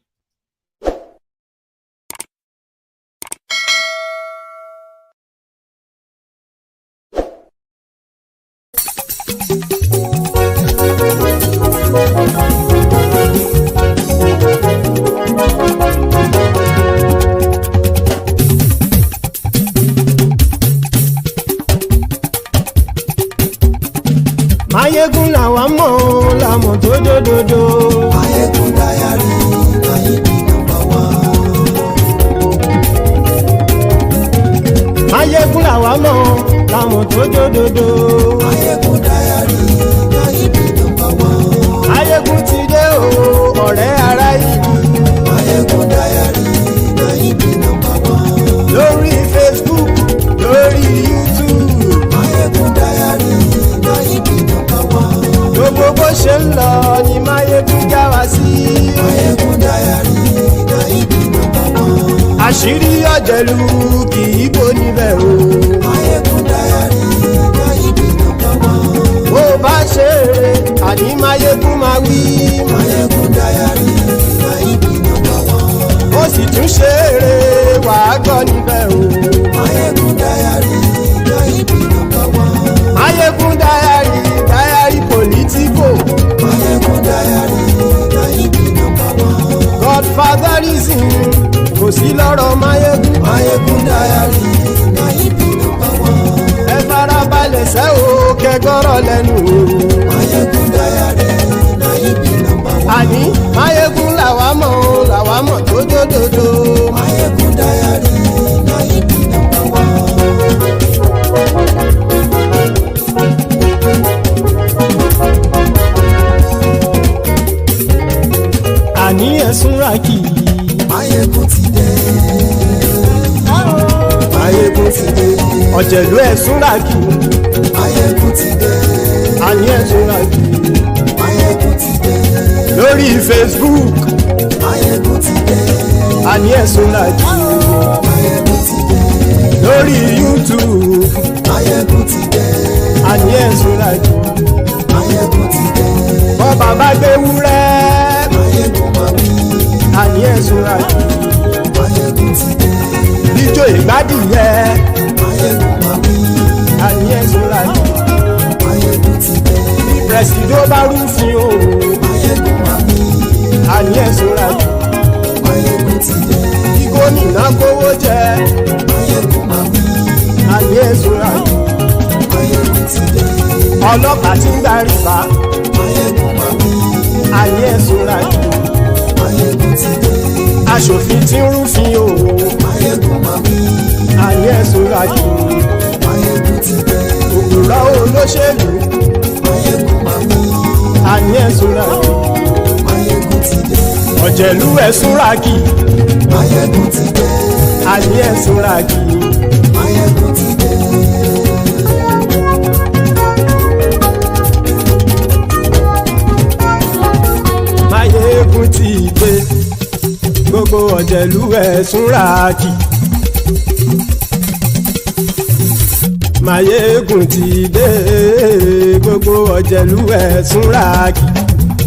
Mayegun làwa mọ̀ làmọ̀ tó dòdòdò. Mayegun dayari Mayegun number one. Mayegun làwa mọ̀ làmọ̀ tó dòdòdò. Mayegun dayari Mayegun number one. Mayegun ti dé o ọ̀rẹ́ ara ìlú. Mayegun dayari Mayegun number one. Lórí Facebook, lórí YouTube. Mayegun dayari Mayegun number one. Gbogbo bó ṣe ń lọ ni Mayegun já wa sí. Mayegun dayari Mayegun number one. Àṣírí ọ̀jẹ̀lú kì í bò níbẹ̀ o. Mayegun dayari Mayegun number one. Bó bá ṣe eré àní Mayegun máa wí. Mayegun dayari Mayegun number one. Ó sì tún ṣe eré wàá gbọ́ níbẹ̀ o. Mayegun dayari Mayegun number one. Mayegun dayari dayari politico. Mayegun dayari Mayegun number one. Godfatherism kò sí lọ́rọ̀ Mayegun. Mayegun dayari Mayegun number one. Ẹ farabalẹ̀ sẹ́ o kẹgọ́rọ̀ lẹ́nu o. Mayegun dayari Mayegun number one. Àní Mayegun làwa mọ̀ tó dòdòdò. Mayegun dayari Mayegun number one. Àní ẹ̀sùn ràkì. Mayegun ti dé. Mayegun ti dé. Ọ̀jẹ̀lú ẹ̀sùn ràkì. Mayegun ti dé. Àní ẹ̀sùn ràkì. Mayegun ti dé. Lórí Facebook. Mayegun ti dé. Àní ẹ̀sùn ràkì. Mayegun ti dé. Lórí YouTube. Mayegun ti dé. Àní ẹ̀sùn ràkì. Mayegun ti dé. Bọ́ bàbá gbé wúrẹ́. Mayegun máa wí. Àní ẹ̀sùn ràkì. Mayegun ti dé. Ijó ìgbádìyẹ. Mayegun máa wí. Àní ẹ̀sùn ràkì. Mayegun ti dé. Bí pẹ̀sìdó bá rúfin o. Mayegun máa wí. Àní ẹ̀sùn ràkì. Mayegun ti dé. Bí gómìnà kówó jẹ. Mayegun máa wí. Àní ẹ̀sùn ràkì. Mayegun ti dé. Ọlọ́pàá ti ń gba rìbá. Mayegun máa wí. Àní ẹ̀sùn ràkì. Mayegun ti dé. Aṣòfin tí ń rúfin o. Mayegun máa wí. Àní ẹ̀sùn ràkì. Mayegun ti dé. Òpùrọ́ olóṣèlú. Mayegun máa wí. Àní ẹ̀sùn ràkì. Mayegun ti dé. Ọ̀jẹ̀lú ẹ̀sùn ràkì. Mayegun ti dé. Àní ẹ̀sùn ràkì. Mayegun ti dé. Mayegun ti dé. Gbogbo ọ̀jẹ̀lú ẹ̀sùn ràkì. Mayegun ti dé. gbogbo ọ̀jẹ̀lú ẹ̀ súnra kì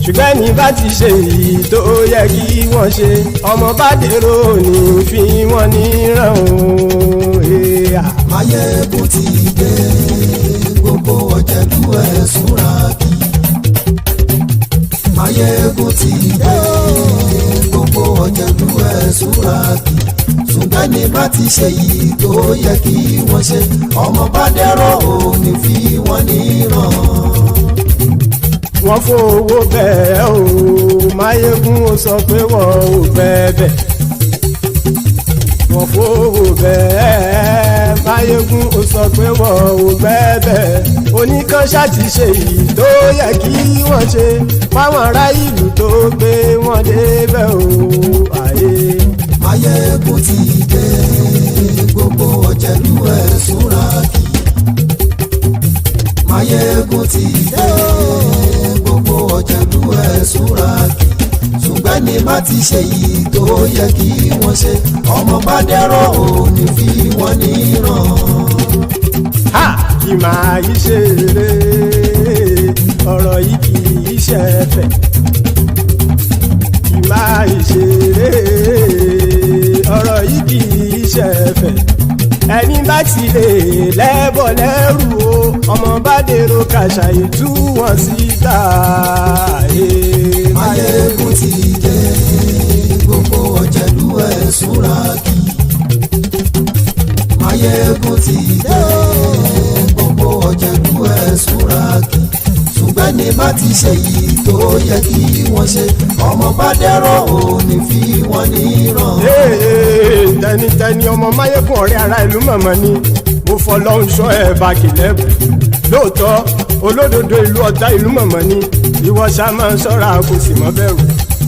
ṣùgbọ́n ní bá ti ṣe èyí tó yẹ kí wọ́n ṣe ọmọ bá dèrò ní fi wọ́n níran o. Máyégún ti dé gbogbo ọ̀jẹ̀lú ẹ̀ súnra kì. Máyégún ti dé gbogbo ọ̀jẹ̀lú ẹ̀ súnra kì. Ṣùgbọ́n ní bá ti ṣe èyí tó yẹ kí wọ́n ṣe ọmọ bá dèrò ní fi wọ́n níran. Wọ́n fowó bẹ́ẹ̀ o Máyégún ó sọ pé wọ́n ò bẹ́ẹ̀ wọ́n fowó bẹ́ẹ̀ Máyégún ó sọ pé wọ́n ò bẹ́ẹ̀ oníkanṣá ti ṣe èyí tó yẹ kí wọ́n ṣe fáwọn ará ìlú tó gbé wọn débẹ̀ o àyè. Máyégún ti dé gbogbo ọ̀jẹ̀lú ẹ̀ súnra kì. Máyégún ti dé gbogbo ọ̀jẹ̀lú ẹ̀ súnra kì. Ṣùgbọ́n ní bá ti ṣe yìí tó yẹ kí wọ́n ṣe ọmọ bá dẹ́rọ̀ ò ní fi wọ́n níran. Kì máa yí ṣe eré ọ̀rọ̀ yìí kì í ṣe ẹ̀fẹ̀. Kì máa yí ṣe eré ọ̀rọ̀ yìí kì í ṣe ẹ̀fẹ̀. Ẹni bá ti lè lẹ́bọ̀ lẹ́rù o ọmọ bá dèrò kàṣàyè tú wọn síta. Máyégún ti dé gbogbo ọ̀jẹ̀lú ẹ̀ súnra kì. Máyégún ti dé gbogbo ọ̀jẹ̀lú ẹ̀ súnra kì. Ṣùgbọ́n ní bá ti ṣe yìí tó yẹ kí wọ́n ṣe ọmọ bá dẹ́rọ̀ ò ní fi wọ́n níran. Tẹnitẹni ọmọ Máyégún ọ̀rẹ́ ara ìlú mọ̀mọ́ ni mo fọlọ́hún ṣọ́ ẹ̀ bá kìlẹ́bù lóòótọ́ olódodo ìlú ọ̀tá ìlú mọ̀mọ́ ni ìwọ ṣá máa ń ṣọ́ra kò sì mọ́ bẹ̀rù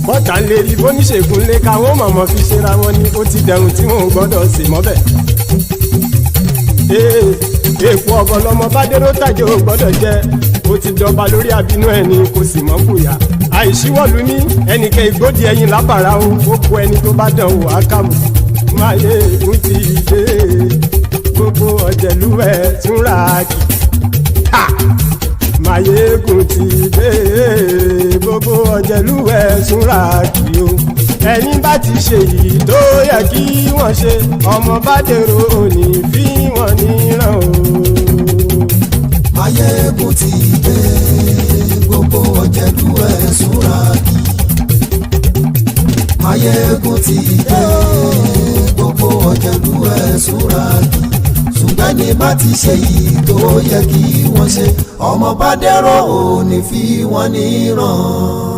bọ́tà ń lè rí bóníṣègùn lé káwọn mọ̀mọ́ fi ṣera wọn ni ó ti dẹrùn tí wọn ò gbọ́dọ̀ sì mọ́ bẹ̀. èèpo ọ̀bọ̀lọmọ bá dérò tàjẹ́ ò gbọ́dọ̀ jẹ́ ó ti dọba lórí abínú ẹni kò sì mọ́ fòyà àìsíwọ́lu ní ẹnìkẹ́ ìgbódì ẹyin lábàrá o ó kó ẹni tó bá dán o àkàmù. Máyégún ti dé gbogbo ọ̀jẹ̀lú ẹ̀ túnra kì. Máyégún ti dé gbogbo ọ̀jẹ̀lú ẹ̀ túnra kì o. Ẹni bá ti ṣe yìí tó yẹ kí wọ́n ṣe ọmọ bá dèrò òní fi wọ́n níran o. Máyégún ti dé gbogbo ọ̀jẹ̀lú ẹ̀ súnra kì. Máyégún ti dé gbogbo ọ̀jẹ̀lú ẹ̀ súnra kì. Ṣùgbọ́n ní bá ti ṣe yìí tó yẹ kí wọ́n ṣe ọmọ bá dẹ́rọ̀ ò ní fi wọ́n níran.